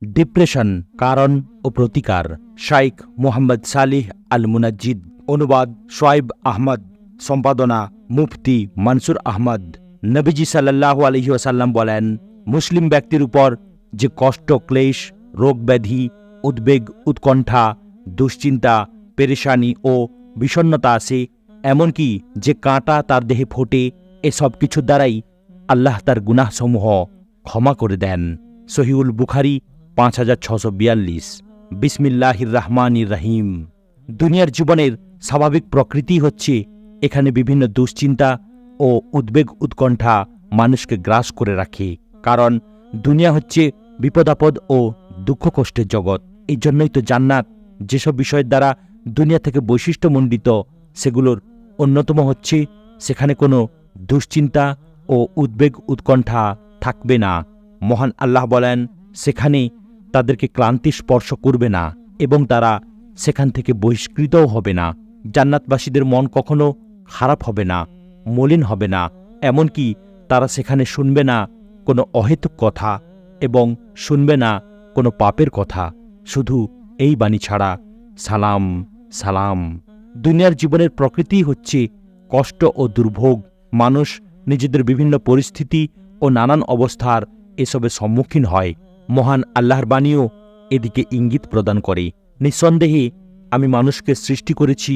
Depression, কারণ ও প্রতিকার। শাইখ Mohammad Salih আল মুনাজ্জিদ। অনুবাদ শোয়েব আহমদ। সম্পাদনা মুফতি মনসুর আহমদ। নবীজি সাল্লাল্লাহু আলাইহি ওয়াসাল্লাম বলেন, মুসলিম ব্যক্তির উপর যে কষ্ট, ক্লেশ, রোগ ব্যাধি, উদ্বেগ, উৎকণ্ঠা, দুশ্চিন্তা, পেরেশানি ও বিষণ্ণতা আসে, এমনকি যে কাঁটা তার দেহে ফোটে, এসব কিছুর দ্বারাই আল্লাহ তার গুনাহসমূহ ক্ষমা করে দেন। সহিহুল বুখারী 5642। বিসমিল্লাহির রহমানির রহিম। দুনিয়ার জীবনের স্বাভাবিক প্রকৃতি হচ্ছে এখানে বিভিন্ন দুশ্চিন্তা ও উদ্বেগ, উৎকণ্ঠা মানুষকে গ্রাস করে রাখে। কারণ দুনিয়া হচ্ছে বিপদাপদ ও দুঃখ কষ্টের জগৎ। এই জন্যই তো জান্নাত যেসব বিষয়ের দ্বারা দুনিয়া থেকে বৈশিষ্ট্যমণ্ডিত, সেগুলোর অন্যতম হচ্ছে সেখানে কোনো দুশ্চিন্তা ও উদ্বেগ, উৎকণ্ঠা থাকবে না। মহান আল্লাহ বলেন, সেখানে তাদেরকে ক্লান্তি স্পর্শ করবে না এবং তারা সেখান থেকে বহিষ্কৃতও হবে না। জান্নাতবাসীদের মন কখনো খারাপ হবে না, মলিন হবে না। এমনকি তারা সেখানে শুনবে না কোনো অহেতুক কথা এবং শুনবে না কোনো পাপের কথা, শুধু এই বাণী ছাড়া, সালাম সালাম। দুনিয়ার জীবনের প্রকৃতি হচ্ছে কষ্ট ও দুর্ভোগ। মানুষ নিজেদের বিভিন্ন পরিস্থিতি ও নানান অবস্থার এসবের সম্মুখীন হয়। মহান আল্লাহর বাণীও এদিকে ইঙ্গিত প্রদান করে। নিঃসন্দেহে আমি মানুষকে সৃষ্টি করেছি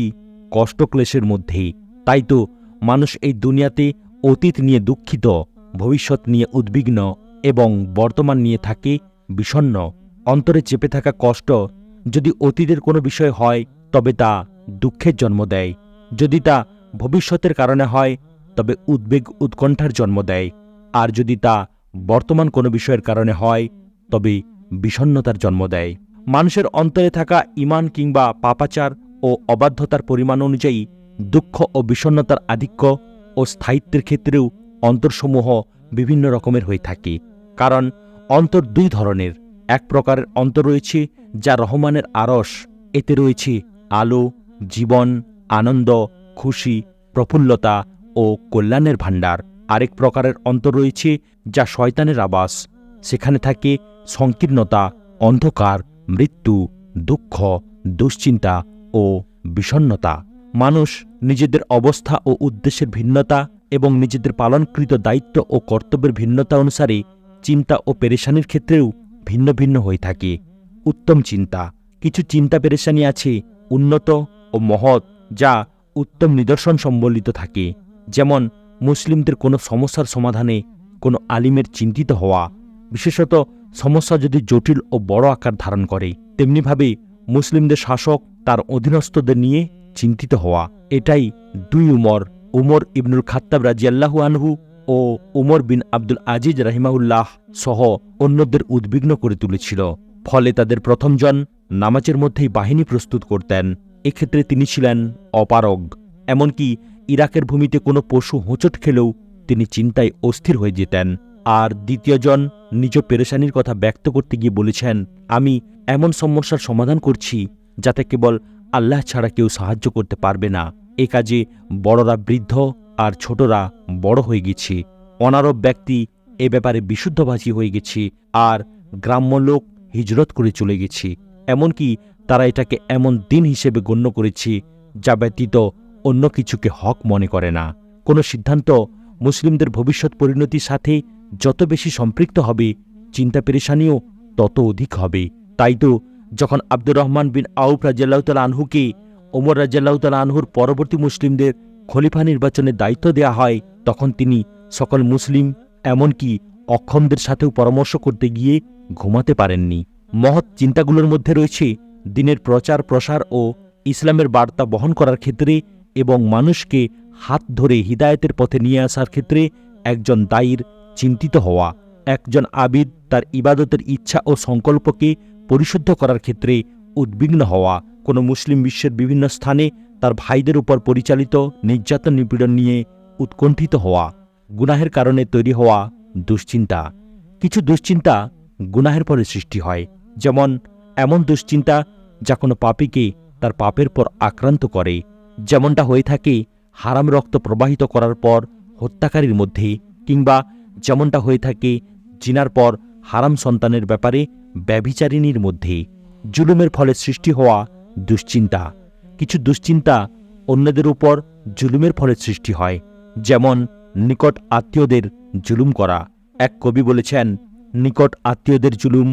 কষ্ট ক্লেশের মধ্যেই। তাই তো মানুষ এই দুনিয়াতে অতীত নিয়ে দুঃখিত, ভবিষ্যৎ নিয়ে উদ্বিগ্ন এবং বর্তমান নিয়ে থাকে বিষণ্ণ। অন্তরে চেপে থাকা কষ্ট যদি অতীতের কোনো বিষয় হয় তবে তা দুঃখের জন্ম দেয়। যদি তা ভবিষ্যতের কারণে হয় তবে উদ্বেগ, উৎকণ্ঠার জন্ম দেয়। আর যদি তা বর্তমান কোনো বিষয়ের কারণে হয় তবে বিষণ্ণতার জন্ম দেয়। মানুষের অন্তরে থাকা ঈমান কিংবা পাপাচার ও অবাধ্যতার পরিমাণ অনুযায়ী দুঃখ ও বিষণ্ণতার আধিক্য ও স্থায়িত্বের ক্ষেত্রেও অন্তরসমূহ বিভিন্ন রকমের হয়ে থাকে। কারণ অন্তর দুই ধরনের। এক প্রকারের অন্তর রয়েছে যা রহমানের আরশ, এতে রয়েছে আলো, জীবন, আনন্দ, খুশি, প্রফুল্লতা ও কল্যাণের ভাণ্ডার। আরেক প্রকারের অন্তর রয়েছে যা শয়তানের আবাস, সেখানে থাকে সংকীর্ণতা, অন্ধকার, মৃত্যু, দুঃখ, দুশ্চিন্তা ও বিষণ্ণতা। মানুষ নিজেদের অবস্থা ও উদ্দেশ্যের ভিন্নতা এবং নিজেদের পালনকৃত দায়িত্ব ও কর্তব্যের ভিন্নতা অনুসারে চিন্তা ও পেরেশানির ক্ষেত্রেও ভিন্ন ভিন্ন হয়ে থাকে। উত্তম চিন্তা। কিছু চিন্তা পেরেশানি আছে উন্নত ও মহৎ, যা উত্তম নিদর্শন সম্বলিত থাকে। যেমন মুসলিমদের কোনো সমস্যার সমাধানে কোনো আলিমের চিন্তিত হওয়া, বিশেষত সমস্যা যদি জটিল ও বড় আকার ধারণ করে। তেমনিভাবে মুসলিমদের শাসক তার অধীনস্থদের নিয়ে চিন্তিত হওয়া। এটাই দুই উমর ইবনুল খাত্তাব রাজিয়াল্লাহু আনহু ও উমর বিন আব্দুল আজিজ রাহিমাহুল্লাহ সহ অন্যদের উদ্বিগ্ন করে তুলেছিল। ফলে তাদের প্রথমজন নামাজের মধ্যেই বাহিনী প্রস্তুত করতেন। এক্ষেত্রে তিনি ছিলেন অপারগ। এমনকি ইরাকের ভূমিতে কোনো পশু হোঁচট খেলেও তিনি চিন্তায় অস্থির হয়ে যেতেন। আর দ্বিতীয়জন নিজ পেরেশানির কথা ব্যক্ত করতে গিয়ে বলেছেন, আমি এমন সমস্যার সমাধান করছি যাতে কেবল আল্লাহ ছাড়া কেউ সাহায্য করতে পারবে না। এ কাজে বড়রা বৃদ্ধ আর ছোটরা বড় হয়ে গেছে। অনারব ব্যক্তি এ ব্যাপারে বিশুদ্ধভাষী হয়ে গেছে আর গ্রাম্য লোক হিজরত করে চলে গেছে। এমনকি তারা এটাকে এমন দিন হিসেবে গণ্য করেছে যা ব্যতীত অন্য কিছুকে হক মনে করে না। কোনো সিদ্ধান্ত মুসলিমদের ভবিষ্যৎ পরিণতির সাথে যত বেশি সম্পৃক্ত হবে, চিন্তা পেরেশানিও তত অধিক হবে। তাই তো যখন আব্দুর রহমান বিন আউফ রাদিয়াল্লাহু তাআলা আনহুকে ওমর রাদিয়াল্লাহু তাআলা আনহুর পরবর্তী মুসলিমদের খলিফা নির্বাচনের দায়িত্ব দেয়া হয়, তখন তিনি সকল মুসলিম, এমনকি অক্ষমদের সাথেও পরামর্শ করতে গিয়ে ঘুমাতে পারেননি। মহৎ চিন্তাগুলোর মধ্যে রয়েছে দ্বীনের প্রচার প্রসার ও ইসলামের বার্তা বহন করার ক্ষেত্রে এবং মানুষকে হাত ধরে হিদায়াতের পথে নিয়ে আসার ক্ষেত্রে একজন দায়ীর চিন্তিত হওয়া, একজন আবিদ তার ইবাদতের ইচ্ছা ও সংকল্পকে পরিশুদ্ধ করার ক্ষেত্রে উদ্বিগ্ন হওয়া, কোনো মুসলিম বিশ্বের বিভিন্ন স্থানে তার ভাইদের উপর পরিচালিত নির্যাতন নিপীড়ন নিয়ে উৎকণ্ঠিত হওয়া, গুনাহের কারণে তৈরি হওয়া দুশ্চিন্তা। কিছু দুশ্চিন্তা গুনাহের পরে সৃষ্টি হয়, যেমন এমন দুশ্চিন্তা যা কোনো পাপীকে তার পাপের পর আক্রান্ত করে, যেমনটা হয়ে থাকে হারাম রক্ত প্রবাহিত করার পর হত্যাকারীর মধ্যে, কিংবা যেমনটা হয়ে থাকে জিনার পর হারাম সন্তানের ব্যাপারে ব্যভিচারিণীর মধ্যে জুলুমের ফলে সৃষ্টি হওয়া দুশ্চিন্তা। কিছু দুশ্চিন্তা অন্যদের উপর জুলুমের ফলে সৃষ্টি হয়, যেমন নিকট আত্মীয়দের জুলুম করা। এক কবি বলেছেন, নিকট আত্মীয়দের জুলুম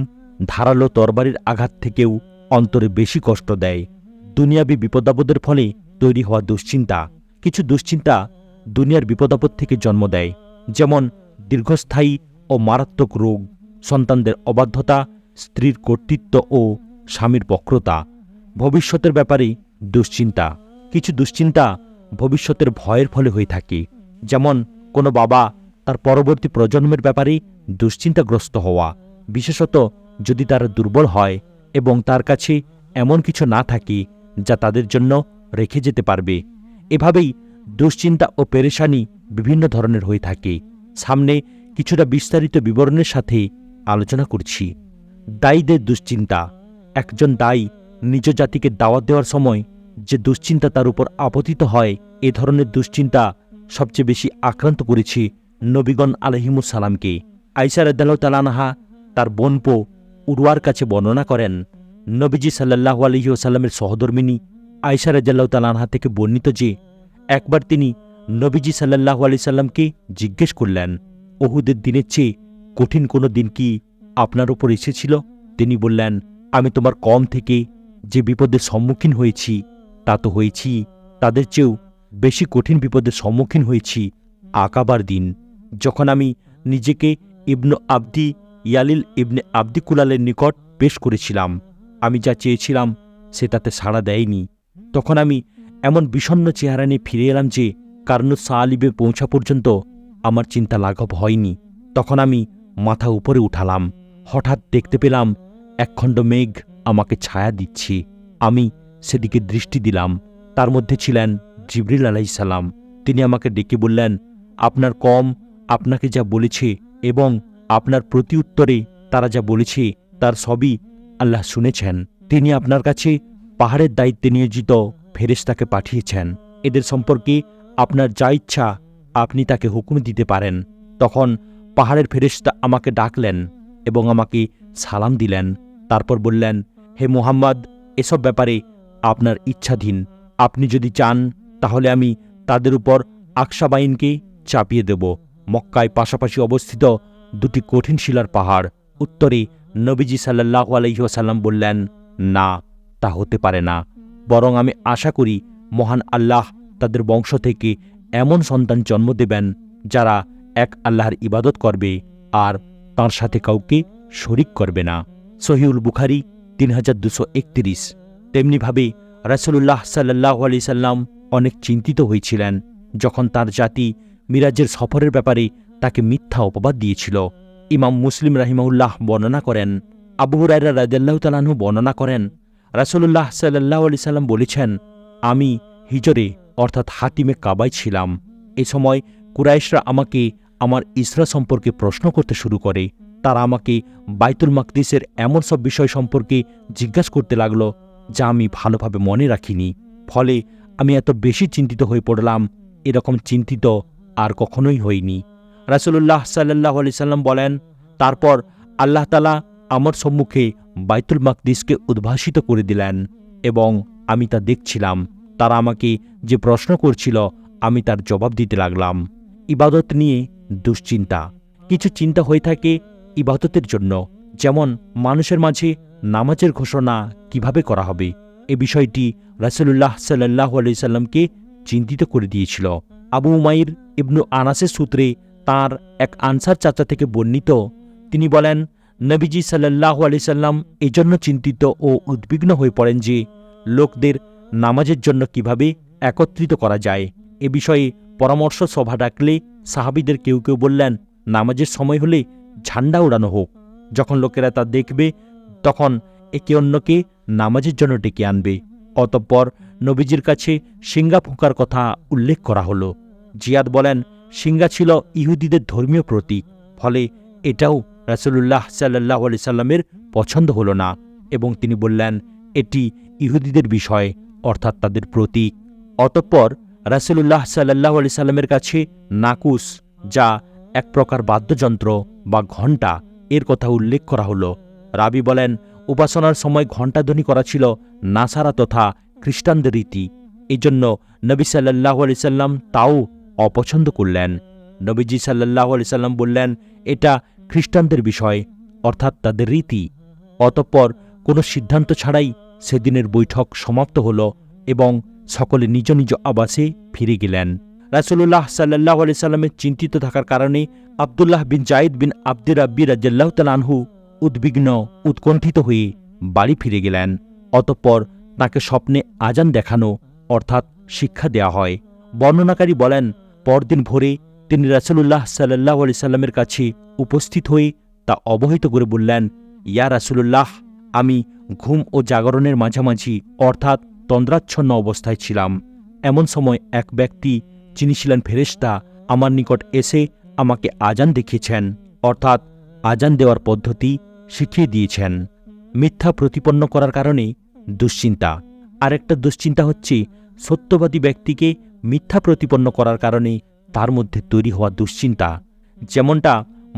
ধারালো তরবারির আঘাত থেকেও অন্তরে বেশি কষ্ট দেয়। দুনিয়াবী বিপদাপদের ফলে তৈরি হওয়া দুশ্চিন্তা। কিছু দুশ্চিন্তা দুনিয়ার বিপদাপদ থেকে জন্ম দেয়, যেমন দীর্ঘস্থায়ী ও মারাত্মক রোগ, সন্তানদের অবাধ্যতা, স্ত্রীর কর্তৃত্ব ও স্বামীর বক্রতা। ভবিষ্যতের ব্যাপারে দুশ্চিন্তা। কিছু দুশ্চিন্তা ভবিষ্যতের ভয়ের ফলে হয়ে থাকে, যেমন কোনো বাবা তার পরবর্তী প্রজন্মের ব্যাপারে দুশ্চিন্তাগ্রস্ত হওয়া, বিশেষত যদি তারা দুর্বল হয় এবং তার কাছে এমন কিছু না থাকে যা তাদের জন্য রেখে যেতে পারবে। এভাবেই দুশ্চিন্তা ও পেরেশানি বিভিন্ন ধরনের হয়ে থাকে। সামনে কিছুটা বিস্তারিত বিবরণের সাথে আলোচনা করছি। দায়ীদের দুশ্চিন্তা। একজন দায়ী নিজ জাতিকে দাওয়াত দেওয়ার সময় যে দুশ্চিন্তা তার উপর আপতিত হয়, এ ধরনের দুশ্চিন্তা সবচেয়ে বেশি আক্রান্ত করেছে নবীগণ আলাইহিমুস সালামকে। আয়েশা রাদিয়াল্লাহু তাআলা আনহা তার বোনপো উরওয়ার কাছে বর্ণনা করেন, নবীজি সাল্লাল্লাহু আলাইহি ওয়াসাল্লামের সহধর্মিণী আয়েশা রাদিয়াল্লাহু তাআলা আনহা থেকে বর্ণিত যে একবার তিনি নবীজি সাল্লাল্লাহু আলাইহি সাল্লামকে জিজ্ঞেস করলেন, উহুদের দিনের চেয়ে কঠিন কোনো দিন কি আপনার উপর এসেছিল? তিনি বললেন, আমি তোমার কম থেকে যে বিপদের সম্মুখীন হয়েছি তা তো হয়েছি, তাদের চেয়েও বেশি কঠিন বিপদের সম্মুখীন হয়েছি আকাবার দিন, যখন আমি নিজেকে ইবনু আবদি ইয়ালিল ইবনে আবদি কুলালের নিকট পেশ করেছিলাম। আমি যা চেয়েছিলাম সে তাতে সাড়া দেয়নি। তখন আমি এমন বিষণ্ণ চেহারা নিয়ে ফিরে এলাম যে কারনুস সালিবে পৌঁছা পর্যন্ত আমার চিন্তা লাঘব হয়নি। তখন আমি মাথা উপরে উঠালাম, হঠাৎ দেখতে পেলাম একখণ্ড মেঘ আমাকে ছায়া দিচ্ছে। আমি সেদিকে দৃষ্টি দিলাম। তার মধ্যে ছিলেন জিবরিল আলাইহিস সালাম। তিনি আমাকে ডেকে বললেন, আপনার কম আপনাকে যা বলেছে এবং আপনার প্রতি উত্তরে তারা যা বলেছে তার সবই আল্লাহ শুনেছেন। তিনি আপনার কাছে পাহাড়ের দায়িত্বে নিয়োজিত ফেরেশতাকে পাঠিয়েছেন। এদের সম্পর্কে আপনার যা ইচ্ছা আপনি তাকে হুকুম দিতে পারেন। তখন পাহাড়ের ফেরেশতা আমাকে ডাকলেন এবং আমাকে সালাম দিলেন। তারপর বললেন, হে মুহাম্মদ, এসব ব্যাপারে আপনার ইচ্ছাধীন। আপনি যদি চান তাহলে আমি তাদের উপর আকসাবাইনকে চাপিয়ে দেব। মক্কায় পাশাপাশি অবস্থিত দুটি কঠিন শিলার পাহাড়। উত্তরে নবীজি সাল্লাল্লাহু আলাইহি ওয়াসাল্লাম বললেন, না, তা হতে পারে না। বরং আমি আশা করি মহান আল্লাহ তাদের বংশ থেকে এমন সন্তান জন্ম দেবেন যারা এক আল্লাহর ইবাদত করবে আর তাঁর সাথে কাউকে শরিক করবে না। সহিহুল বুখারী 3231। তেমনিভাবে রাসূলুল্লাহ সাল্লাল্লাহু আলাইহি সাল্লাম অনেক চিন্তিত হয়েছিলেন যখন তার জাতি মিরাজের সফরের ব্যাপারে তাকে মিথ্যা অপবাদ দিয়েছিল। ইমাম মুসলিম রাহিমাহুল্লাহ বর্ণনা করেন, আবু হুরায়রা রাদিয়াল্লাহু তাআলা আনহু বর্ণনা করেন, রাসূলুল্লাহ সাল্লাল্লাহু আলাইহি সাল্লাম বলেছেন, আমি হিজরে অর্থাৎ হাতিমে কাবায় ছিলাম। এ সময় কুরাইশরা আমাকে আমার ইসরা সম্পর্কে প্রশ্ন করতে শুরু করে। তারা আমাকে বাইতুল মাকদিসের এমন সব বিষয় সম্পর্কে জিজ্ঞাসা করতে লাগল যা আমি ভালোভাবে মনে রাখিনি। ফলে আমি এত বেশি চিন্তিত হয়ে পড়লাম, এরকম চিন্তিত আর কখনোই হইনি। রাসূলুল্লাহ সাল্লাল্লাহু আলাইহি সাল্লাম বলেন, তারপর আল্লাহ তাআলা আমার সম্মুখে বাইতুল মাকদিসকে উদ্ভাসিত করে দিলেন এবং আমি তা দেখছিলাম। তারা আমাকে যে প্রশ্ন করছিল আমি তার জবাব দিতে লাগলাম। ইবাদত নিয়ে দুশ্চিন্তা। কিছু চিন্তা হয়ে থাকে ইবাদতের জন্য, যেমন মানুষের মাঝে নামাজের ঘোষণা কিভাবে করা হবে। এ বিষয়টি রাসূলুল্লাহ সাল্লাল্লাহু আলাইহি সাল্লামকে চিন্তিত করে দিয়েছিল। আবু উমাইর ইবনু আনাসের সূত্রে তাঁর এক আনসার চাচা থেকে বর্ণিত, তিনি বলেন, নবীজি সাল্লাল্লাহু আলাইহি সাল্লাম এজন্য চিন্তিত ও উদ্বিগ্ন হয়ে পড়েন যে লোকদের নামাজের জন্য কিভাবে একত্রিত করা যায়। এ বিষয়ে পরামর্শ সভা ডাকলে সাহাবীদের কেউ কেউ বললেন, নামাজের সময় হলে ঝান্ডা উড়ানো হোক। যখন লোকেরা তা দেখবে তখন একে অন্যকে নামাজের জন্য ডেকে আনবে। অতঃপর নবীজির কাছে সিঙ্গা ফুঁকার কথা উল্লেখ করা হলো। জিয়াদ বলেন, সিঙ্গা ছিল ইহুদিদের ধর্মীয় প্রতীক, ফলে এটাও রাসূলুল্লাহ সাল্লাল্লাহু আলাইহি সাল্লামের পছন্দ হলো না এবং তিনি বললেন, এটি ইহুদিদের বিষয় অর্থাৎ তাদের প্রতীক। অতঃপর রাসূলুল্লাহ সাল্লাল্লাহু আলাইহি সাল্লামের কাছে নাকুস, যা এক প্রকার বাদ্যযন্ত্র বা ঘণ্টা, এর কথা উল্লেখ করা হলো। রাবি বলেন, উপাসনার সময় ঘণ্টাধ্বনি করা ছিল নাসারা তথা খ্রিস্টানদের রীতি। এজন্য নবী সাল্লাল্লাহু আলাইহি সাল্লাম তাও অপছন্দ করলেন। নবীজি সাল্লাল্লাহু আলাইহি সাল্লাম বললেন, এটা খ্রিস্টানদের বিষয়, অর্থাৎ তাদের রীতি। অতঃপর কোনো সিদ্ধান্ত ছাড়াই সেদিনের বৈঠক সমাপ্ত হল এবং সকলে নিজ নিজ আবাসে ফিরে গেলেন। রাসূলুল্লাহ সাল্লাল্লাহু আলাইহি সাল্লামের চিন্তিত থাকার কারণে আব্দুল্লাহ বিন জায়েদ বিন আব্দুর রাব্বি রাদিয়াল্লাহু তাআলা আনহু উদ্বিগ্ন উৎকণ্ঠিত হয়ে বাড়ি ফিরে গেলেন। অতঃপর তাকে স্বপ্নে আজান দেখানো অর্থাৎ শিক্ষা দেয়া হয়। বর্ণনাকারী বলেন, পরদিন ভোরে তিনি রাসূলুল্লাহ সাল্লাল্লাহু আলাইহি সাল্লামের কাছে উপস্থিত হয়ে তা অবহিত করে বললেন, ইয়া রাসূলুল্লাহ, আমি ঘুম ও জাগরণের মাঝামাঝি অর্থাৎ তন্দ্রাচ্ছন্ন অবস্থায় ছিলাম। এমন সময় এক ব্যক্তি, যিনি ছিলেন ফেরেশতা, আমার নিকট এসে আমাকে আজান দেখিয়েছেন, অর্থাৎ আজান দেওয়ার পদ্ধতি শিখিয়ে দিয়েছেন। মিথ্যা প্রতিপন্ন করার কারণে দুশ্চিন্তা। আরেকটা দুশ্চিন্তা হচ্ছে সত্যবাদী ব্যক্তিকে মিথ্যা প্রতিপন্ন করার কারণে তার মধ্যে তৈরি হওয়া দুশ্চিন্তা। যেমনটা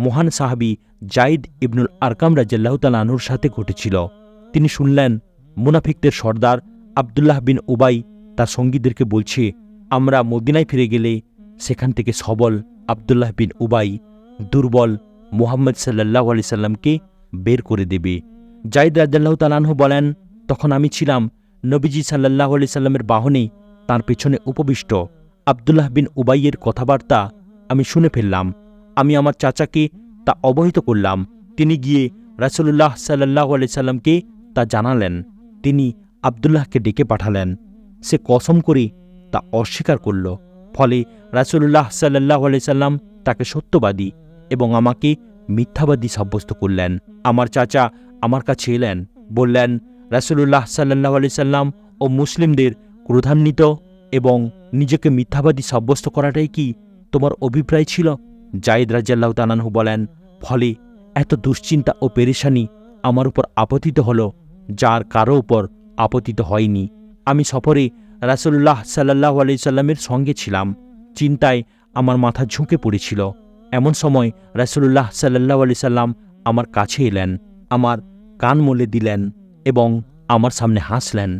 মহান সাহাবী যায়েদ ইবনুল আরকাম রাদিয়াল্লাহু তাআলা আনহুর সাথে ঘটেছিল। তিনি শুনলেন মুনাফিকদের সর্দার আব্দুল্লাহ বিন উবাই তার সঙ্গীদেরকে বলছে, আমরা মদিনায় ফিরে গেলে সেখান থেকে সবল আব্দুল্লাহ বিন উবাই দুর্বল মুহাম্মদ সাল্লাল্লাহু আলাইহি সাল্লামকে বের করে দেবে। যায়েদ রাদিয়াল্লাহু তাআলা আনহু বলেন, তখন আমি ছিলাম নবীজি সাল্লাল্লাহু আলাইহি সাল্লামের বাহনে তাঁর পেছনে উপবিষ্ট। আব্দুল্লাহ বিন উবাইয়ের কথাবার্তা আমি শুনে ফেললাম। আমি আমার চাচাকে তা অবহিত করলাম। তিনি গিয়ে রাসূলুল্লাহ সাল্লাল্লাহু আলাইহি সাল্লামকে তা জানালেন। তিনি আব্দুল্লাহকে ডেকে পাঠালেন। সে কসম করে তা অস্বীকার করল। ফলে রাসূলুল্লাহ সাল্লাল্লাহু আলাইহি সাল্লাম তাকে সত্যবাদী এবং আমাকে মিথ্যাবাদী সাব্যস্ত করলেন। আমার চাচা আমার কাছে এলেন, বললেন, রাসূলুল্লাহ সাল্লাল্লাহু আলাইহি সাল্লাম ও মুসলিমদের ক্রোধান্বিত এবং নিজেকে মিথ্যাবাদী সাব্যস্ত করাটাই কি তোমার অভিপ্রায় ছিল? যায়েদ রাদিয়াল্লাহু তাআলা আনহু বলেন, ফলে এত দুশ্চিন্তা ও পেরেশানি আমার উপর আপতিত হল, যার কারো উপর আপতিত হয়নি। আমি সফরে রাসূলুল্লাহ সাল্লাল্লাহু আলাইহি সাল্লামের সঙ্গে ছিলাম। চিন্তায় আমার মাথা ঝুঁকে পড়েছিল। এমন সময় রাসূলুল্লাহ সাল্লাল্লাহু আলাইহি সাল্লাম আমার কাছে এলেন, আমার কান মলে দিলেন এবং আমার সামনে হাসলেন।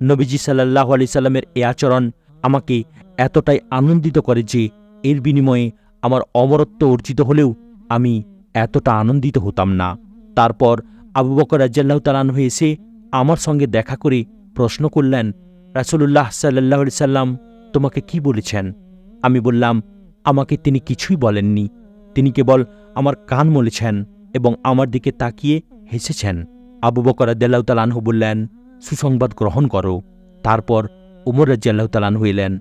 নবীজি সাল্লাল্লাহু আলাইহি সাল্লামের এ আচরণ আমাকে এতটাই আনন্দিত করে যে এর বিনিময়ে আমার অমরত্ব অর্জিত হলেও আমি এতটা আনন্দিত হতাম না। তারপর আবু বকর রাদিয়াল্লাহু তাআলা আনহু এসে আমার সঙ্গে দেখা করে প্রশ্ন করলেন, রাসূলুল্লাহ সাল্লাল্লাহু আলাইহি সাল্লাম তোমাকে কি বলেছেন? আমি বললাম, আমাকে তিনি কিছুই বলেননি। তিনি কেবল আমার কান মলেছেন এবং আমার দিকে তাকিয়ে হেসেছেন। আবু বকর রাদিয়াল্লাহু তাআলা আনহু বললেন, সুসংবাদ গ্রহণ করো। তারপর ওমর রাদিয়াল্লাহু তাআলা আনহু এলেন।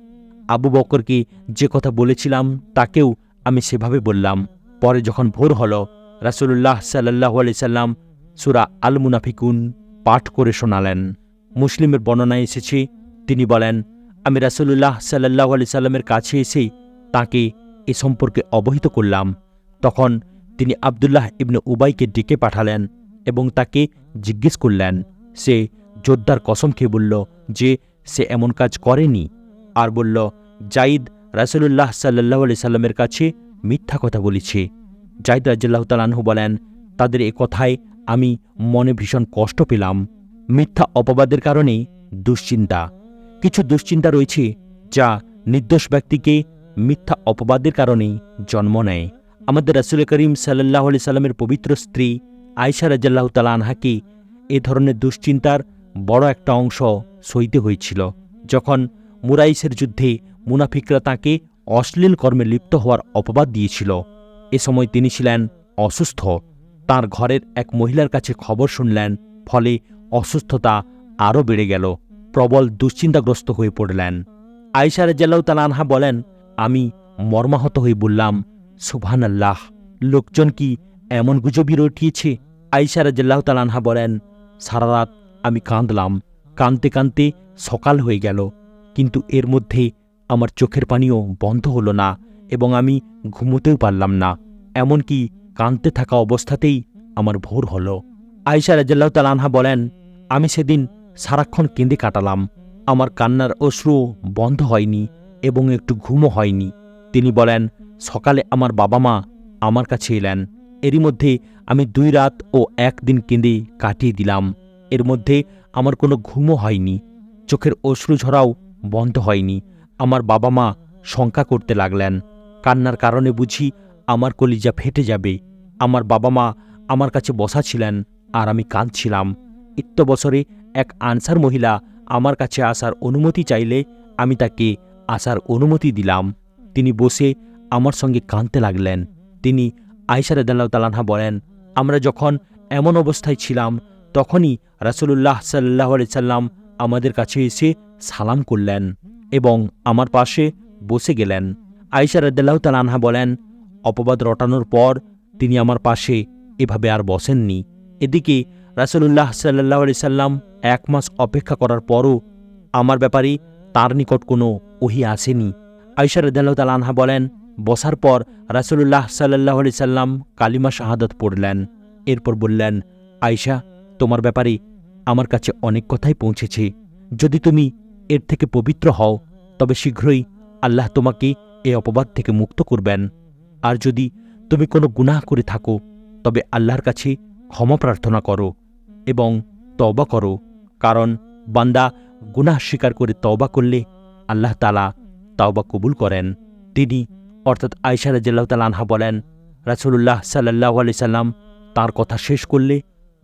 আবু বকরকে যে কথা বলেছিলাম তাকেও আমি সেভাবে বললাম। পরে যখন ভোর হল, রাসূলুল্লাহ সাল্লাল্লাহু আলাইহি সাল্লাম সূরা আল মুনাফিকুন পাঠ করে শোনালেন। মুসলিমের বর্ণনায় এসেছে, তিনি বলেন, আমি রাসূলুল্লাহ সাল্লাল্লাহু আলাইহি সাল্লামের কাছে এসে তাকে এ সম্পর্কে অবহিত করলাম। তখন তিনি আব্দুল্লাহ ইবনে উবাইকে ডেকে পাঠালেন এবং তাকে জিজ্ঞেস করলেন। সে যোদ্ধার কসম খেয়ে বলল যে সে এমন কাজ করেনি, আর বলল, যায়েদ রাসূলুল্লাহ সাল্লাল্লাহু আলাইহি সাল্লামের কাছে মিথ্যা কথা বলেছে। যায়েদ রাদিয়াল্লাহু তাআলা আনহু বলেন, তাদের এ কথায় আমি মনে ভীষণ কষ্ট পেলাম। মিথ্যা অপবাদের কারণে দুশ্চিন্তা। কিছু দুশ্চিন্তা রয়েছে যা নির্দোষ ব্যক্তিকে মিথ্যা অপবাদের কারণেই জন্ম নেয়। আমাদের রাসূল করিম সাল্লাল্লাহু আলাইহি সাল্লামের পবিত্র স্ত্রী আয়েশা রাদিয়াল্লাহু তাআলা আনহাকে এ ধরনের দুশ্চিন্তার বড় একটা অংশ সইতে হয়েছিল। যখন মুরাইসের যুদ্ধে মুনাফিকরা তাঁকে অশ্লীল কর্মে লিপ্ত হওয়ার অপবাদ দিয়েছিল, এ সময় তিনি ছিলেন অসুস্থ। তার ঘরের এক মহিলার কাছে খবর শুনলেন, ফলে অসুস্থতা আরও বেড়ে গেল। প্রবল দুশ্চিন্তাগ্রস্ত হয়ে পড়লেন। আয়েশা রাদিয়াল্লাহু তাআলা আনহা বলেন, আমি মর্মাহত হয়ে বললাম, সুবহানাল্লাহ, লোকজন কি এমন গুজবই রটিয়েছে? আয়েশা রাদিয়াল্লাহু তাআলা আনহা বলেন, সারা রাত আমি কাঁদলাম। কাঁদতে কাঁদতে সকাল হয়ে গেল, কিন্তু এর মধ্যে আমার চোখের পানিও বন্ধ হলো না এবং আমি ঘুমোতেও পারলাম না। এমনকি কাঁদতে থাকা অবস্থাতেই আমার ভোর হলো। আয়েশা রাদিয়াল্লাহু তাআলা আনহা বলেন, আমি সেদিন সারাক্ষণ কেঁদে কাটালাম। আমার কান্নার অশ্রু বন্ধ হয়নি এবং একটু ঘুমও হয়নি। তিনি বলেন, সকালে আমার বাবা মা আমার কাছে এলেন এরই মধ্যে আমি 2 রাত ও 1 দিন কেঁদে কাটিয়ে দিলাম। এর মধ্যে আমার কোনো ঘুমও হয়নি, চোখের অশ্রু ঝরাও বন্ধ হয়নি। আমার বাবা মা শঙ্কা করতে লাগলেন, কান্নার কারণে বুঝি আমার কলিজা ফেটে যাবে। আমার বাবা মা আমার কাছে বসা ছিলেন আর আমি কাঁদছিলাম। বছরে এক আনসার মহিলা আমার কাছে আসার অনুমতি চাইলে আমি তাকে আসার অনুমতি দিলাম। তিনি বসে আমার সঙ্গে কাঁদতে লাগলেন। তিনি আয়েশা রাদিয়াল্লাহু তাআলা আনহা বলেন, আমরা যখন এমন অবস্থায় ছিলাম তখনই রাসূলুল্লাহ সাল্লাল্লাহু আলাইহি সাল্লাম আমাদের কাছে এসে সালাম করলেন এবং আমার পাশে বসে গেলেন। আয়েশা রাদিয়াল্লাহু তাআলা আনহা বলেন, অপবাদ রটানোর পর তিনি আমার পাশে এভাবে আর বসেননি। এদিকে রাসূলুল্লাহ সাল্লাল্লাহু আলাইহি সাল্লাম 1 মাস অপেক্ষা করার পরও আমার ব্যাপারে তার নিকট কোনো ওহী আসেনি। আয়েশা রাদিয়াল্লাহু তাআলা আনহা বলেন, বসার পর রাসূলুল্লাহ সাল্লাল্লাহু আলাইহি সাল্লাম কালিমা শাহাদাত পড়লেন। এরপর বললেন, আয়েশা, তোমার ব্যাপারে আমার কাছে অনেক কথাই পৌঁছেছে। যদি তুমি এর থেকে পবিত্র হও তবে শীঘ্রই আল্লাহ তোমাকে এ অপবাদ থেকে মুক্ত করবেন। আর যদি তুমি কোনো গুনাহ করে থাকো তবে আল্লাহর কাছে ক্ষমা প্রার্থনা করো এবং তওবা করো, কারণ বান্দা গুনাহ স্বীকার করে তওবা করলে আল্লাহ তাআলা তওবা কবুল করেন। তিনি অর্থাৎ আয়েশা রাদিয়াল্লাহু তাআলা আনহা বলেন, রাসূলুল্লাহ সাল্লাল্লাহু আলাইহি সাল্লাম তার কথা শেষ করলে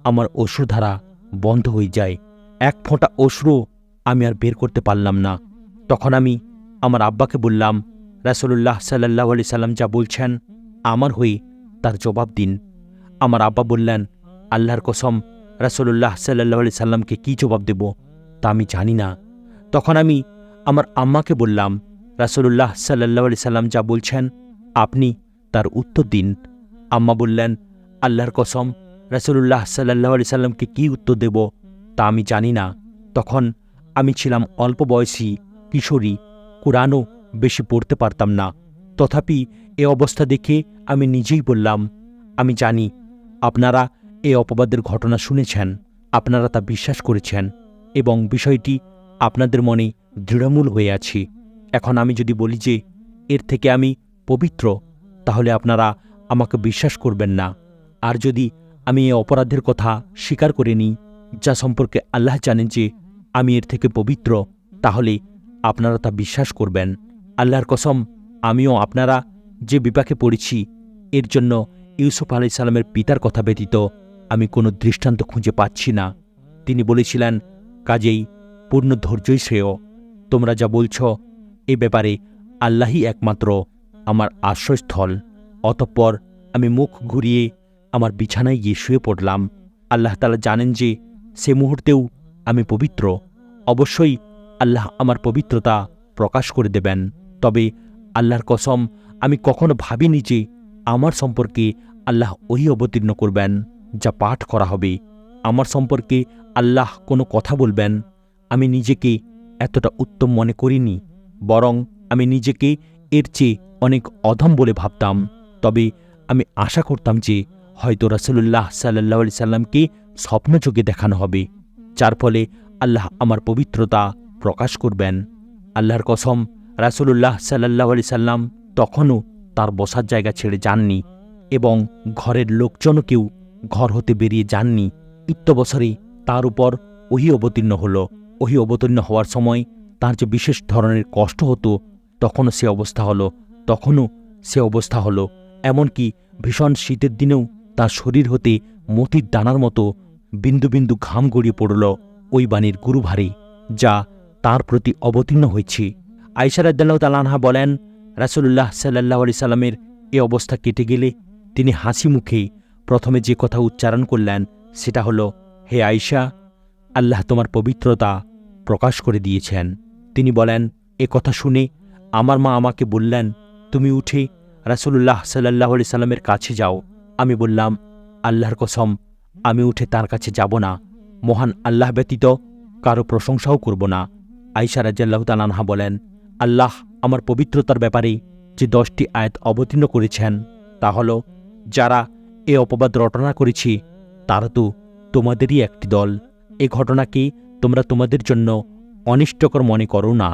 আমার অশ্রুধারা বন্ধ হয়ে যায়। 1 ফোঁটা অশ্রু আমি আর বের করতে পারলাম না। তখন আমি আমার আব্বাকে বললাম, রাসূলুল্লাহ সাল্লাল্লাহু আলাইহি সাল্লাম যা বলছেন আমার হয়ে তার জবাব দিন। আমার আব্বা বললেন, আল্লাহর কসম, রাসূলুল্লাহ সাল্লাল্লাহু আলাইহি সাল্লামকে কী জবাব দেব তা আমি জানি না। তখন আমি আমার আম্মাকে বললাম, রাসূলুল্লাহ সাল্লাল্লাহু আলাইহি সাল্লাম যা বলছেন আপনি তার উত্তর দিন। আম্মা বললেন, আল্লাহর কসম, রাসূলুল্লাহ সাল্লাল্লাহু আলাইহি সাল্লামকে কী উত্তর দেব তা আমি জানি না। তখন আমি ছিলাম অল্প বয়সী কিশোরী, কুরআনও বেশি পড়তে পারতাম না। তথাপি এ অবস্থা দেখে আমি নিজেই বললাম, আমি জানি আপনারা এ অপবাদের ঘটনা শুনেছেন, আপনারা তা বিশ্বাস করেছেন এবং বিষয়টি আপনাদের মনে দৃঢ়মূল হয়ে আছে। এখন আমি যদি বলি যে এর থেকে আমি পবিত্র, তাহলে আপনারা আমাকে বিশ্বাস করবেন না। আর যদি আমি এ অপরাধের কথা স্বীকার করে নিই, যা সম্পর্কে আল্লাহ জানেন যে আমি এর থেকে পবিত্র, তাহলে আপনারা তা বিশ্বাস করবেন। আল্লাহর কসম, আমিও আপনারা যে বিপাকে পড়েছি এর জন্য ইউসুফ আলাইহিস সালামের পিতার কথা ব্যতীত আমি কোনো দৃষ্টান্ত খুঁজে পাচ্ছি না। তিনি বলেছিলেন, কাজেই পূর্ণ ধৈর্যই শ্রেয়। তোমরা যা বলছ এ ব্যাপারে আল্লাহই একমাত্র আমার আশ্রয়স্থল। অতঃপর আমি মুখ ঘুরিয়ে আমার বিছানায় গিয়ে শুয়ে পড়লাম। আল্লাহ তাআলা জানেন যে সে মুহূর্তেও আমি পবিত্র। অবশ্যই আল্লাহ আমার পবিত্রতা প্রকাশ করে দেবেন। তবে আল্লাহর কসম, আমি কখনো ভাবিনি যে আমার সম্পর্কে আল্লাহ ওহী অবতীর্ণ করবেন যা পাঠ করা হবে। আমার সম্পর্কে আল্লাহ কোনো কথা বলবেন, আমি নিজেকে এতটা উত্তম মনে করিনি। বরং আমি নিজেকে এর চেয়ে অনেক অধম বলে ভাবতাম। তবে আমি আশা করতাম যে হয়তো রাসূলুল্লাহ সাল্লাল্লাহু আলাইহি সাল্লামকে স্বপ্নযোগে দেখানো হবে, যার ফলে আল্লাহ আমার পবিত্রতা প্রকাশ করবেন। আল্লাহর কসম, রাসূলুল্লাহ সাল্লাল্লাহু আলাইহি সাল্লাম তখনও তার বসার জায়গা ছেড়ে যাননি এবং ঘরের লোকজনও কেউ ঘর হতে বেরিয়ে যাননি। বছরে তার উপর ওহী অবতীর্ণ হল। ওহী অবতীর্ণ হওয়ার সময় তার যে বিশেষ ধরনের কষ্ট হতো তখনও সে অবস্থা হলো। এমনকি ভীষণ শীতের দিনেও তার শরীর হতে মতির দানার মতো বিন্দু বিন্দু ঘাম গড়িয়ে পড়ল ওই বাণীর গুরুভারে, যা তার প্রতি অবতীর্ণ হয়েছে। আয়েশা রাদিয়াল্লাহু তাআলা আনহা বলেন, রাসূলুল্লাহ সাল্লাল্লাহু আলাইহি সাল্লামের এ অবস্থা কেটে গেলে তিনি হাসি মুখে প্রথমে যে কথা উচ্চারণ করলেন সেটা হলো, হে আয়েশা, আল্লাহ তোমার পবিত্রতা প্রকাশ করে দিয়েছেন। তিনি বলেন, এ কথা শুনে আমার মা আমাকে বললেন, তুমি উঠে রাসূলুল্লাহ সাল্লাল্লাহু আলাইহি সাল্লামের কাছে যাও। আমি বললাম, আল্লাহর কসম, আমি উঠে তার কাছে যাব না। মহান আল্লাহ ব্যতীত কারো প্রশংসাও করব না। আয়েশা রাদিয়াল্লাহু তাআলা আনহা বলেন, আল্লাহ আমার পবিত্রতার ব্যাপারে যে 10টি আয়াত অবতীর্ণ করেছেন তা হল, যারা এ অপবাদ রটনা করেছি তারা তো তোমাদেরই একটি দল। এ ঘটনাকে তোমরা তোমাদের জন্য অনিষ্টকর মনে করো না।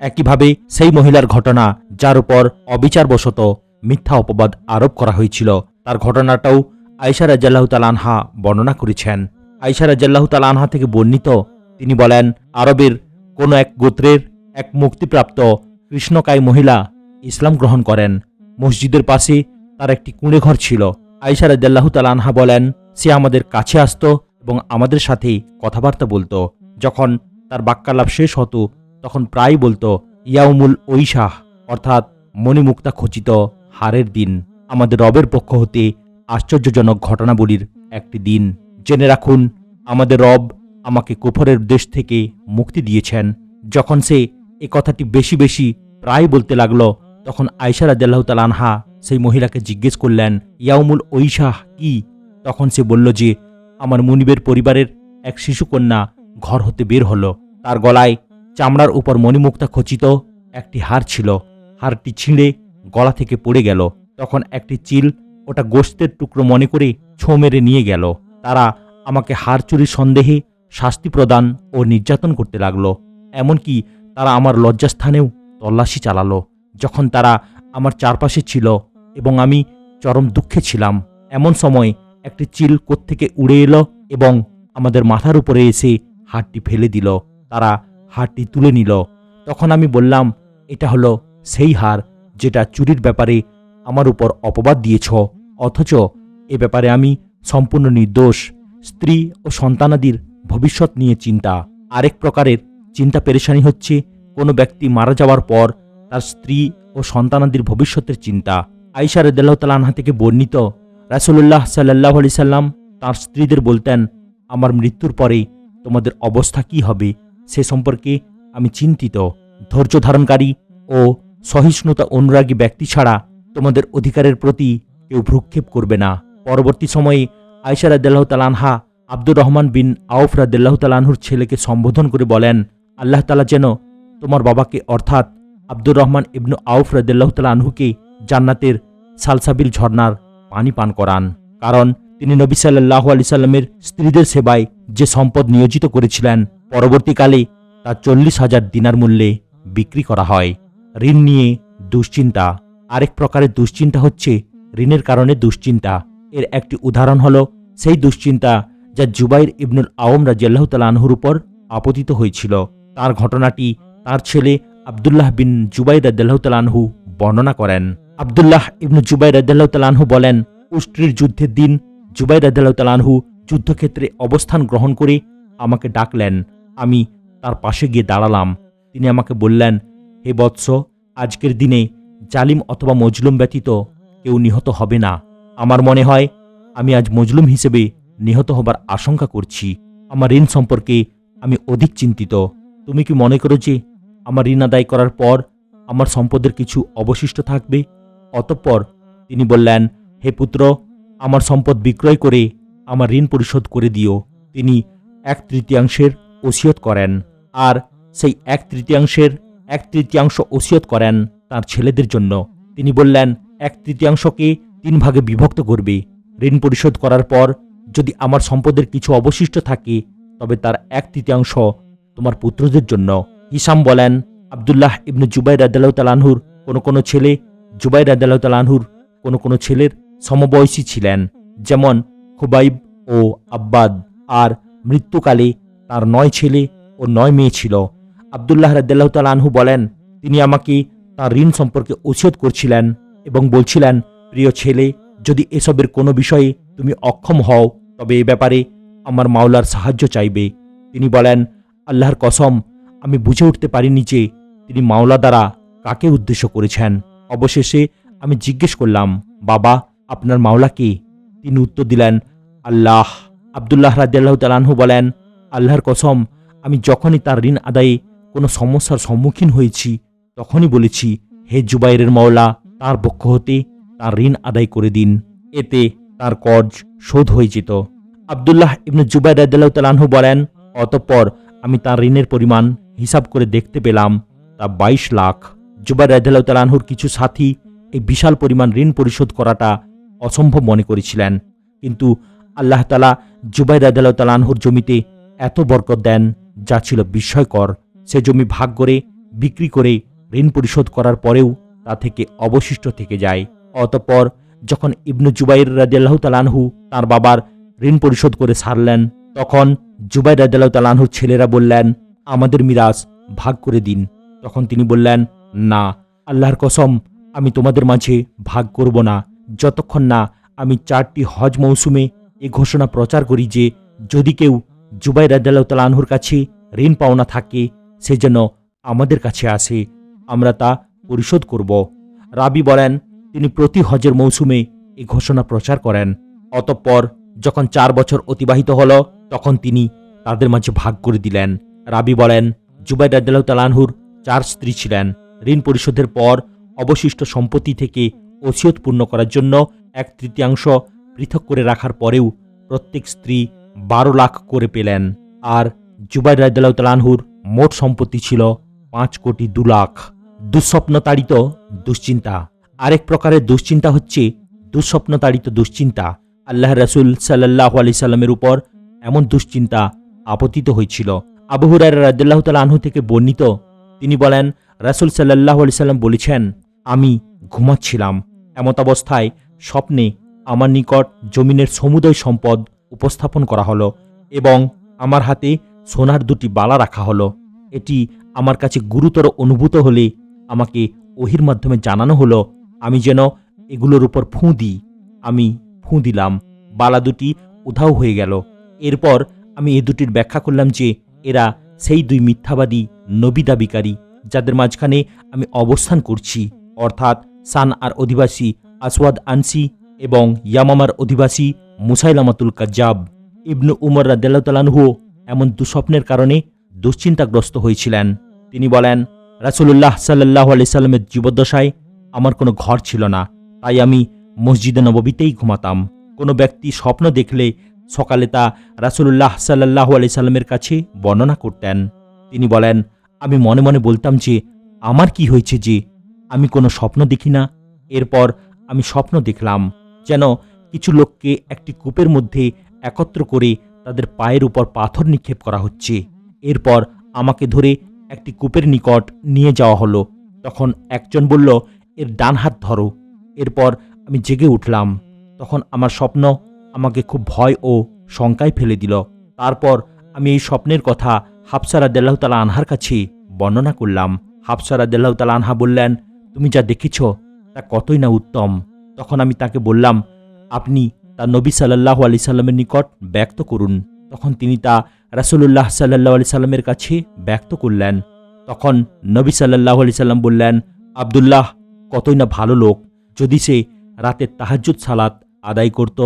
একইভাবে সেই মহিলার ঘটনা যার উপর অবিচারবশত মিথ্যা অপবাদ আরোপ করা হয়েছিল, তার ঘটনাটাও আয়েশা রাদিয়াল্লাহু তাআলা আনহা বর্ণনা করেছেন। আয়েশা রাদিয়াল্লাহু তাআলা আনহা থেকে বর্ণিত, তিনি বলেন, আরবের কোনো এক গোত্রের এক মুক্তিপ্রাপ্ত কৃষ্ণকায় মহিলা ইসলাম গ্রহণ করেন। মসজিদের পাশে তার একটি কুঁড়ে ঘর ছিল। আয়েশা রাদিয়াল্লাহু তাআলা আনহা বলেন, সে আমাদের কাছে আসতো এবং আমাদের সাথে কথাবার্তা বলতো। যখন তার বাক্যালাপ শেষ হতো তখন প্রায় বলতো, ইয়াউমুল ঐশাহ, অর্থাৎ মণিমুক্তা খচিত হারের দিন, আমাদের রবের পক্ষ হতে আশ্চর্যজনক ঘটনাবলীর একটি দিন। জেনে রাখুন, আমাদের রব আমাকে কুফরের দেশ থেকে মুক্তি দিয়েছেন। যখন সে এ কথাটি বেশি বেশি প্রায় বলতে লাগলো, তখন আয়েশা রাদিয়াল্লাহু তাআলা আনহা সেই মহিলাকে জিজ্ঞেস করলেন, ইয়াউমুল ঐশাহ কি? তখন সে বলল যে, আমার মুনিবের পরিবারের এক শিশুকন্যা ঘর হতে বের হলো। তার গলায় চামড়ার উপর মণিমুক্তা খচিত একটি হার ছিল। হারটি ছিঁড়ে গলা থেকে পড়ে গেল। তখন একটি চিল ওটা গোশতের টুকরো মনে করে ছোঁ মেরে নিয়ে গেল। তারা আমাকে হার চুরির সন্দেহে শাস্তি প্রদান ও নির্যাতন করতে লাগলো। এমনকি তারা আমার লজ্জাস্থানেও তল্লাশি চালালো। যখন তারা আমার চারপাশে ছিল এবং আমি চরম দুঃখে ছিলাম, এমন সময় একটি চিল কোত্থেকে উড়ে এলো এবং আমাদের মাথার উপরে এসে হারটি ফেলে দিল। তারা হারটি তুলে নিল। তখন আমি বললাম, এটা হলো সেই হার যেটা চুরির ব্যাপারে আমার উপর অপবাদ দিয়েছ, অথচ এ ব্যাপারে আমি সম্পূর্ণ নির্দোষ। স্ত্রী ও সন্তানাদির ভবিষ্যৎ নিয়ে চিন্তা। আরেক প্রকারের চিন্তা পেরেশানি হচ্ছে কোনো ব্যক্তি মারা যাওয়ার পর তার স্ত্রী ও সন্তানাদির ভবিষ্যতের চিন্তা। আয়েশা রাদিয়াল্লাহু তাআলা আনহা থেকে বর্ণিত, রাসূলুল্লাহ সাল্লাল্লাহু আলাইহি সাল্লাম তাঁর স্ত্রীদের বলতেন, আমার মৃত্যুর পরে তোমাদের অবস্থা কি হবে সে সম্পর্কে আমি চিন্তিত। ধৈর্য ধারণকারী ও সহিষ্ণুতা অনুরাগী ব্যক্তি ছাড়া তোমাদের অধিকারের প্রতি কেউ ভ্রুক্ষেপ করবে না। পরবর্তী সময়ে আয়েশা রাদিয়াল্লাহু তাআলা আনহা আব্দুর রহমান বিন আউফ রাদিয়াল্লাহু তাআলা আনহুর ছেলেকে সম্বোধন করে বলেন, আল্লাহ তাআলা যেন তোমার বাবাকে অর্থাৎ আব্দুর রহমান ইবনু আউফ রাদিয়াল্লাহু তাআলা আনহুকে জান্নাতের সালসাবিল ঝর্ণার পানি পান করান। কারণ তিনি নবী সাল্লাল্লাহু আলাইহি সাল্লামের স্ত্রীদের সেবায় যে সম্পদ নিয়োজিত করেছিলেন, পরবর্তীকালে তা 40,000 দিনার মূল্যে বিক্রি করা হয়। ঋণ নিয়ে দুশ্চিন্তা। আরেক প্রকারের দুশ্চিন্তা হচ্ছে ঋণের কারণে দুশ্চিন্তা। এর একটি উদাহরণ হলো সেই দুশ্চিন্তা যা জুবাইর ইবনুল আওয়াম রাদিয়াল্লাহু তাআলা আনহুর উপর আপতিত হয়েছিল। তার ঘটনাটি তার ছেলে আব্দুল্লাহ বিন জুবাইর রাদিয়াল্লাহু তাআলা আনহু বর্ণনা করেন। আব্দুল্লাহ ইবনু জুবাইর রাদিয়াল্লাহু তাআলা আনহু বলেন, উষ্ট্রির যুদ্ধের দিন জুবাইর রাদিয়াল্লাহু তাআলা আনহু যুদ্ধক্ষেত্রে অবস্থান গ্রহণ করে আমাকে ডাকলেন। আমি তার পাশে গিয়ে দাঁড়ালাম। তিনি আমাকে বললেন, হে বৎস, আজকের দিনে জালিম অথবা মজলুম ব্যতীত কেউ নিহত হবে না। আমার মনে হয় আমি আজ মজলুম হিসেবে নিহত হবার আশঙ্কা করছি। আমার ঋণ সম্পর্কে আমি অধিক চিন্তিত। তুমি কি মনে করো যে আমার ঋণ আদায় করার পর আমার সম্পদের কিছু অবশিষ্ট থাকবে? অতঃপর তিনি বললেন, হে পুত্র, আমার সম্পদ বিক্রয় করে আমার ঋণ পরিশোধ করে দিও। তিনি 1/3 ওসিয়ত করেন, আর সেই 1/3 ওসিয়ত করেন তার ছেলেদের জন্য। তিনি বললেন, 1/3কে 3 ভাগে বিভক্ত করবে। ঋণ পরিশোধ করার পর যদি আমার সম্পদের কিছু অবশিষ্ট থাকে তবে তার 1/3 তোমার পুত্রদের জন্য। হিসাম বলেন, আব্দুল্লাহ ইবনু জুবাইর রাদিয়াল্লাহু তাআলা আনহুর কোনো ছেলে জুবাইর রাদিয়াল্লাহু তাআলা আনহুর কোনো ছেলের সমবয়সী ছিলেন, যেমন খুবাইব ও আব্বাদ, আর মৃত্যুকালে তার 9 ছেলে ও 9 মেয়ে ছিল। আব্দুল্লাহ রাদিয়াল্লাহু তাআলা আনহু বলেন, তিনি আমাকে তার ঋণ সম্পর্কে ওসিয়ত করছিলেন এবং বলছিলেন, প্রিয় ছেলে, যদি এসবের কোনো বিষয়ে তুমি অক্ষম হও তবে এ ব্যাপারে আমার মাওলার সাহায্য চাইবে। তিনি বলেন, আল্লাহর কসম, আমি বুঝে উঠতে পারিনি যে তিনি মাওলা দ্বারা কাকে উদ্দেশ্য করেছেন। অবশেষে আমি জিজ্ঞেস করলাম, বাবা, আপনার মাওলা কে? তিনি উত্তর দিলেন, আল্লাহ। আব্দুল্লাহ রাদিয়াল্লাহু তাআলা আনহু বলেন, আল্লাহর কসম, আমি যখনই তার ঋণ আদায়ে কোনো সমস্যার সম্মুখীন হয়েছি তখনই বলেছি, হে জুবাইরের মাওলা, তার পক্ষ হতে তার ঋণ আদায় করে দিন, এতে তার কর্জ শোধ হয়ে যেত। আব্দুল্লাহ ইবনে জুবাইর রাদিয়াল্লাহু তাআলা আনহু বলেন, অতঃপর আমি তার ঋণের পরিমাণ হিসাব করে দেখতে পেলাম তা 22 লাখ। জুবাইর রাদিয়াল্লাহু তাআলা আনহুর কিছু সাথী এই বিশাল পরিমাণ ঋণ পরিশোধ করাটা অসম্ভব মনে করেছিলেন, কিন্তু আল্লাহ তাআলা জুবাইর রাদিয়াল্লাহু তাআলা আনহুর জমিতে এত বরকত দেন যা ছিল বিস্ময়কর। সে জমি ভাগ করে বিক্রি করে ঋণ পরিশোধ করার পরেও তা থেকে অবশিষ্ট থেকে যায়। অতঃপর যখন ইবনু জুবাইর রাদিয়াল্লাহু তাআলা আনহু তার বাবার ঋণ পরিশোধ করে ছাড়লেন, তখন জুবাইর রাদিয়াল্লাহু তাআলা আনহুর ছেলেরা বললেন, আমাদের মিরাস ভাগ করে দিন। তখন তিনি বললেন, না, আল্লাহর কসম, আমি তোমাদের মাঝে ভাগ করব না যতক্ষণ না আমি 4টি হজ মৌসুমে এ ঘোষণা প্রচার করি যে যদি কেউ জুবাইর রাদিয়াল্লাহু তাআলা আনহুর কাছে ঋণ পাওনা থাকে সে যেন আমাদের কাছে আসে, আমরা তা পরিশোধ করব। রাবি বলেন, তিনি প্রতি হজের মৌসুমে এ ঘোষণা প্রচার করেন। অতঃপর যখন 4 বছর অতিবাহিত হল তখন তিনি তাদের মাঝে ভাগ করে দিলেন। রাবি বলেন, জুবাইর রাদিয়াল্লাহু তাআলা আনহুর 4 স্ত্রী ছিলেন। ঋণ পরিশোধের পর অবশিষ্ট সম্পত্তি থেকে ওসিয়ত পূর্ণ করার জন্য 1/3 পৃথক করে রাখার পরেও প্রত্যেক স্ত্রী 12 লাখ করে পেলেন। আর জুবাইর রাদিয়াল্লাহু তাআলা আনহুর মোট সম্পত্তি ছিল 5,02 লাখ। দুঃস্বপ্নতাড়িত দুশ্চিন্তা। আরেক প্রকারের দুশ্চিন্তা হচ্ছে দুঃস্বপ্নতাড়িত দুশ্চিন্তা। আল্লাহর রাসূল সাল্লাল্লাহু আলাইহি সাল্লামের উপর এমন দুশ্চিন্তা আপতিত হয়েছিল। আবু হুরায়রা রাদিয়াল্লাহু তাআলা আনহু থেকে বর্ণিত, তিনি বলেন, রাসূল সাল্লাল্লাহু আলাইহি সাল্লাম বলেছেন, আমি ঘুমাচ্ছিলাম, এমত অবস্থায় স্বপ্নে আমার নিকট জমিনের সমুদয় সম্পদ উপস্থাপন করা হলো এবং আমার হাতে সোনার 2টি বালা রাখা হলো। এটি আমার কাছে গুরুতর অনুভূত হলে আমাকে ওহির মাধ্যমে জানানো হলো আমি যেন এগুলোর উপর ফুঁ দিই। আমি ফুঁ দিলাম, বালা 2টি উধাও হয়ে গেল। এরপর আমি এ 2টির ব্যাখ্যা করলাম যে এরা সেই 2 মিথ্যাবাদী নবী দাবিকারী যাদের মাঝখানে আমি অবস্থান করছি, অর্থাৎ সানআর অধিবাসী আসওয়াদ আনসি এবং ইয়ামামার অধিবাসী মুসাইলামাতুল কাজ্জাব। ইবনু উমর রাদিয়াল্লাহু তাআলা আনহু এমন দুঃস্বপ্নের কারণে দুশ্চিন্তাগ্রস্ত হয়েছিলেন। তিনি বলেন, রাসূলুল্লাহ সাল্লাল্লাহু আলাইহি সাল্লামের জীবদ্দশায় আমার কোনো ঘর ছিল না, তাই আমি মসজিদে নববীতেই ঘুমাতাম। কোনো ব্যক্তি স্বপ্ন দেখলে সকালে তা রাসূলুল্লাহ সাল্লাল্লাহু আলাইহি সাল্লামের কাছে বর্ণনা করতেন। তিনি বলেন, আমি মনে মনে বলতাম যে আমার কি হয়েছে যে আমি কোনো স্বপ্ন দেখি না। এরপর আমি স্বপ্ন দেখলাম যেন কিছু লোককে একটি কূপের মধ্যে একত্র করে তাদের পায়ের উপর পাথর নিক্ষেপ করা হচ্ছে। এরপর আমাকে ধরে একটি কূপের নিকট নিয়ে যাওয়া হলো। তখন একজন বলল, এর ডান হাত ধরো। এরপর আমি জেগে উঠলাম। তখন আমার স্বপ্ন আমাকে খুব ভয় ও শঙ্কায় ফেলে দিল। তারপর আমি এই স্বপ্নের কথা হাফসা রাদিয়াল্লাহু তাআলা আনহার কাছে বর্ণনা করলাম। হাফসা রাদিয়াল্লাহু তাআলা আনহা বললেন, তুমি যা দেখেছ তা কতই না উত্তম। তখন আমি তাকে বললাম, আপনি তা নবী সাল্লাল্লাহু আলাইহি সাল্লামের নিকট ব্যক্ত করুন। তখন তিনি তা রাসূলুল্লাহ সাল্লাল্লাহু আলাইহি সাল্লামের কাছে ব্যক্ত করলেন। তখন নবী সাল্লাল্লাহু আলাইহি সাল্লাম বললেন, আব্দুল্লাহ কতই না ভালো লোক, যদি সে রাতের তাহাজ্জুদ সালাত আদায় করত।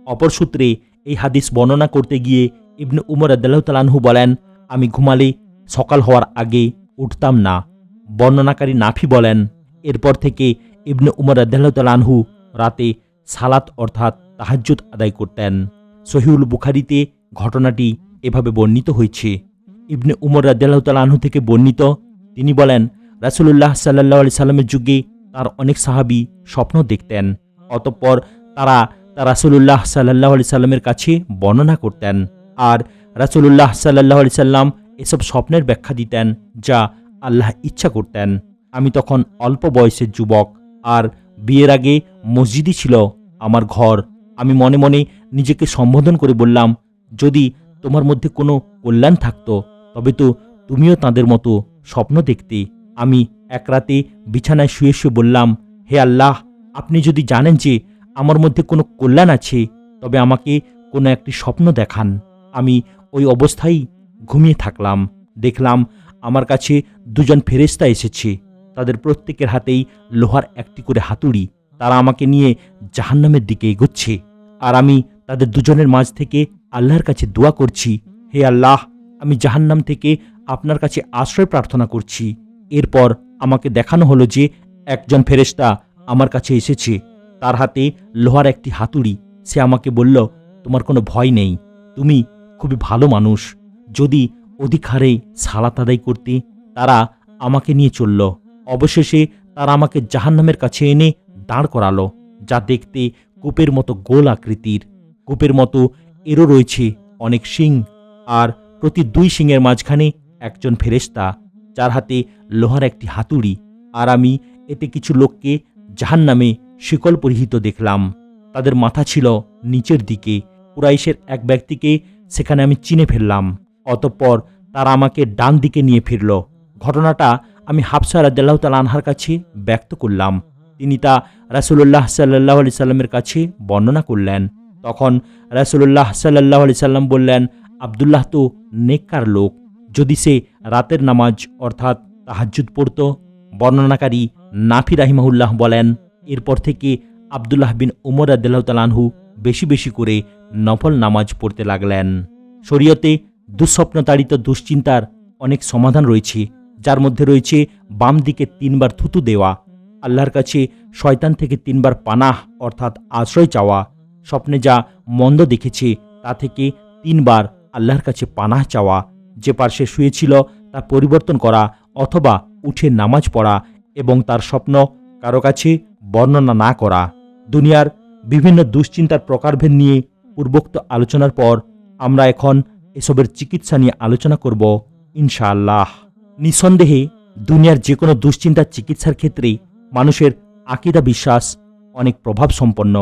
অপর সূত্রে এই হাদিস বর্ণনা করতে গিয়ে ইবনে উমর রাদিয়াল্লাহু তাআলা আনহু বলেন, আমি ঘুমালে সকাল হওয়ার আগে উঠতাম না। বর্ণনাকারী নাফি বলেন, এরপর থেকে ইবনে উমর রাদিয়াল্লাহু তাআলা আনহু রাতে সালাত অর্থাৎ তাহাজ্জুদ আদায় করতেন। সহিহুল বুখারীতে ঘটনাটি এভাবে বর্ণিত হয়েছে। ইবনে উমর রাদিয়াল্লাহু তাআলা আনহু থেকে বর্ণিত, তিনি বলেন, রাসূলুল্লাহ সাল্লাল্লাহু আলাইহি সাল্লামের যুগে তার অনেক সাহাবী স্বপ্ন দেখতেন। অতঃপর তারা তা রাসূলুল্লাহ সাল্লাল্লাহু আলাইহি সাল্লামের কাছে বর্ণনা করতেন। আর রাসূলুল্লাহ সাল্লাল্লাহু আলাইহি সাল্লাম এসব স্বপ্নের ব্যাখ্যা দিতেন যা আল্লাহ ইচ্ছা করতেন। আমি তখন অল্প বয়সের যুবক, আর বিয়ের আগে মসজিদই ছিল আমার ঘর। আমি মনে মনে নিজেকে সম্বোধন করে বললাম, যদি তোমার মধ্যে কোনো কল্যাণ থাকতো তবে তো তুমিও তাদের মতো স্বপ্ন দেখতে। আমি এক রাতে বিছানায় শুয়ে শুয়ে বললাম, হে আল্লাহ, আপনি যদি জানেন যে আমার মধ্যে কোনো কল্যাণ আছে তবে আমাকে কোনো একটি স্বপ্ন দেখান। আমি ওই অবস্থায় ঘুমিয়ে থাকলাম। দেখলাম আমার কাছে 2 জন ফেরেশতা এসেছে। তাদের প্রত্যেকের হাতেই লোহার একটি করে হাতুড়ি। তারা আমাকে নিয়ে জাহান্নামের দিকে এগোচ্ছে। আর আমি তাদের 2 জনের মাঝ থেকে আল্লাহর কাছে দোয়া করছি, হে আল্লাহ, আমি জাহান্নাম থেকে আপনার কাছে আশ্রয় প্রার্থনা করছি। এরপর আমাকে দেখানো হলো যে একজন ফেরেশতা আমার কাছে এসেছে। তার হাতে লোহার একটি হাতুড়ি। সে আমাকে বলল, তোমার কোনো ভয় নেই, তুমি খুবই ভালো মানুষ। যদি অধিক হারে সালাত আদায় করতে। তারা আমাকে নিয়ে চলল। অবশেষে তারা আমাকে জাহান্নামের কাছে এনে দাঁড় করালো, যা দেখতে কূপের মতো গোল আকৃতির। কূপের মতো এরও রয়েছে অনেক শিং, আর প্রতি 2 শিংয়ের মাঝখানে একজন ফেরেশতা, যার হাতে লোহার একটি হাতুড়ি। আর আমি এতে কিছু লোককে জাহান্নামে শিকল পরিহিত দেখলাম। তাদের মাথা ছিল নিচের দিকে। কুরাইশের এক ব্যক্তিকে সেখানে আমি চিনে ফেললাম। অতঃপর তারা আমাকে ডান দিকে নিয়ে ফিরল। ঘটনাটা আমি হাফসা রাদিয়াল্লাহু তাআলা আনহার কাছে ব্যক্ত করলাম। তিনি তা রাসূলুল্লাহ সাল্লাল্লাহু আলাইহি সাল্লামের কাছে বর্ণনা করলেন। তখন রাসূলুল্লাহ সাল্লাল্লাহু আলাইহি সাল্লাম বললেন, আব্দুল্লাহ তো নেককার লোক, যদি সে রাতের নামাজ অর্থাৎ তাহাজ্জুদ পড়ত। বর্ণনাকারী নাফি রাহিমাহুল্লাহ বলেন, এরপর থেকে আব্দুল্লাহ বিন উমর রাদিয়াল্লাহু তাআলা আনহু বেশি বেশি করে নফল নামাজ পড়তে লাগলেন। শরীয়তে দুঃস্বপ্নতাড়িত দুশ্চিন্তার অনেক সমাধান রয়েছে, যার মধ্যে রয়েছে বাম দিকে 3 বার থুতু দেওয়া, আল্লাহর কাছে শয়তান থেকে 3 বার পানাহ অর্থাৎ আশ্রয় চাওয়া, স্বপ্নে যা মন্দ দেখেছে তা থেকে 3 বার আল্লাহর কাছে পানাহ চাওয়া, যে পার্শ্বে শুয়েছিল তা পরিবর্তন করা অথবা উঠে নামাজ পড়া এবং তার স্বপ্ন কারো কাছে বর্ণনা না করা। দুনিয়ার বিভিন্ন দুশ্চিন্তার প্রকারভেদ নিয়ে পূর্বোক্ত আলোচনার পর আমরা এখন এসবের চিকিৎসা নিয়ে আলোচনা করব ইনশাআল্লাহ। নিঃসন্দেহে দুনিয়ার যে কোনো দুশ্চিন্তার চিকিৎসার ক্ষেত্রে মানুষের আকীদা বিশ্বাস অনেক প্রভাব সম্পন্ন।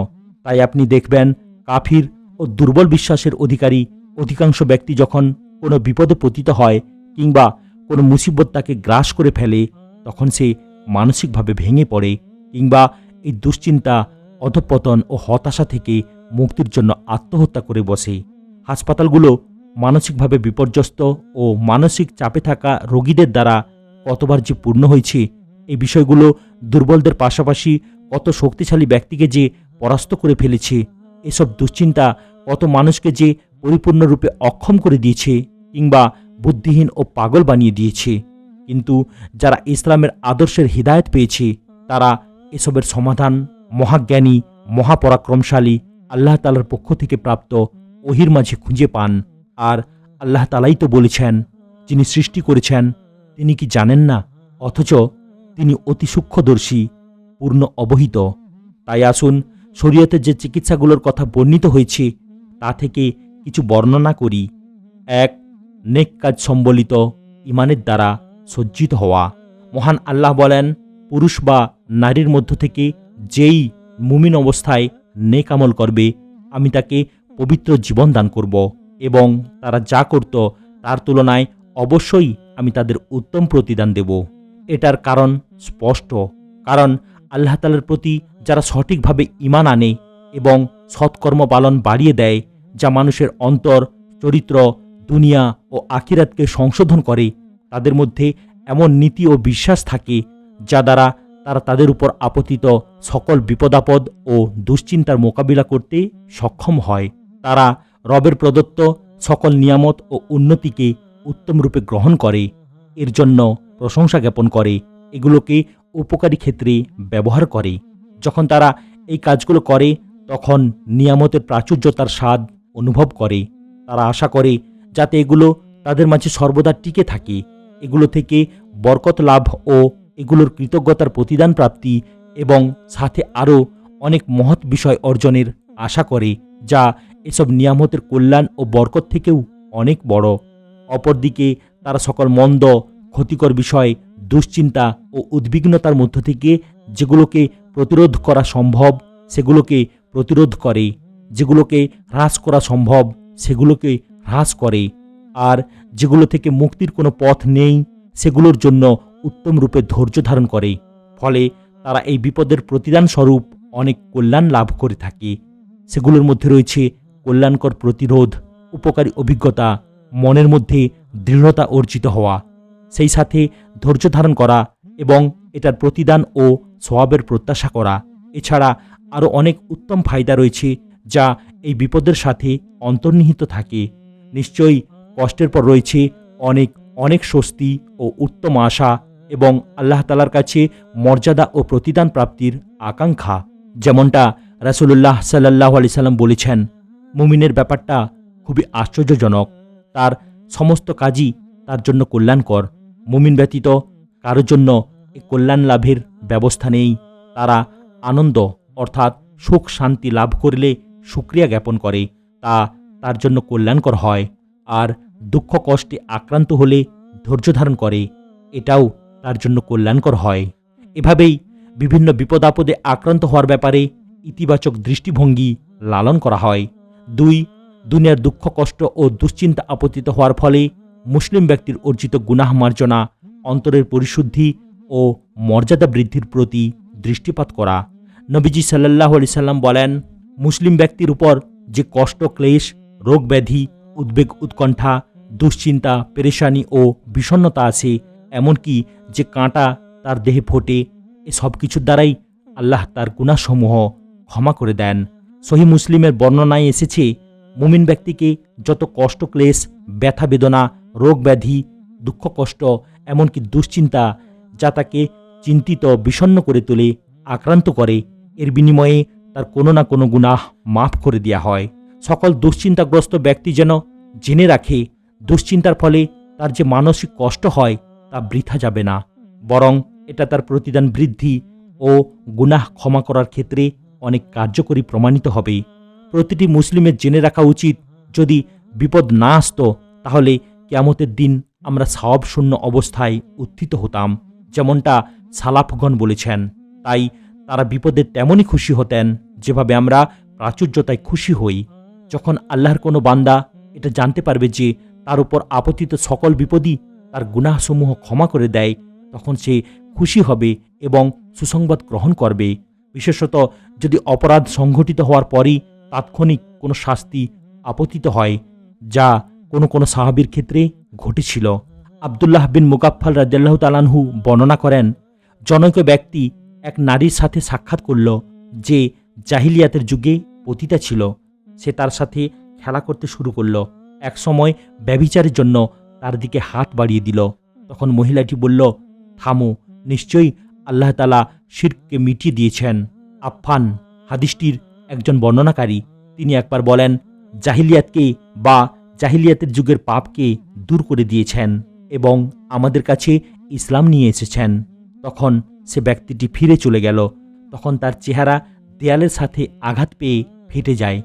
তাই আপনি দেখবেন কাফির ও দুর্বল বিশ্বাসের অধিকারী অধিকাংশ ব্যক্তি যখন কোনো বিপদে পতিত হয় কিংবা কোনো মুসিবত তাকে গ্রাস করে ফেলে, তখন সে মানসিকভাবে ভেঙে পড়ে কিংবা এই দুশ্চিন্তা, অধঃপতন ও হতাশা থেকে মুক্তির জন্য আত্মহত্যা করে বসে। হাসপাতালগুলো মানসিকভাবে বিপর্যস্ত ও মানসিক চাপে থাকা রোগীদের দ্বারা কতবার যে পূর্ণ হয়েছে, এই বিষয়গুলো দুর্বলদের পাশাপাশি কত শক্তিশালী ব্যক্তিকে যে পরাস্ত করে ফেলেছে। এসব দুশ্চিন্তা কত মানুষকে যে পরিপূর্ণরূপে অক্ষম করে দিয়েছে কিংবা বুদ্ধিহীন ও পাগল বানিয়ে দিয়েছে। কিন্তু যারা ইসলামের আদর্শের হিদায়ত পেয়েছে, তারা এসবের সমাধান মহাজ্ঞানী, মহাপরাক্রমশালী আল্লাহ তাআলার পক্ষ থেকে প্রাপ্ত ওহির মাঝে খুঁজে পান। আর আল্লাহ তাআলাই তো বলেছেন, যিনি সৃষ্টি করেছেন তিনি কি জানেন না? অথচ তিনি অতি সূক্ষ্মদর্শী, পূর্ণ অবহিত। তাই আসুন শরীয়তের যে চিকিৎসাগুলোর কথা বর্ণিত হয়েছে তা থেকে কিছু বর্ণনা করি। 1. নেক কাজ সম্বলিত ইমানের দ্বারা সজ্জিত হওয়া। মহান আল্লাহ বলেন, পুরুষ বা নারীর মধ্য থেকে যেই মুমিন অবস্থায় নেক আমল করবে, আমি তাকে পবিত্র জীবন দান করব এবং তারা যা করত তার তুলনায় অবশ্যই আমি তাদের উত্তম প্রতিদান দেব। এটার কারণ স্পষ্ট, কারণ আল্লাহ তাআলার প্রতি যারা সঠিকভাবে ঈমান আনে এবং সৎকর্ম পালন বাড়িয়ে দেয়, যা মানুষের অন্তর, চরিত্র, দুনিয়া ও আখিরাতকে সংশোধন করে, তাদের মধ্যে এমন নীতি ও বিশ্বাস থাকে যা দ্বারা তারা তাদের উপর আপতিত সকল বিপদাপদ ও দুশ্চিন্তার মোকাবিলা করতে সক্ষম হয়। তারা রবের প্রদত্ত সকল নিয়ামত ও উন্নতিকে উত্তমরূপে গ্রহণ করে, এর জন্য প্রশংসা জ্ঞাপন করে, এগুলোকে উপকারী ক্ষেত্রে ব্যবহার করে। যখন তারা এই কাজগুলো করে তখন নিয়ামতের প্রাচুর্যতার স্বাদ অনুভব করে। তারা আশা করে যাতে এগুলো তাদের মাঝে সর্বদা টিকে থাকে, এগুলো থেকে বরকত লাভ ও এগুলোর কৃতজ্ঞতার প্রতিদান প্রাপ্তি এবং সাথে আরও অনেক মহৎ বিষয় অর্জনের আশা করে, যা এসব নিয়ামতের কল্যাণ ও বরকত থেকেও অনেক বড়। অপরদিকে তারা সকল মন্দ, ক্ষতিকর বিষয়, দুশ্চিন্তা ও উদ্বিগ্নতার মধ্য থেকে যেগুলোকে প্রতিরোধ করা সম্ভব সেগুলোকে প্রতিরোধ করে, যেগুলোকে হ্রাস করা সম্ভব সেগুলোকে হ্রাস করে, আর যেগুলো থেকে মুক্তির কোনো পথ নেই সেগুলোর জন্য উত্তম রূপে ধৈর্য ধারণ করে। ফলে তারা এই বিপদের প্রতিদান স্বরূপ অনেক কল্যাণ লাভ করে থাকে। সেগুলোর মধ্যে রয়েছে কল্যাণকর প্রতিরোধ, উপকারী অভিজ্ঞতা, মনের মধ্যে দৃঢ়তা অর্জিত হওয়া, সেই সাথে ধৈর্য ধারণ করা এবং এটার প্রতিদান ও সওয়াবের প্রত্যাশা করা। এছাড়া আরও অনেক উত্তম ফায়দা রয়েছে যা এই বিপদের সাথে অন্তর্নিহিত থাকে। নিশ্চয়ই কষ্টের পর রয়েছে অনেক অনেক স্বস্তি ও উত্তম আশা এবং আল্লাহ তাআলার কাছে মর্যাদা ও প্রতিদান প্রাপ্তির আকাঙ্ক্ষা। যেমনটা রাসূলুল্লাহ সাল্লাল্লাহু আলাইহি সাল্লাম বলেছেন, মুমিনের ব্যাপারটা খুবই আশ্চর্যজনক, তার সমস্ত কাজই তার জন্য কল্যাণকর। মুমিন ব্যতীত কারোর জন্য এই কল্যাণ লাভের ব্যবস্থা নেই। তারা আনন্দ অর্থাৎ সুখ শান্তি লাভ করলে শুকরিয়া জ্ঞাপন করে, তা তার জন্য কল্যাণকর হয়, আর দুঃখ কষ্টে আক্রান্ত হলে ধৈর্য ধারণ করে, এটাও তার জন্য কল্যাণকর হয়। এভাবেই বিভিন্ন বিপদ আপদে আক্রান্ত হওয়ার ব্যাপারে ইতিবাচক দৃষ্টিভঙ্গি লালন করা হয়। 2. দুনিয়ার দুঃখ কষ্ট ও দুশ্চিন্তা আপতিত হওয়ার ফলে মুসলিম ব্যক্তির অর্জিত গুনাহ মার্জনা, অন্তরের পরিশুদ্ধি ও মর্যাদা বৃদ্ধির প্রতি দৃষ্টিপাত করা। নবীজি সাল্লাল্লাহু আলাইহি সাল্লাম বলেন, মুসলিম ব্যক্তির উপর যে কষ্ট ক্লেশ, রোগ ব্যাধি, উদ্বেগ উৎকণ্ঠা, দুশ্চিন্তা, পেরেশানি ও বিষণ্ণতা আছে, এমনকি যে কাঁটা তার দেহে ফোটে, এ সব কিছুর দ্বারাই আল্লাহ তার গুনাহসমূহ ক্ষমা করে দেন। সহি মুসলিমের বর্ণনায় এসেছে, মুমিন ব্যক্তিকে যত কষ্ট ক্লেশ, ব্যথা বেদনা, রোগ ব্যাধি, দুঃখ কষ্ট, এমনকি দুশ্চিন্তা যা তাকে চিন্তিত বিষণ্ণ করে তোলে, আক্রান্ত করে, এর বিনিময়ে তার কোনো না কোনো গুনাহ মাফ করে দেওয়া হয়। সকল দুশ্চিন্তাগ্রস্ত ব্যক্তি যেন জেনে রাখে, দুশ্চিন্তার ফলে তার যে মানসিক কষ্ট হয় তা বৃথা যাবে না, বরং এটা তার প্রতিদান বৃদ্ধি ও গুনাহ ক্ষমা করার ক্ষেত্রে অনেক কার্যকরী প্রমাণিত হবে। প্রতিটি মুসলিমের জেনে রাখা উচিত, যদি বিপদ না আসতো তাহলে কিয়ামতের দিন আমরা সওয়াবশূন্য অবস্থায় উত্থিত হতাম, যেমনটা সালাফগণ বলেছেন। তাই তারা বিপদে তেমনই খুশি হতেন যেভাবে আমরা প্রাচুর্যতায় খুশি হই। যখন আল্লাহর কোনো বান্দা এটা জানতে পারবে যে তার উপর আপতিত সকল বিপদই তার গুনাহসমূহ ক্ষমা করে দেয়, তখন সে খুশি হবে এবং সুসংবাদ গ্রহণ করবে। বিশেষত যদি অপরাধ সংঘটিত হওয়ার পরই তাৎক্ষণিক কোনো শাস্তি আপতিত হয়, যা কোনো সাহাবীর ক্ষেত্রে ঘটেছিল। আব্দুল্লাহ বিন মুগাফফাল রাদিয়াল্লাহু তাআলা আনহু বর্ণনা করেন, জনৈক ব্যক্তি এক নারীর সাথে সাক্ষাৎ করল যে জাহিলিয়াতের যুগে পতিতা ছিল। সে তার সাথে খেলা করতে শুরু করল। এক সময় ব্যভিচারের জন্য তার দিকে হাত বাড়িয়ে দিল। তখন মহিলাটি বলল, থামো, নিশ্চয়ই আল্লাহ তাআলা শিরককে মিটিয়ে দিয়েছেন। আফফান, হাদিসটির একজন বর্ণনাকারী, তিনি একবার বলেন, জাহিলিয়াতকে বা জাহিলিয়াতের যুগের পাপকে দূর করে দিয়েছেন এবং আমাদের কাছে ইসলাম নিয়ে এসেছেন। তখন সে ব্যক্তিটি ফিরে চলে গেল। তখন তার চেহারা দেয়ালের সাথে আঘাত পেয়ে ফেটে যায়।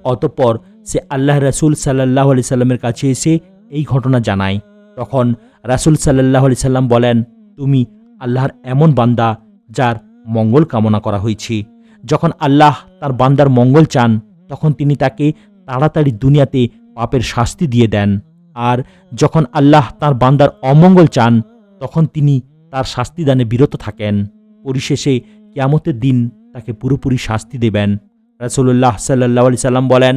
অতঃপর সে আল্লাহ রাসূল সাল্লাল্লাহু আলাইহি সাল্লামের কাছে এসে এই ঘটনা জানায়। তখন রাসূল সাল্লাল্লাহু আলাইহি সাল্লাম বলেন, তুমি আল্লাহর এমন বান্দা যার মঙ্গল কামনা করা হয়েছে। যখন আল্লাহ তার বান্দার মঙ্গল চান তখন তিনি তাকে তাড়াতাড়ি দুনিয়াতে পাপের শাস্তি দিয়ে দেন, আর যখন আল্লাহ তার বান্দার অমঙ্গল চান তখন তিনি তার শাস্তিদানে বিরত থাকেন। পরিশেষে কিয়ামতের দিন তাকে পুরোপুরি শাস্তি দেবেন। রাসূলুল্লাহ সাল্লাল্লাহু আলাইহি সাল্লাম বলেন,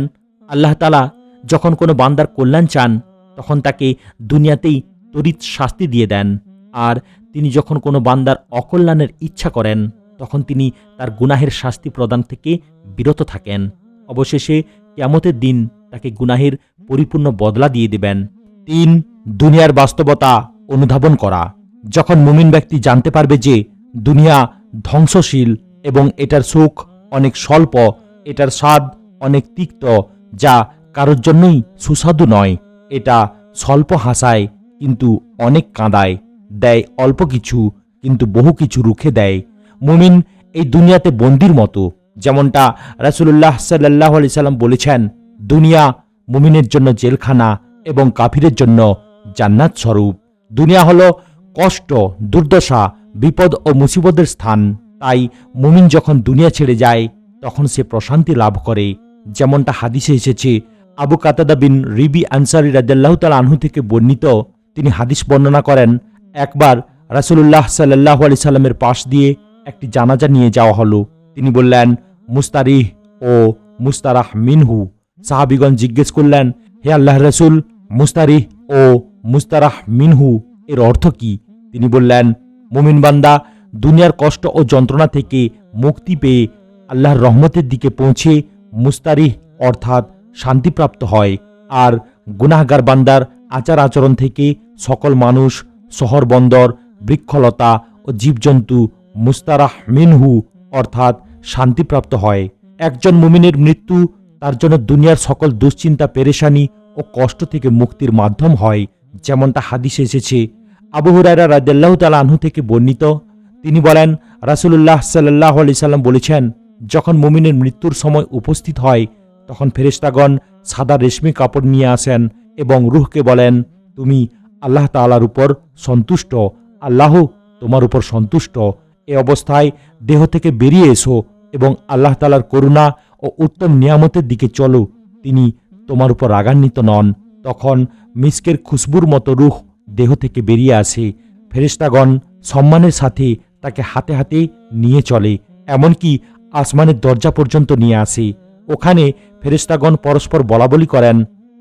আল্লাহ তাআলা যখন কোনো বান্দার কল্যাণ চান তখন তাকে দুনিয়াতেই তড়িৎ শাস্তি দিয়ে দেন, আর তিনি যখন কোনো বান্দার অকল্যাণের ইচ্ছা করেন তখন তিনি তার গুনাহের শাস্তি প্রদান থেকে বিরত থাকেন। অবশেষে কিয়ামতের দিন তাকে গুনাহের পরিপূর্ণ বদলা দিয়ে দেবেন। 3. দুনিয়ার বাস্তবতা অনুধাবন করা। যখন মুমিন ব্যক্তি জানতে পারবে যে দুনিয়া ধ্বংসশীল এবং এটার সুখ অনেক স্বল্প, এটার স্বাদ অনেক তিক্ত, যা কারোর জন্যই সুস্বাদু নয়, এটা স্বল্প হাসায় কিন্তু অনেক কাঁদায়, দেয় অল্প কিছু কিন্তু বহু কিছু রুখে দেয়। মুমিন এই দুনিয়াতে বন্দির মতো, যেমনটা রাসূলুল্লাহ সাল্লাল্লাহু আলাইহি সাল্লাম বলেছেন, দুনিয়া মুমিনের জন্য জেলখানা এবং কাফিরের জন্য জান্নাত স্বরূপ। দুনিয়া হলো কষ্ট, দুর্দশা, বিপদ ও মুসিবতের স্থান। তাই মুমিন যখন দুনিয়া ছেড়ে যায় তখন সে প্রশান্তি লাভ করে। যেমনটা হাদিসে এসেছে, আবু কাতাদা বিন রিবি আনসারী রাদিয়াল্লাহু তাআলা আনহু থেকে বর্ণিত, তিনি হাদিস বর্ণনা করেন, একবার রাসূলুল্লাহ সাল্লাল্লাহু আলাইহি সাল্লামের পাশ দিয়ে একটি জানাজা নিয়ে যাওয়া হলো। তিনি বললেন, মুস্তারিহ ও মুস্তারাহ মিনহু। সাহাবীগণ জিজ্ঞেস করলেন, হে আল্লাহর রাসূল, মুস্তারিহ ও মুস্তারাহ মিনহু এর অর্থ কি? তিনি বললেন, মুমিন বান্দা দুনিয়ার কষ্ট ও যন্ত্রণা থেকে মুক্তি পেয়ে আল্লাহর রহমতের দিকে পৌঁছে মুস্তারিহ অর্থাৎ শান্তিপ্রাপ্ত হয়, আর গুনাহগার বান্দার আচার আচরণ থেকে সকল মানুষ, শহর বন্দর, বৃক্ষলতা ও জীবজন্তু মুস্তারাহ মিনহু অর্থাৎ শান্তিপ্রাপ্ত হয়। একজন মুমিনের মৃত্যু তার জন্য দুনিয়ার সকল দুশ্চিন্তা, পেরেশানি ও কষ্ট থেকে মুক্তির মাধ্যম হয়, যেমনটা হাদিসে এসেছে। আবু হুরায়রা রাদিয়াল্লাহু তাআলা আনহু থেকে বর্ণিত, তিনি বলেন, রাসূলুল্লাহ সাল্লাল্লাহু আলাইহি সাল্লাম বলেছেন, যখন মুমিনের মৃত্যুর সময় উপস্থিত হয় তখন ফেরেশতাগণ সাদা রেশমি কাপড় নিয়ে আসেন এবং রূহকে বলেন, তুমি আল্লাহ তাআলার উপর সন্তুষ্ট, আল্লাহ তোমার উপর সন্তুষ্ট। এ অবস্থায় দেহ থেকে বেরিয়ে এসো এবং আল্লাহ তাআলার করুণা ও উত্তম নিয়ামতের দিকে চলো, তিনি তোমার উপর রাগান্বিত নন। তখন মিস্কের খুশবুর মতো রূহ দেহ থেকে বেরিয়ে আসে। ফেরেশতাগণ সম্মানের সাথে তাকে হাতে হাতে নিয়ে চলে, এমনকি আসমানের দরজা পর্যন্ত নিয়ে আসে। ওখানে ফেরেশতাগণ পরস্পর বলাবলি করেন,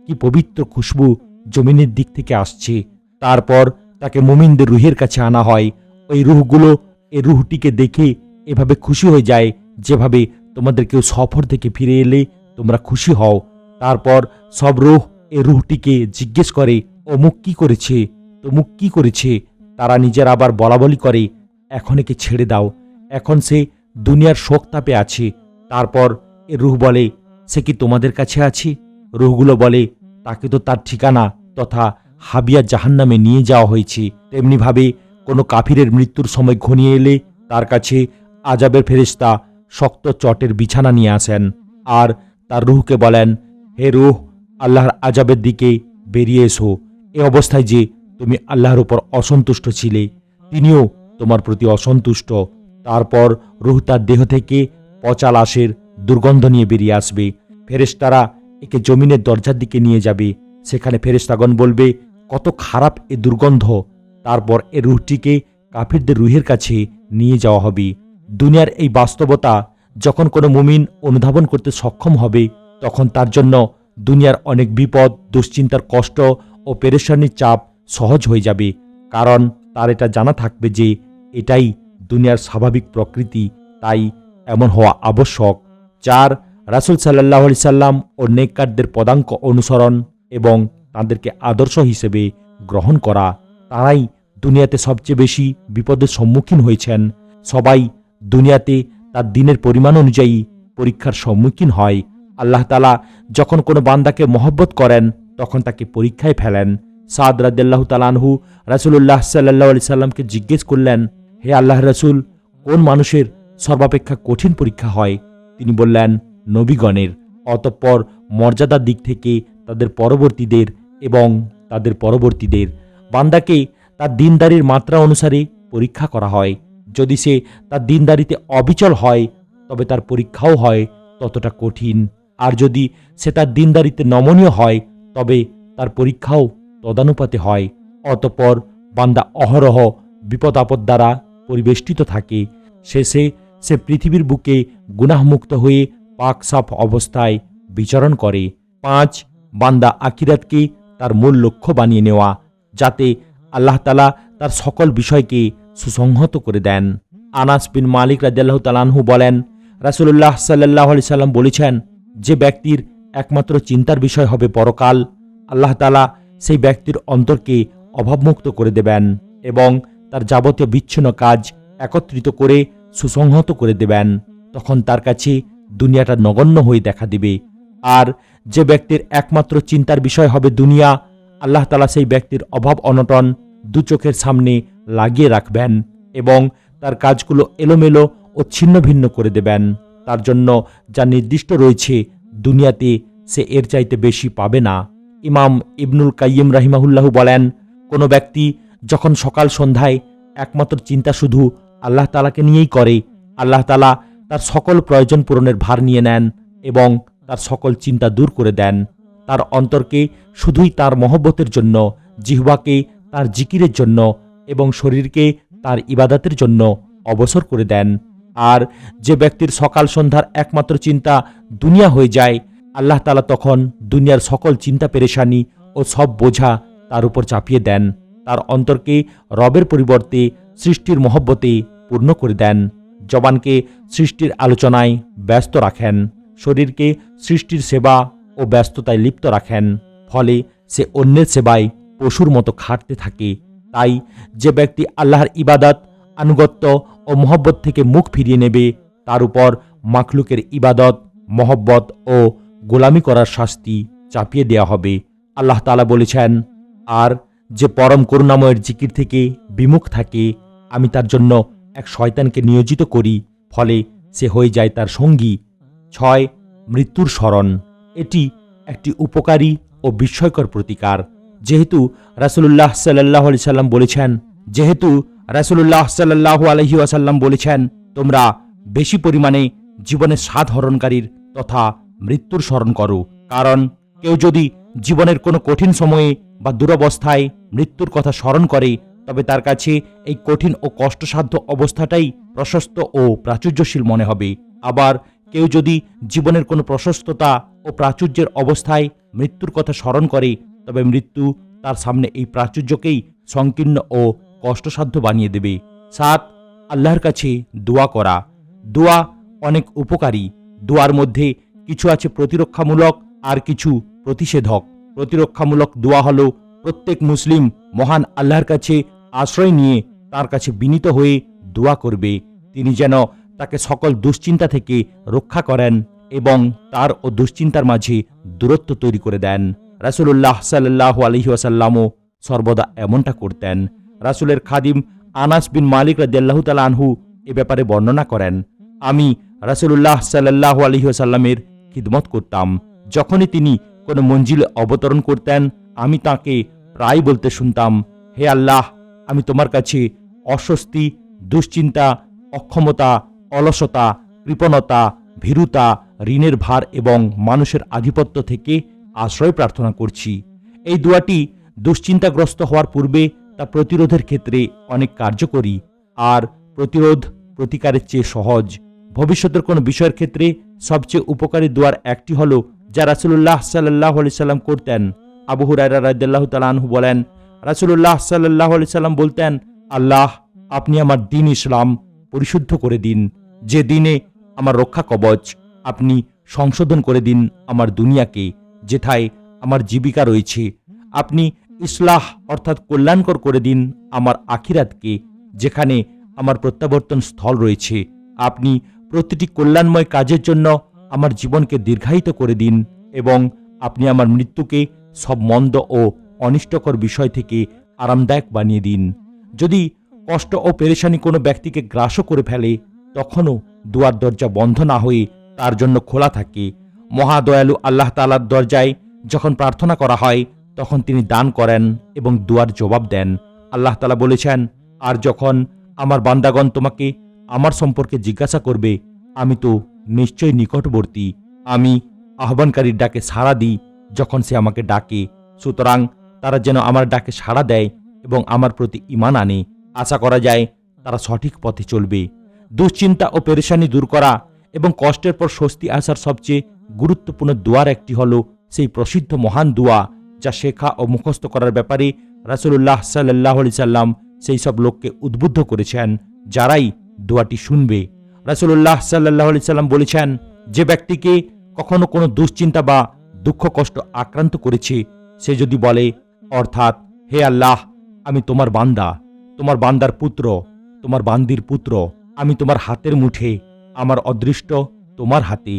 কি পবিত্র খুশবু জমিনের দিক থেকে আসছে। তারপর তাকে মুমিনদের রুহের কাছে আনা হয়। ওই রুহগুলো এই রুহটিকে দেখে এভাবে খুশি হয়ে যায় যেভাবে তোমাদের কেউ সফর থেকে ফিরে এলে তোমরা খুশি হও। তারপর সব রুহ এই রুহটিকে জিজ্ঞেস করে, অমুক কি করেছে, তমুক কি করেছে। তারা নিজের আবার বলাবলি করে, এখন একে ছেড়ে দাও, এখন সে দুনিয়ার শোক তাপে আছে। তারপর এ রুহ বলে, সে কি তোমাদের কাছে আছে? রুহগুলো বলে, তাকে তো তার ঠিকানা তথা হাবিয়া জাহান্নামে নিয়ে যাওয়া হয়েছে। তেমনিভাবে কোনো কাফিরের মৃত্যুর সময় ঘনিয়ে এলে তার কাছে আজাবের ফেরেশতা শক্ত চটের বিছানা নিয়ে আসেন আর তার রুহকে বলেন, হে রুহ, আল্লাহর আজাবের দিকে বেরিয়ে এসো। এ অবস্থায় যে তুমি আল্লাহর উপর অসন্তুষ্ট ছিলে, তিনিও তোমার প্রতি অসন্তুষ্ট। তারপর রুহ তার দেহ থেকে পচা লাশের দুর্গন্ধ নিয়ে বেরিয়ে আসবে। ফেরেশতারা একে জমিনের দরজার দিকে নিয়ে যাবে। সেখানে ফেরেশতাগণ বলবে, কত খারাপ এ দুর্গন্ধ। তারপর এ রুহটিকে কাফিরদের রুহের কাছে নিয়ে যাওয়া হবে। দুনিয়ার এই বাস্তবতা যখন কোনো মুমিন অনুধাবন করতে সক্ষম হবে, তখন তার জন্য দুনিয়ার অনেক বিপদ, দুশ্চিন্তার কষ্ট ও পেরেশানির চাপ সহজ হয়ে যাবে। কারণ তার এটা জানা থাকবে যে এটাই দুনিয়ার স্বাভাবিক প্রকৃতি, তাই এমন হওয়া আবশ্যক। 4. রাসূল সাল্লাল্লাহু আলাইহি সাল্লাম ও নেককারদের পদাঙ্ক অনুসরণ এবং তাদেরকে আদর্শ হিসেবে গ্রহণ করা। তারাই দুনিয়াতে সবচেয়ে বেশি বিপদের সম্মুখীন হয়েছেন। সবাই দুনিয়াতে তার দিনের পরিমাণ অনুযায়ী পরীক্ষার সম্মুখীন হয়। আল্লাহ তাআলা যখন কোনো বান্দাকে মহব্বত করেন তখন তাকে পরীক্ষায় ফেলেন। সাদ রাদিয়াল্লাহু তাআলা আনহু রাসূলুল্লাহ সাল্লাল্লাহু আলাইহি সাল্লামকে জিজ্ঞেস করলেন, হে আল্লাহর রাসূল, কোন মানুষের সর্বাপেক্ষা কঠিন পরীক্ষা হয়? তিনি বললেন, নবীগণের। অতঃপর মর্যাদার দিক থেকে তাদের পরবর্তীদের এবং তাদের পরবর্তীদের। বান্দাকে তার দিনদারির মাত্রা অনুসারে পরীক্ষা করা হয়। যদি সে তার দিনদারিতে অবিচল হয় তবে তার পরীক্ষাও হয় ততটা কঠিন। আর যদি সে তার দিনদারিতে নমনীয় হয় তবে তার পরীক্ষাও তদানুপাতে হয়। অতঃপর বান্দা অহরহ বিপদ আপদ দ্বারা পরিবেষ্টিত থাকে। শেষে সে পৃথিবীর বুকে গুনাহমুক্ত হয়ে পাক সাফ অবস্থায় বিচরণ করে। 5. বান্দা আখিরাতকে তার মূল লক্ষ্য বানিয়ে নেওয়া, যাতে আল্লাহ তাআলা তার সকল বিষয়কে সুসংহত করে দেন। আনাস বিন মালিক রাদিয়াল্লাহু তাআলা আনহু বলেন, রাসূলুল্লাহ সাল্লাল্লাহু আলাইহি সাল্লাম বলেছেন, যে ব্যক্তির একমাত্র চিন্তার বিষয় হবে পরকাল, আল্লাহ তাআলা সেই ব্যক্তির অন্তরকে অভাবমুক্ত করে দেবেন এবং তার যাবতীয় বিচ্ছিন্ন কাজ একত্রিত করে সুসংহত করে দেবেন। তখন তার কাছে দুনিয়াটা নগণ্য হয়ে দেখা দিবে। আর যে ব্যক্তির একমাত্র চিন্তার বিষয় হবে দুনিয়া, আল্লাহ তাআলা সেই ব্যক্তির অভাব অনটন দু চোখের সামনে লাগিয়ে রাখবেন এবং তার কাজগুলো এলোমেলো ও ছিন্ন ভিন্ন করে দেবেন। তার জন্য যা নির্দিষ্ট রয়েছে দুনিয়াতে সে এর চাইতে বেশি পাবে না। ইমাম ইবনুল কাইয়িম রাহিমাহুল্লাহ বলেন, কোনো ব্যক্তি যখন সকাল সন্ধ্যায় একমাত্র চিন্তা শুধু আল্লাহ তাআলাকে নিয়েই করে, আল্লাহ তাআলা তার সকল প্রয়োজন পূরণের ভার নিয়ে নেন এবং তার সকল চিন্তা দূর করে দেন। তার অন্তরকে শুধুই তার মহব্বতের জন্য, জিহ্বাকে তার জিকিরের জন্য এবং শরীরকে তার ইবাদতের জন্য অবসর করে দেন। আর যে ব্যক্তির সকাল সন্ধ্যার একমাত্র চিন্তা দুনিয়া হয়ে যায়, আল্লাহ তাআলা তখন দুনিয়ার সকল চিন্তা পেরেশানি ও সব বোঝা তার উপর চাপিয়ে দেন। তার অন্তরকে রবের পরিবর্তে সৃষ্টির মহব্বতে পূর্ণ করে দেন। জবানকে সৃষ্টির আলোচনায় ব্যস্ত রাখেন, শরীরকে সৃষ্টির সেবা ও ব্যস্ততায় লিপ্ত রাখেন। ফলে সে অন্যের সেবায় পশুর মতো খাটতে থাকে। তাই যে ব্যক্তি আল্লাহর ইবাদত, আনুগত্য ও মহব্বত থেকে মুখ ফিরিয়ে নেবে, তার উপর মাখলুকের ইবাদত, মহব্বত ও গোলামি করার শাস্তি চাপিয়ে দেওয়া হবে। আল্লাহ তাআলা বলেছেন, আর যে পরম করুণাময়ের জিকির থেকে বিমুখ থাকে, আমি তার জন্য এক শয়তানকে নিয়োজিত করি, ফলে সে হয়ে যায় তার সঙ্গী। 6. মৃত্যুর স্মরণ। এটি একটি উপকারী ও বিস্ময়কর প্রতিকার। যেহেতু রাসূলুল্লাহ সাল্লাল্লাহু আলাইহি সাল্লাম বলেছেন, যেহেতু রাসূলুল্লাহ সাল্লাল্লাহু আলাইহি ওয়াসাল্লাম বলেছেন, তোমরা বেশি পরিমাণে জীবনের স্বাদ হরণকারীর তথা মৃত্যুর স্মরণ করো। কারণ কেউ যদি জীবনের কোনো কঠিন সময়ে বা দুরবস্থায় মৃত্যুর কথা স্মরণ করে, তবে তার কাছে এই কঠিন ও কষ্টসাধ্য অবস্থাটাই প্রশস্ত ও প্রাচুর্যশীল মনে হবে। আবার কেউ যদি জীবনের কোনো প্রশস্ততা ও প্রাচুর্যের অবস্থায় মৃত্যুর কথা স্মরণ করে, তবে মৃত্যু তার সামনে এই প্রাচুর্যকেই সংকীর্ণ ও কষ্টসাধ্য বানিয়ে দেবে। 7. আল্লাহর কাছে দোয়া করা। দোয়া অনেক উপকারী। দোয়ার মধ্যে কিছু আছে প্রতিরক্ষামূলক আর কিছু প্রতিষেধক। প্রতিরক্ষামূলক দোয়া হল প্রত্যেক মুসলিম মহান আল্লাহর কাছে আশ্রয় নিয়ে তার কাছে বিনীত হয়ে দোয়া করবে, তিনি যেন তাকে সকল দুশ্চিন্তা থেকে রক্ষা করেন এবং তার ও দুশ্চিন্তার মাঝে দূরত্ব তৈরি করে দেন। রাসূলুল্লাহ সাল্লাল্লাহু আলাইহি ওয়াসাল্লামও সর্বদা এমনটা করতেন। রাসূলের খাদিম আনাস বিন মালিক রাদিয়াল্লাহু তাআলা আনহু এ ব্যাপারে বর্ণনা করেন, আমি রাসূলুল্লাহ সাল্লাল্লাহু আলাইহি ওয়াসাল্লামের খিদমত করতাম। যখনই তিনি কোনো মঞ্জিলে অবতরণ করতেন, আমি তাকে প্রায় বলতে শুনতাম, হে আল্লাহ, আমি তোমার কাছে অস্বস্তি, দুশ্চিন্তা, অক্ষমতা, অলসতা, কৃপণতা, ভীরুতা, ঋণের ভার এবং মানুষের আধিপত্য থেকে আশ্রয় প্রার্থনা করছি। এই দোয়াটি দুশ্চিন্তাগ্রস্ত হওয়ার পূর্বে তা প্রতিরোধের ক্ষেত্রে অনেক কার্যকরী আর প্রতিরোধ প্রতিকারের চেয়ে সহজ। ভবিষ্যতের কোনো বিষয়ের ক্ষেত্রে সবচেয়ে উপকারী দোয়ার একটি হল যা রাসূলুল্লাহ সাল্লাল্লাহু আলাইহি সাল্লাম করতেন। আবু হুরায়রা রাদিয়াল্লাহু তাআলা আনহু বলেন, রাসূলুল্লাহ সাল্লাল্লাহু আলাইহি সাল্লাম বলতেন, আল্লাহ, আপনি আমার দ্বীন ইসলাম পরিশুদ্ধ করে দিন, যে দিনে আমার রক্ষা কবচ। আপনি সংশোধন করে দিন আমার দুনিয়াকে, যেথায় আমার জীবিকা রয়েছে। আপনি ইসলাহ অর্থাৎ কল্যাণকর করে দিন আমার আখিরাতকে, যেখানে আমার প্রত্যাবর্তন স্থল রয়েছে। আপনি প্রতিটি কল্যাণময় কাজের জন্য আমার জীবনকে দীর্ঘায়িত করে দিন এবং আপনি আমার মৃত্যুকে সব মন্দ ও অনিষ্টকর বিষয় থেকে আরামদায়ক বানিয়ে দিন। যদি কষ্ট ও পেরেশানি কোনো ব্যক্তিকে গ্রাসও করে ফেলে, তখনও দুয়ার দরজা বন্ধ না হয়ে তার জন্য খোলা থাকে। মহাদয়ালু আল্লাহ তাআলার দরজায় যখন প্রার্থনা করা হয়, তখন তিনি দান করেন এবং দুয়ার জবাব দেন। আল্লাহ তাআলা বলেছেন, আর যখন আমার বান্দাগণ তোমাকে আমার সম্পর্কে জিজ্ঞাসা করবে, আমি তো নিশ্চয়ই নিকটবর্তী। আমি আহ্বানকারীর ডাকে সাড়া দিই যখন সে আমাকে ডাকে। সুতরাং তারা যেন আমার ডাকে সাড়া দেয় এবং আমার প্রতি ঈমান আনে। আশা করা যায় তারা সঠিক পথে চলবে। দুশ্চিন্তা ও পেরেশানি দূর করা এবং কষ্টের পর স্বস্তি আসার সবচেয়ে গুরুত্বপূর্ণ দোয়ার একটি হল সেই প্রসিদ্ধ মহান দোয়া যা শেখা ও মুখস্থ করার ব্যাপারে রাসূলুল্লাহ সাল্লাল্লাহু আলাইহি সাল্লাম সেই সব লোককে উদ্বুদ্ধ করেছেন যারাই দোয়াটি শুনবে। রাসূলুল্লাহ সাল্লাল্লাহু আলাইহি সাল্লাম বলেছেন, যে ব্যক্তিকে কখনো কোনো দুশ্চিন্তা বা দুঃখ কষ্ট আক্রান্ত করেছে, সে যদি বলে, অর্থাৎ, হে আল্লাহ, আমি তোমার বান্দা, তোমার বান্দার পুত্র, তোমার বান্দির পুত্র, আমি তোমার হাতের মুঠে, আমার অদৃষ্ট তোমার হাতে,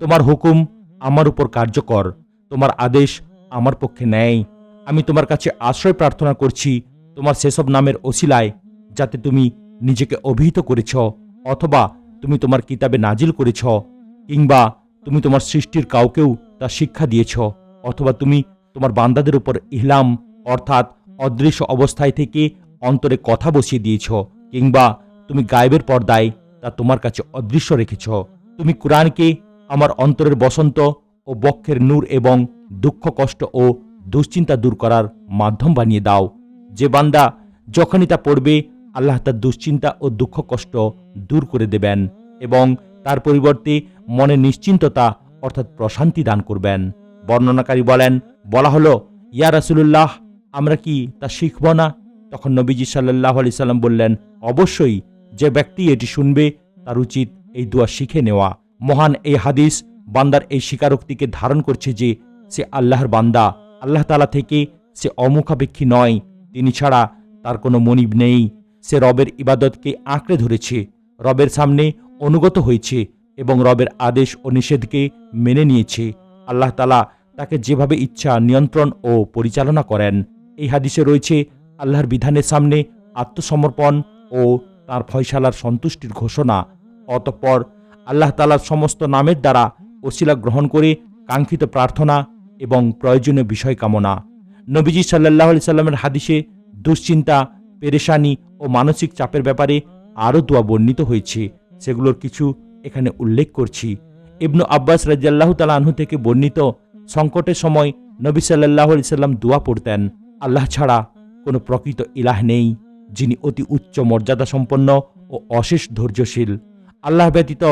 তোমার হুকুম আমার উপর কার্যকর, তোমার আদেশ আমার পক্ষে ন্যায়। আমি তোমার কাছে আশ্রয় প্রার্থনা করছি তোমার সেসব নামের ওসিলায় যাতে তুমি নিজেকে অভিহিত করেছ, অথবা তুমি তোমার কিতাবে নাজিল করেছ, কিংবা তুমি তোমার সৃষ্টির কাউকেও তা শিক্ষা দিয়েছ, অথবা তুমি তোমার বান্দাদের উপর ইহলাম অর্থাৎ অদৃশ্য অবস্থায় থেকে অন্তরে কথা বসিয়ে দিয়েছ, কিংবা তুমি গায়েবের পর্দায় তা তোমার কাছে অদৃশ্য রেখেছ। তুমি কুরআনকে আমার অন্তরের বসন্ত ও বক্ষের নূর এবং দুঃখ কষ্ট ও দুশ্চিন্তা দূর করার মাধ্যম বানিয়ে দাও। যে বান্দা যখনই তা পড়বে, আল্লাহ তার দুশ্চিন্তা ও দুঃখ কষ্ট দূর করে দেবেন এবং তার পরিবর্তে মনে নিশ্চিন্ততা অর্থাৎ প্রশান্তি দান করবেন। বর্ণনাকারী বলেন, বলা হলো, ইয়া রাসূলুল্লাহ, আমরা কি তা শিখব না? তখন নবীজি সাল্লাল্লাহু আলাইহি সাল্লাম বললেন, অবশ্যই, যে ব্যক্তি এটি শুনবে তার উচিত এই দোয়া শিখে নেওয়া। মহান এই হাদিস বান্দার এই স্বীকারোক্তিকে ধারণ করছে যে সে আল্লাহর বান্দা, আল্লাহ তাআলা থেকে সে অমুখাপেক্ষী নয়, তিনি ছাড়া তার কোনো মনিব নেই। সে রবের ইবাদতকে আঁকড়ে ধরেছে, রবের সামনে অনুগত হয়েছে এবং রবের আদেশ ও নিষেধকে মেনে নিয়েছে। আল্লাহ তাআলা তাকে যেভাবে ইচ্ছা নিয়ন্ত্রণ ও পরিচালনা করেন। এই হাদিসে রয়েছে আল্লাহর বিধানের সামনে আত্মসমর্পণ ও তার ফয়সালার সন্তুষ্টির ঘোষণা। অতঃপর আল্লাহ তাআলার সমস্ত নামের দ্বারা ওসিলা গ্রহণ করে কাঙ্ক্ষিত প্রার্থনা এবং প্রয়োজনীয় বিষয় কামনা। নবীজি সাল্লাল্লাহু আলাইহি সাল্লামের হাদিসে দুশ্চিন্তা, পেরেশানি ও মানসিক চাপের ব্যাপারে আরও দোয়া বর্ণিত হয়েছে। সেগুলোর কিছু এখানে উল্লেখ করছি। ইবনু আব্বাস রাদিয়াল্লাহু তাআলা আনহু থেকে বর্ণিত, সংকটের সময় নবী সাল্লাল্লাহু আলাইহি সাল্লাম দোয়া পড়তেন, আল্লাহ ছাড়া কোনো প্রকৃত ইলাহ নেই, যিনি অতি উচ্চ মর্যাদা সম্পন্ন ও অশেষ ধৈর্যশীল। আল্লাহ ব্যতীত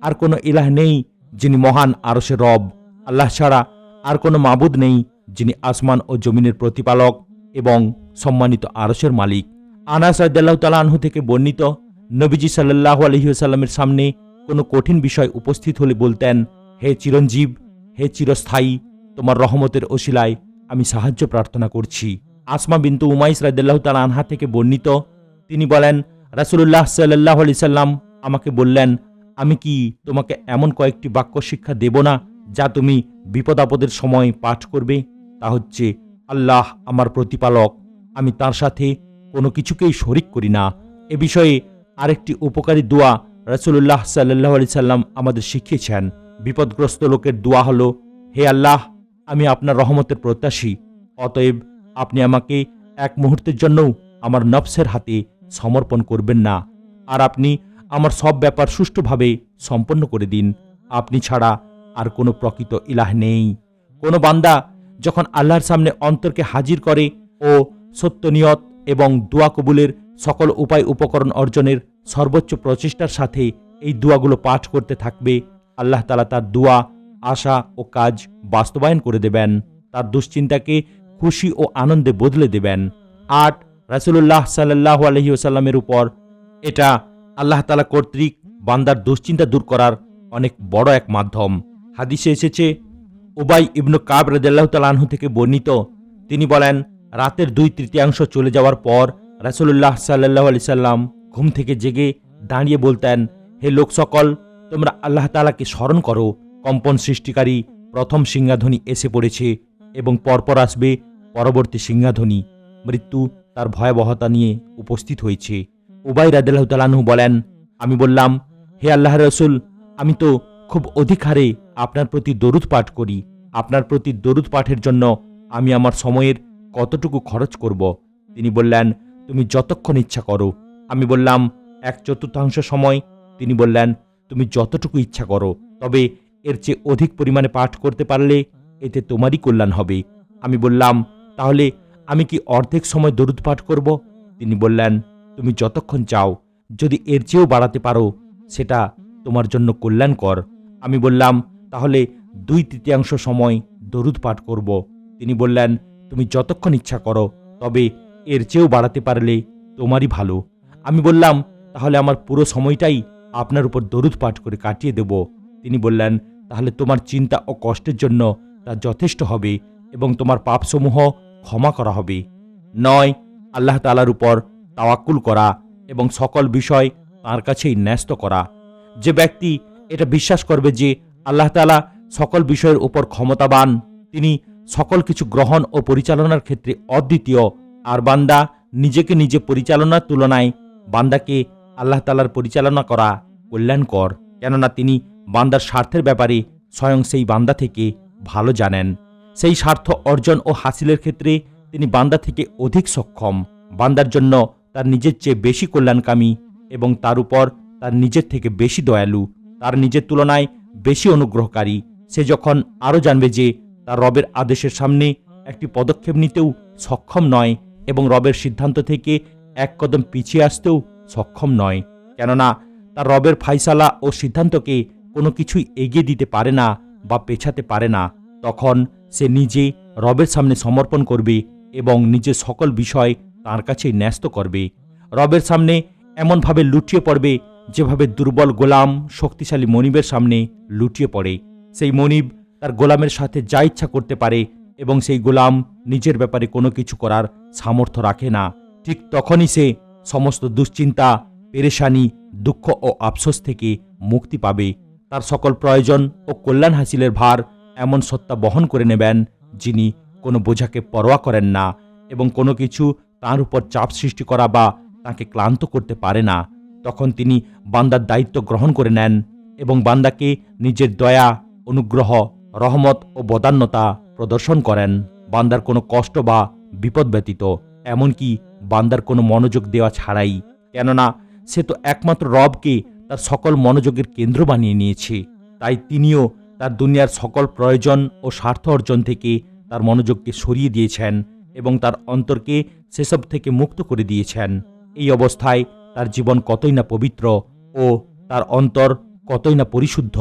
আর কোনো ইলাহ নেই, যিনি মহান আরশের রব। আল্লাহ ছাড়া আর কোনো মাবুদ নেই, যিনি আসমান ও জমিনের প্রতিপালক এবং সম্মানিত আরশের মালিক। আনাস রাদিয়াল্লাহু তাআলা আনহু থেকে বর্ণিত, নবীজি সাল্লাল্লাহু আলাইহি ওয়াসাল্লামের সামনে কোনো কঠিন বিষয় উপস্থিত হলে বলতেন, হে চিরঞ্জীব, হে চিরস্থায়ী, তোমার রহমতের ওসিলায় আমি সাহায্য প্রার্থনা করছি। আসমা বিনতু উমাইস রাদিয়াল্লাহু তাআলা আনহা থেকে বর্ণিত, তিনি বলেন, রাসূলুল্লাহ সাল্লাল্লাহু আলাইহি সাল্লাম আমাকে বললেন, আমি কি তোমাকে এমন কয়েকটি বাক্য শিক্ষা দেব না, যা তুমি বিপদ আপদের সময় পাঠ করবে? তা হচ্ছে, আল্লাহ আমার প্রতিপালক, আমি তার সাথে কোনো কিছুকেই শরিক করি না। এ বিষয়ে আরেকটি উপকারী দোয়া রাসূলুল্লাহ সাল্লাল্লাহু আলাইহি সাল্লাম আমাদের শিখিয়েছেন। বিপদগ্রস্ত লোকের দোয়া হলো, হে আল্লাহ, আমি আপনার রহমতের প্রত্যাশী, অতএব আপনি আমাকে এক মুহূর্তের জন্যও আমার নফসের হাতে সমর্পণ করবেন না, আর আপনি আমার সব ব্যাপার সুষ্ঠুভাবে সম্পন্ন করে দিন। আপনি ছাড়া আর কোনো প্রকৃত ইলাহ নেই। কোনো বান্দা যখন আল্লাহর সামনে অন্তরকে হাজির করে ও সত্য নিয়ত এবং দোয়া কবুলের সকল উপায় উপকরণ অর্জনের সর্বোচ্চ প্রচেষ্টার সাথে এই দোয়াগুলো পাঠ করতে থাকবে, আল্লাহ তাআলা তার দোয়া, আশা ও কাজ বাস্তবায়ন করে দেবেন, তার দুশ্চিন্তাকে খুশি ও আনন্দে বদলে দেবেন। ৮. রাসূলুল্লাহ সাল্লাল্লাহু আলাইহি ওয়াসাল্লামের উপর এটা আল্লাহ তাআলা কর্তৃক বান্দার দুশ্চিন্তা দূর করার অনেক বড় এক মাধ্যম। হাদিসে এসেছে, উবাই ইবনু কাব রাদিয়াল্লাহু তাআলা আনহু থেকে বর্ণিত, তিনি বলেন, রাতের 2/3 চলে যাওয়ার পর রাসূলুল্লাহ সাল্লাল্লাহু আলাইহি সাল্লাম ঘুম থেকে জেগে দাঁড়িয়ে বলতেন, হে লোক সকল, তোমরা আল্লাহ তাআলাকে স্মরণ করো। কম্পন সৃষ্টিকারী প্রথম সিংহাধ্বনি এসে পড়েছে এবং পরপর আসবে পরবর্তী সিংহাধ্বনি। মৃত্যু তার ভয়াবহতা নিয়ে উপস্থিত হয়েছে। উবাই রাদিয়াল্লাহু তাআলা আনহু বলেন, আমি বললাম, হে আল্লাহর রাসূল, আমি তো খুব অধিক হারে আপনার প্রতি দরুদ পাঠ করি। আপনার প্রতি দরুদ পাঠের জন্য আমি আমার সময়ের কতটুকু খরচ করব? তিনি বললেন, তুমি যতক্ষণ ইচ্ছা করো। আমি বললাম, 1/4 সময়। তিনি বললেন, তুমি যতটুকু ইচ্ছা করো, তবে এর চেয়ে অধিক পরিমাণে পাঠ করতে পারলে এতে তোমারই কল্যাণ হবে। আমি বললাম, তাহলে আমি কি অর্ধেক সময় দরুদ পাঠ করব? তিনি বললেন, তুমি যতক্ষণ চাও। যদি এর চেয়েও বাড়াতে পারো সেটা তোমার জন্য কল্যাণকর। আমি বললাম, তাহলে 2/3 সময় দরুদ পাঠ করব। তিনি বললেন, তুমি যতক্ষণ ইচ্ছা করো, তবে এর চেয়েও বাড়াতে পারলে তোমারই ভালো। আমি বললাম, তাহলে আমার পুরো সময়টাই আপনার উপর দরুদ পাঠ করে কাটিয়ে দেব। তিনি বললেন, তাহলে তোমার চিন্তা ও কষ্টের জন্য তা যথেষ্ট হবে এবং তোমার পাপসমূহ ক্ষমা করা হবে। 9. আল্লাহ তাআলার উপর তাওয়াক্কুল করা এবং সকল বিষয় তাঁর কাছেই ন্যস্ত করা। যে ব্যক্তি এটা বিশ্বাস করবে যে আল্লাহ তাআলা সকল বিষয়ের উপর ক্ষমতাবান, তিনি সকল কিছু গ্রহণ ও পরিচালনার ক্ষেত্রে অদ্বিতীয়, আর বান্দা নিজেকে নিজে পরিচালনার তুলনায় বান্দাকে আল্লাহ তাআলার পরিচালনা করা কল্যাণকর, কেননা তিনি বান্দার স্বার্থের ব্যাপারে স্বয়ং সেই বান্দা থেকে ভালো জানেন। সেই স্বার্থ অর্জন ও হাসিলের ক্ষেত্রে তিনি বান্দা থেকে অধিক সক্ষম, বান্দার জন্য তার নিজের চেয়ে বেশি কল্যাণকামী এবং তার উপর তার নিজের থেকে বেশি দয়ালু, তার নিজের তুলনায় বেশি অনুগ্রহকারী। সে যখন আরও জানবে যে তার রবের আদেশের সামনে একটি পদক্ষেপ নিতেও সক্ষম নয় এবং রবের সিদ্ধান্ত থেকে এক কদম পিছিয়ে আসতেও সক্ষম নয়, কেননা তার রবের ফায়সালা ও সিদ্ধান্তকে কোনো কিছুই এগিয়ে দিতে পারে না বা পেছাতে পারে না, তখন সে নিজে রবের সামনে সমর্পণ করবে এবং নিজের সকল বিষয় তার কাছেই ন্যস্ত করবে। রবের সামনে এমনভাবে লুটিয়ে পড়বে যেভাবে দুর্বল গোলাম শক্তিশালী মনিবের সামনে লুটিয়ে পড়ে। সেই মনিব তার গোলামের সাথে যা ইচ্ছা করতে পারে এবং সেই গোলাম নিজের ব্যাপারে কোনো কিছু করার সামর্থ্য রাখে না। ঠিক তখনই সে সমস্ত দুশ্চিন্তা, পেরেশানি, দুঃখ ও আফসোস থেকে মুক্তি পাবে। তার সকল প্রয়োজন ও কল্যাণ হাসিলের ভার এমন সত্তা বহন করে নেবেন যিনি কোনো বোঝাকে পরোয়া করেন না এবং কোনো কিছু তার উপর চাপ সৃষ্টি করা বা তাকে ক্লান্ত করতে পারে না। তখন তিনি বান্দার দায়িত্ব গ্রহণ করে নেন এবং বান্দাকে নিজের দয়া, অনুগ্রহ, রহমত ও বদান্যতা প্রদর্শন করেন। বান্দার কোনো কষ্ট বা বিপদ ব্যতীত, এমনকি বান্দার কোনো মনোযোগ দেওয়া ছাড়াই, কেননা সে তো একমাত্র রবকে তার সকল মনোযোগের কেন্দ্র বানিয়ে নিয়েছে। তাই তিনিও তার দুনিয়ার সকল প্রয়োজন ও স্বার্থ অর্জন থেকে তার মনোযোগকে সরিয়ে দিয়েছেন এবং তার অন্তরকে সেসব থেকে মুক্ত করে দিয়েছেন। এই অবস্থায় তার জীবন কতই না পবিত্র ও তার অন্তর কতই না পরিশুদ্ধ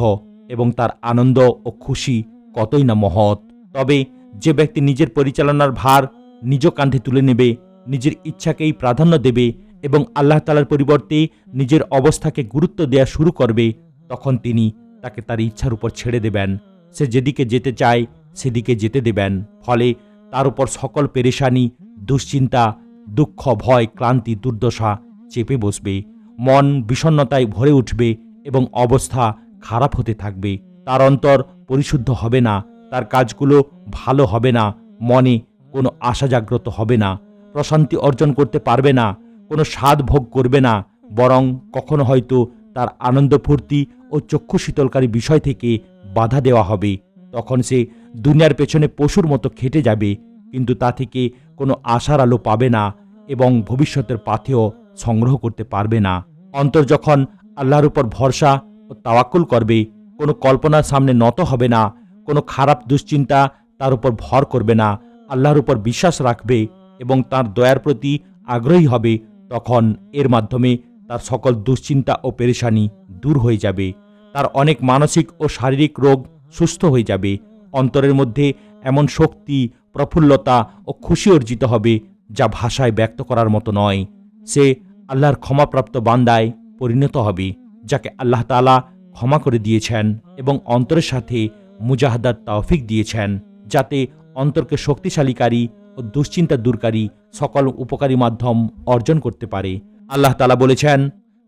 এবং তার আনন্দ ও খুশি কতই না মহৎ। তবে যে ব্যক্তি নিজের পরিচালনার ভার নিজ কাঁধে তুলে নেবে, নিজের ইচ্ছাকেই প্রাধান্য দেবে এবং আল্লাহ তাআলার পরিবর্তে নিজের অবস্থাকে গুরুত্ব দেওয়া শুরু করবে, তখন তিনি তাকে তার ইচ্ছার উপর ছেড়ে দেবেন। সে যেদিকে যেতে চায় সেদিকে যেতে দেবেন। ফলে তার উপর সকল পেরেশানি, দুশ্চিন্তা, দুঃখ, ভয়, ক্লান্তি, দুর্দশা চেপে বসবে। মন বিষণ্ণতায় ভরে উঠবে এবং অবস্থা খারাপ হতে থাকবে। তার অন্তর পরিশুদ্ধ হবে না, তার কাজগুলো ভালো হবে না, মনে কোনো আশা জাগ্রত হবে না, প্রশান্তি অর্জন করতে পারবে না, কোনো স্বাদ ভোগ করবে না, বরং কখনো হয়তো তার আনন্দ ফুর্তি ও চক্ষু শীতলকারী বিষয় থেকে বাধা দেওয়া হবে। তখন সে দুনিয়ার পেছনে পশুর মতো খেটে যাবে, কিন্তু তা থেকে কোনো আশার আলো পাবে না এবং ভবিষ্যতের পাথেয় সংগ্রহ করতে পারবে না। অন্তর যখন আল্লাহর উপর ভরসা ও তাওয়াক্কুল করবে, কোনো কল্পনার সামনে নত হবে না, কোনো খারাপ দুশ্চিন্তা তার উপর ভর করবে না, আল্লাহর উপর বিশ্বাস রাখবে এবং তার দয়ার প্রতি আগ্রহী হবে, তখন এর মাধ্যমে তার সকল দুশ্চিন্তা ও পেরেশানি দূর হয়ে যাবে। তার অনেক মানসিক ও শারীরিক রোগ সুস্থ হয়ে যাবে। অন্তরের মধ্যে এমন শক্তি, প্রফুল্লতা ও খুশি অর্জিত হবে যা ভাষায় ব্যক্ত করার মতো নয়। সে আল্লাহর ক্ষমাপ্রাপ্ত বান্দায় পরিণত হবে, যাকে আল্লাহ তাআলা ক্ষমা করে দিয়েছেন এবং অন্তরের সাথে মুজাহাদার তৌফিক দিয়েছেন, যাতে অন্তরকে শক্তিশালীকারী ও দুশ্চিন্তা দূরকারী সকল উপকারী মাধ্যম অর্জন করতে পারে। আল্লাহ তাআলা বলেছেন,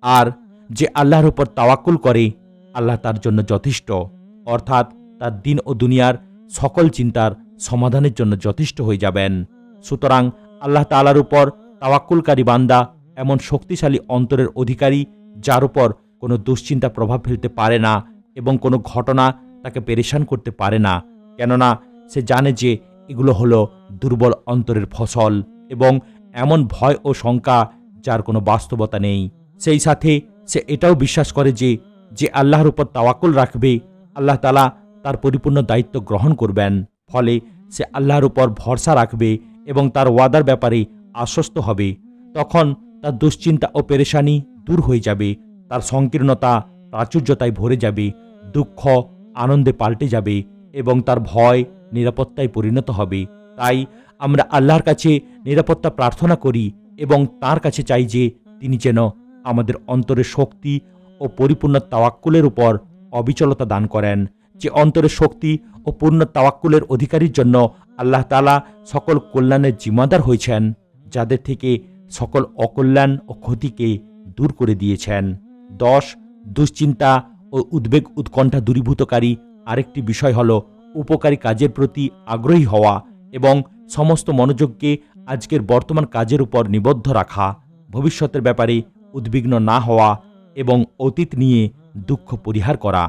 আর যে আল্লাহর উপর তাওয়াক্কুল করে আল্লাহ তার জন্য যথেষ্ট, অর্থাৎ তার দিন ও দুনিয়ার সকল চিন্তার সমাধানের জন্য যথেষ্ট হয়ে যাবেন। সুতরাং আল্লাহ তাআলার উপর তাওয়াক্কুলকারী বান্দা এমন শক্তিশালী অন্তরের অধিকারী, যার উপর কোনো দুশ্চিন্তা প্রভাব ফেলতে পারে না এবং কোনো ঘটনা তাকে পেরেশান করতে পারে না, কেননা সে জানে যে এগুলো হলো দুর্বল অন্তরের ফসল এবং এমন ভয় ও শঙ্কা যার কোনো বাস্তবতা নেই। সেই সাথে সে এটাও বিশ্বাস করে যে যে আল্লাহর উপর তাওয়াক্কুল রাখবে, আল্লাহ তাআলা তার পরিপূর্ণ দায়িত্ব গ্রহণ করবেন। ফলে সে আল্লাহর উপর ভরসা রাখবে এবং তার ওয়াদার ব্যাপারে আশ্বস্ত হবে। তখন তার দুশ্চিন্তা ও পেরেশানি দূর হয়ে যাবে, তার সংকীর্ণতা প্রাচুর্যতায় ভরে যাবে, দুঃখ আনন্দে পাল্টে যাবে এবং তার ভয় নিরাপত্তায় পরিণত হবে। তাই আমরা আল্লাহর কাছে নিরাপত্তা প্রার্থনা করি এবং তার কাছে চাই যে তিনি যেন আমাদের অন্তরের শক্তি ও পরিপূর্ণ তাওয়াক্কুলের উপর অবিচলতা দান করেন। যে অন্তরের শক্তি ও পূর্ণ তাওয়াক্কুলের অধিকারীর জন্য আল্লাহ তাআলা সকল কল্যাণের জিম্মাদার হয়েছেন, যাদের থেকে সকল অকল্যাণ ও ক্ষতিকে দূর করে দিয়েছেন। 10. দুশ্চিন্তা ও উদ্বেগ উৎকণ্ঠা দূরীভূতকারী আরেকটি বিষয় হল উপকারী কাজের প্রতি আগ্রহী হওয়া এবং সমস্ত মনোযোগকে আজকের বর্তমান কাজের উপর নিবদ্ধ রাখা, ভবিষ্যতের ব্যাপারে উদ্বিগ্ন না হওয়া এবং অতীত নিয়ে দুঃখ পরিহার করা।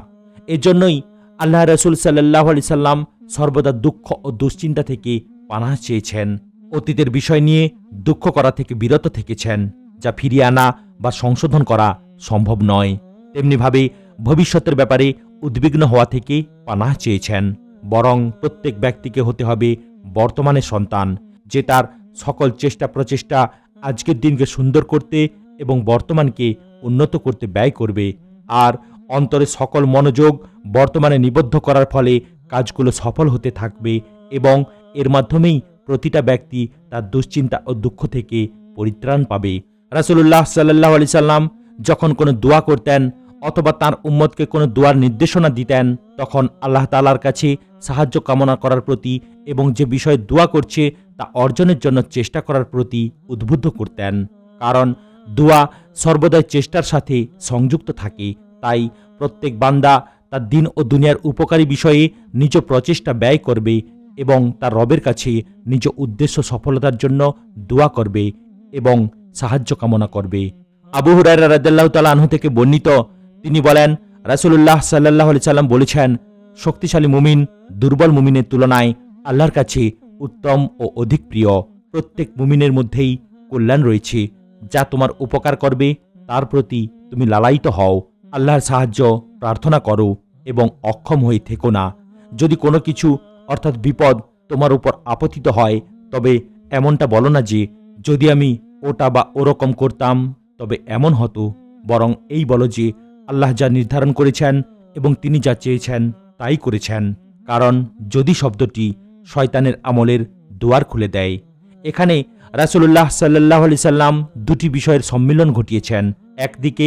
এজন্যই আল্লাহ রাসূল সাল্লাল্লাহু আলাইহি সাল্লাম সর্বদা দুঃখ ও দুশ্চিন্তা থেকে পানাহ চেয়েছেন। অতীতের বিষয় নিয়ে দুঃখ করা থেকে বিরত থেকেছেন, যা ফিরিয়ে আনা বা সংশোধন করা সম্ভব নয়। তেমনিভাবে ভবিষ্যতের ব্যাপারে উদ্বিগ্ন হওয়া থেকে পানাহ চেয়েছেন। বরং প্রত্যেক ব্যক্তিকে হতে হবে বর্তমানের সন্তান, যে তার সকল চেষ্টা প্রচেষ্টা আজকের দিনকে সুন্দর করতে এবং বর্তমানকে উন্নত করতে ব্যয় করবে। আর অন্তরে সকল মনোযোগ বর্তমানে নিবদ্ধ করার ফলে কাজগুলো সফল হতে থাকবে এবং এর মাধ্যমেই প্রতিটা ব্যক্তি তার দুশ্চিন্তা ও দুঃখ থেকে পরিত্রাণ পাবে। রাসূলুল্লাহ সাল্লাল্লাহু আলাইহি সাল্লাম যখন কোনো দোয়া করতেন অথবা তার উম্মতকে কোনো দোয়ার নির্দেশনা দিতেন, তখন আল্লাহ তাআলার কাছে সাহায্য কামনা করার প্রতি এবং যে বিষয়ে দোয়া করছে তা অর্জনের জন্য চেষ্টা করার প্রতি উদ্বুদ্ধ করতেন। কারণ দোয়া সর্বদাই চেষ্টার সাথে সংযুক্ত থাকে। তাই প্রত্যেক বান্দা তার দিন ও দুনিয়ার উপকারী বিষয়ে নিজ প্রচেষ্টা ব্যয় করবে এবং তার রবের কাছে নিজ উদ্দেশ্য সফলতার জন্য দোয়া করবে এবং সাহায্য কামনা করবে। আবু হুরায়রা রাদিয়াল্লাহু তাআলা আনহু থেকে বর্ণিত, তিনি বলেন, রাসূলুল্লাহ সাল্লাল্লাহু আলাইহি সাল্লাম বলেছেন, শক্তিশালী মুমিন দুর্বল মুমিনের তুলনায় আল্লাহর কাছে উত্তম ও অধিক প্রিয়। প্রত্যেক মুমিনের মধ্যেই কল্যাণ রয়েছে, যা তোমার উপকার করবে তার প্রতি তুমি লালায়িত হও। আল্লাহর সাহায্য প্রার্থনা করো এবং অক্ষম হয়ে থেকো না। যদি কোনো কিছু অর্থাৎ বিপদ তোমার উপর আপতিত হয়, তবে এমনটা বলো না যে যদি আমি ওটা বা ওরকম করতাম তবে এমন হতো, বরং এই বলো যে আল্লাহ যা নির্ধারণ করেছেন এবং তিনি যা চেয়েছেন তাই করেছেন। কারণ যদি শব্দটি শয়তানের আমলের দুয়ার খুলে দেয়। এখানে রাসূলুল্লাহ সাল্লাল্লাহু আলাইহি সাল্লাম দুটি বিষয়ের সম্মিলন ঘটিয়েছেন। একদিকে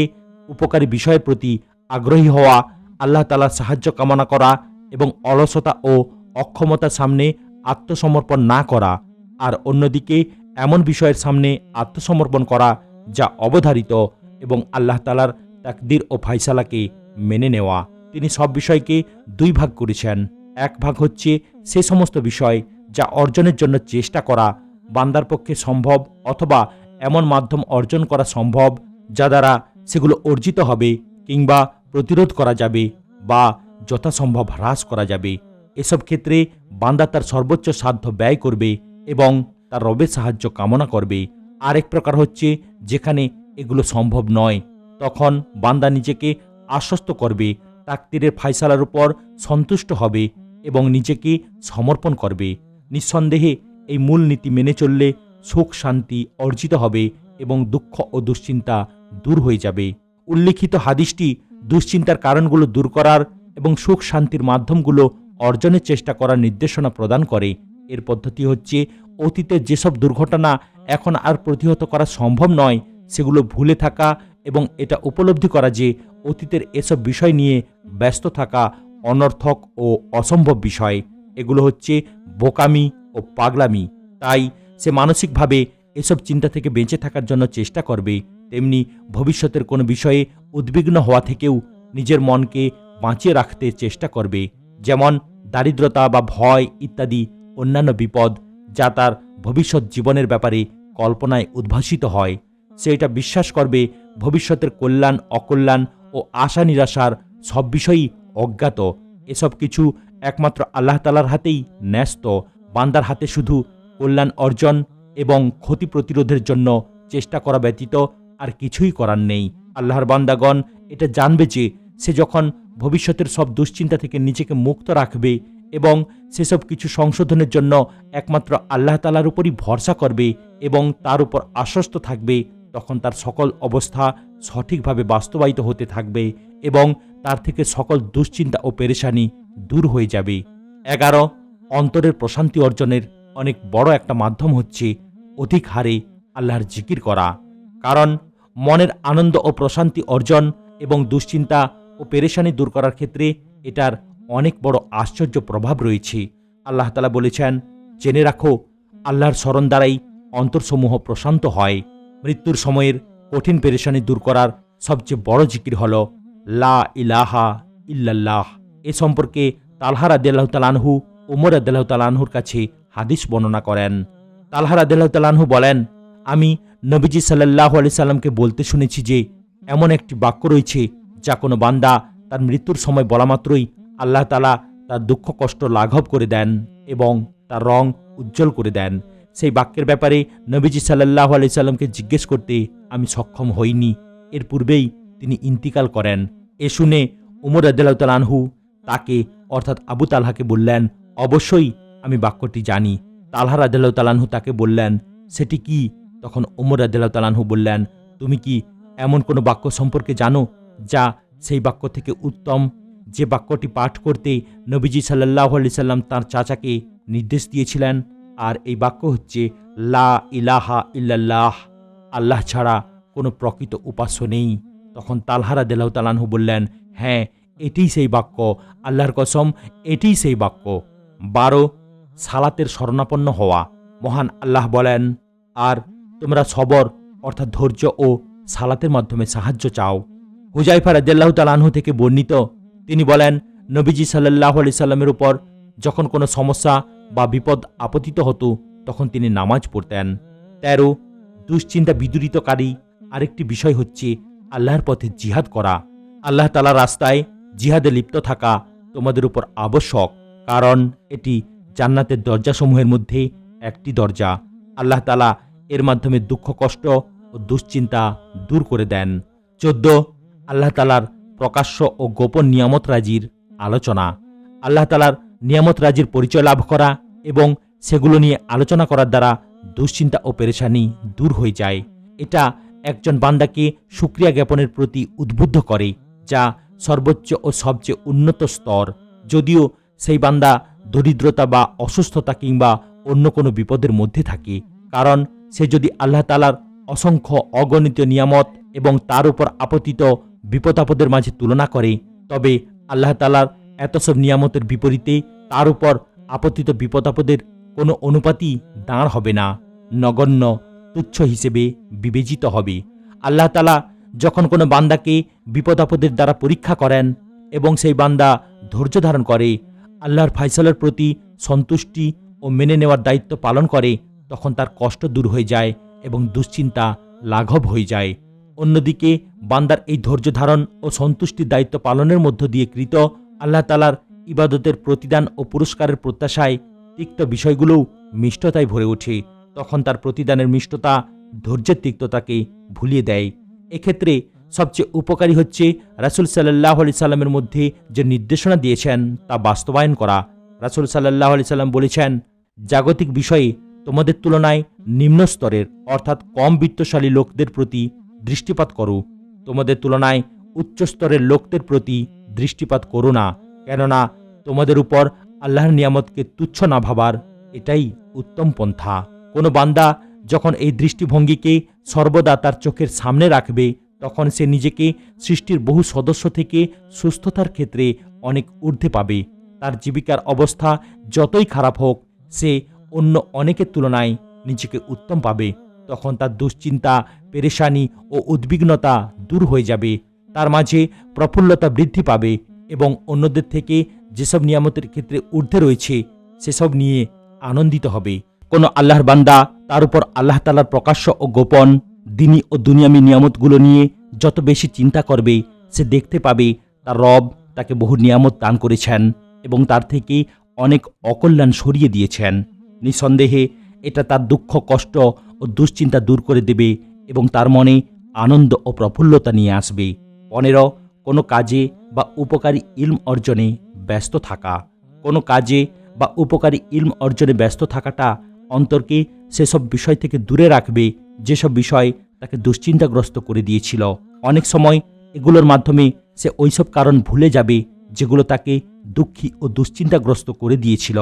উপকারী বিষয়ের প্রতি আগ্রহী হওয়া, আল্লাহ তাআলার সাহায্য কামনা করা এবং অলসতা ও অক্ষমতার সামনে আত্মসমর্পণ না করা, আর অন্যদিকে এমন বিষয়ের সামনে আত্মসমর্পণ করা যা অবধারিত এবং আল্লাহ তাআলার তাকদীর ও ফায়সালাকে মেনে নেওয়া। তিনি সব বিষয়কে দুই ভাগ করেছেন। এক ভাগ হচ্ছে সে সমস্ত বিষয় যা অর্জনের জন্য চেষ্টা করা বান্দার পক্ষে সম্ভব, অথবা এমন মাধ্যম অর্জন করা সম্ভব যা দ্বারা সেগুলো অর্জিত হবে কিংবা প্রতিরোধ করা যাবে বা যথাসম্ভব হ্রাস করা যাবে। এসব ক্ষেত্রে বান্দা তার সর্বোচ্চ সাধ্য ব্যয় করবে এবং তার রবের সাহায্য কামনা করবে। আরেক প্রকার হচ্ছে যেখানে এগুলো সম্ভব নয়, তখন বান্দা নিজেকে আশ্বস্ত করবে, তাকদীরের ফায়সালার উপর সন্তুষ্ট হবে এবং নিজেকে সমর্পণ করবে। নিঃসন্দেহে এই মূল নীতি মেনে চললে সুখ শান্তি অর্জিত হবে এবং দুঃখ ও দুশ্চিন্তা দূর হয়ে যাবে। উল্লিখিত হাদিসটি দুশ্চিন্তার কারণগুলো দূর করার এবং সুখ শান্তির মাধ্যমগুলো অর্জনের চেষ্টা করার নির্দেশনা প্রদান করে। এর পদ্ধতি হচ্ছে অতীতের যেসব দুর্ঘটনা এখন আর প্রতিহত করা সম্ভব নয় সেগুলো ভুলে থাকা এবং এটা উপলব্ধি করা যে অতীতের এসব বিষয় নিয়ে ব্যস্ত থাকা অনর্থক ও অসম্ভব বিষয়। এগুলো হচ্ছে বোকামি ও পাগলামি। তাই সে মানসিকভাবে এসব চিন্তা থেকে বেঁচে থাকার জন্য চেষ্টা করবে। তেমনি ভবিষ্যতের কোনো বিষয়ে উদ্বিগ্ন হওয়া থেকেও নিজের মনকে বাঁচিয়ে রাখতে চেষ্টা করবে, যেমন দারিদ্রতা বা ভয় ইত্যাদি অন্যান্য বিপদ যা তার ভবিষ্যৎ জীবনের ব্যাপারে কল্পনায় উদ্ভাসিত হয়। সে এটা বিশ্বাস করবে ভবিষ্যতের কল্যাণ অকল্যাণ ও আশা নিরাশার সব বিষয়ই অজ্ঞাত। এসব কিছু একমাত্র আল্লাহ তাআলার হাতেই ন্যস্ত। বান্দার হাতে শুধু কল্যাণ অর্জন এবং ক্ষতি প্রতিরোধের জন্য চেষ্টা করা ব্যতীত আর কিছুই করার নেই। আল্লাহর বান্দাগণ এটা জানবে যে সে যখন ভবিষ্যতের সব দুশ্চিন্তা থেকে নিজেকে মুক্ত রাখবে এবং সেসব কিছু সংশোধনের জন্য একমাত্র আল্লাহ তাআলার উপরই ভরসা করবে এবং তার উপর আশ্বস্ত থাকবে, তখন তার সকল অবস্থা সঠিকভাবে বাস্তবায়িত হতে থাকবে এবং তার থেকে সকল দুশ্চিন্তা ও পেরেশানি দূর হয়ে যাবে। 11 অন্তরের প্রশান্তি অর্জনের অনেক বড় একটা মাধ্যম হচ্ছে অধিক হারে আল্লাহর জিকির করা। কারণ মনের আনন্দ ও প্রশান্তি অর্জন এবং দুশ্চিন্তা ও পেরেশানি দূর করার ক্ষেত্রে এটার অনেক বড় আশ্চর্য প্রভাব রয়েছে। আল্লাহ তাআলা বলেছেন, জেনে রাখো আল্লাহর স্মরণ দ্বারাই অন্তরসমূহ প্রশান্ত হয়। মৃত্যুর সময়ের কঠিন পেরেশানি দূর করার সবচেয়ে বড় জিকির হল লা ইলাহা ইল্লাল্লাহ। এ সম্পর্কে তালহা রাদিয়াল্লাহু তাআলা আনহু ওমর রাদিয়াল্লাহু তাআলা আনহুর কাছে হাদিস বর্ণনা করেন। তালহা রাদিয়াল্লাহু তাআলা আনহু বলেন, আমি নবীজি সাল্লাল্লাহু আলাইহি সাল্লামকে বলতে শুনেছি যে এমন একটি বাক্য রয়েছে যা কোনো বান্দা তার মৃত্যুর সময় বলা মাত্রই আল্লাহ তাআলা তার দুঃখ কষ্ট লাঘব করে দেন এবং তার রং উজ্জ্বল করে দেন। সেই বাক্যের ব্যাপারে নবীজি সাল্লাল্লাহু আলাইহি সাল্লামকে জিজ্ঞেস করতে আমি সক্ষম হইনি। এর পূর্বেই তিনি ইন্তিকাল করেন। এ শুনে উমর রাদিয়াল্লাহু তাআলা আনহু তাকে অর্থাৎ আবু তালহাকে বললেন, অবশ্যই আমি বাক্যটি জানি। তালহা রাদিয়াল্লাহু তাআলা আনহু তাকে বললেন, সেটি কি? তখন উমর রাদিয়াল্লাহু তাআলা আনহু বললেন, তুমি কি এমন কোনো বাক্য সম্পর্কে জানো যা সেই বাক্য থেকে উত্তম, যে বাক্যটি পাঠ করতে নবীজি সাল্লাল্লাহু আলাইহি সাল্লাম তাঁর চাচাকে নির্দেশ দিয়েছিলেন? আর এই বাক্য হচ্ছে লা ইলাহা ইল্লাল্লাহ, আল্লাহ ছাড়া কোনো প্রকৃত উপাস্য নেই। তখন তালহা রাদিয়াল্লাহু তাআলা আনহু বললেন, হ্যাঁ, এটিই সেই বাক্য, আল্লাহর কসম এটিই সেই বাক্য। 12 সালাতের শরণাপন্ন হওয়া। মহান আল্লাহ বলেন, আর তোমরা সবর অর্থাৎ ধৈর্য ও সালাতের মাধ্যমে সাহায্য চাও। হুযায়ফা রাদিয়াল্লাহু তাআলা আনহু থেকে বর্ণিত, তিনি বলেন, নবীজি সাল্লাল্লাহু আলাইহি সাল্লামের উপর যখন কোনো সমস্যা বা বিপদ আপতিত হতো তখন তিনি নামাজ পড়তেন। 13 দুশ্চিন্তা বিদূরিতকারী আরেকটি বিষয় হচ্ছে আল্লাহর পথে জিহাদ করা। আল্লাহ তাআলার রাস্তায় জিহাদে লিপ্ত থাকা তোমাদের উপর আবশ্যক, কারণ এটি জান্নাতের দরজাসমূহের মধ্যে একটি দরজা। আল্লাহ তাআলা এর মাধ্যমে দুঃখ কষ্ট ও দুশ্চিন্তা দূর করে দেন। 14 আল্লাহ তাআলার প্রকাশ্য ও গোপন নিয়ামত রাজির আলোচনা। আল্লাহ তাআলার নিয়ামত রাজির পরিচয় লাভ করা এবং সেগুলো নিয়ে আলোচনা করার দ্বারা দুশ্চিন্তা ও পেরেশানি দূর হয়ে যায়। এটা একজন বান্দাকে শুকরিয়া জ্ঞাপনের প্রতি উদ্বুদ্ধ করে, যা সর্বোচ্চ ও সবচেয়ে উন্নত স্তর। যদিও সেই বান্দা দরিদ্রতা বা অসুস্থতা কিংবা অন্য কোনো বিপদের মধ্যে থাকে, কারণ সে যদি আল্লাহ তাআলার অসংখ্য অগণিত নিয়ামত এবং তার উপর আপতিত বিপদ আপদের মাঝে তুলনা করে, তবে আল্লাহ তাআলার এত সব নিয়ামতের বিপরীতে তার উপর আপতিত বিপদ আপদের কোনো অনুপাতই দাঁড় হবে না, নগণ্য তুচ্ছ হিসেবে বিবেচিত হবে। আল্লাহ তাআলা যখন কোনো বান্দাকে বিপদ আপদের দ্বারা পরীক্ষা করেন এবং সেই বান্দা ধৈর্য ধারণ করে, আল্লাহর ফায়সালার প্রতি সন্তুষ্টি ও মেনে নেওয়ার দায়িত্ব পালন করে, তখন তার কষ্ট দূর হয়ে যায় এবং দুশ্চিন্তা লাঘব হয়ে যায়। অন্যদিকে বান্দার এই ধৈর্য ধারণ ও সন্তুষ্টির দায়িত্ব পালনের মধ্য দিয়ে কৃত আল্লাহ তাআলার ইবাদতের প্রতিদান ও পুরস্কারের প্রত্যাশায় তিক্ত বিষয়গুলোও মিষ্টতায় ভরে ওঠে। তখন তার প্রতিদানের মিষ্টতা ধৈর্যের তিক্ততাকে ভুলিয়ে দেয়। এক্ষেত্রে সবচেয়ে উপকারী হচ্ছে রাসূল সাল্লাল্লাহু আলাইহি সাল্লামের মধ্যে যে নির্দেশনা দিয়েছেন তা বাস্তবায়ন করা। রাসূল সাল্লাল্লাহু আলাইহি সাল্লাম বলেছেন, জাগতিক বিষয়ে তোমাদের তুলনায় নিম্ন স্তরের অর্থাৎ কম বিত্তশালী লোকদের প্রতি দৃষ্টিপাত করো, তোমাদের তুলনায় উচ্চ স্তরের লোকদের প্রতি দৃষ্টিপাত করো না, কেননা তোমাদের উপর আল্লাহর নিয়ামতকে তুচ্ছ না ভাবার এটাই উত্তম পন্থা। কোনো বান্দা যখন এই দৃষ্টিভঙ্গিকে সর্বদা তার চোখের সামনে রাখবে, তখন সে নিজেকে সৃষ্টির বহু সদস্য থেকে সুস্থতার ক্ষেত্রে অনেক ঊর্ধ্বে পাবে। তার জীবিকার অবস্থা যতই খারাপ হোক, সে অন্য অনেকের তুলনায় নিজেকে উত্তম পাবে। তখন তার দুশ্চিন্তা, পেরেশানি ও উদ্বিগ্নতা দূর হয়ে যাবে, তার মাঝে প্রফুল্লতা বৃদ্ধি পাবে এবং অন্যদের থেকে যেসব নিয়ামতের ক্ষেত্রে ঊর্ধ্বে রয়েছে সেসব নিয়ে আনন্দিত হবে। কোনো আল্লাহর বান্দা তার উপর আল্লাহ তাআলার প্রকাশ্য ও গোপন দিনী ও দুনিয়ামী নিয়ামতগুলো নিয়ে যত বেশি চিন্তা করবে, সে দেখতে পাবে তার রব তাকে বহু নিয়ামত দান করেছেন এবং তার থেকে অনেক অকল্যাণ সরিয়ে দিয়েছেন। নিঃসন্দেহে এটা তার দুঃখ কষ্ট ও দুশ্চিন্তা দূর করে দেবে এবং তার মনে আনন্দ ও প্রফুল্লতা নিয়ে আসবে। 15 কোনো কাজে বা উপকারী ইলম অর্জনে ব্যস্ত থাকা। কোনো কাজে বা উপকারী ইলম অর্জনে ব্যস্ত থাকাটা অন্তরকে সেসব বিষয় থেকে দূরে রাখবে যেসব বিষয় তাকে দুশ্চিন্তাগ্রস্ত করে দিয়েছিল। অনেক সময় এগুলোর মাধ্যমে সে ওইসব কারণ ভুলে যাবে যেগুলো তাকে দুঃখী ও দুশ্চিন্তাগ্রস্ত করে দিয়েছিল।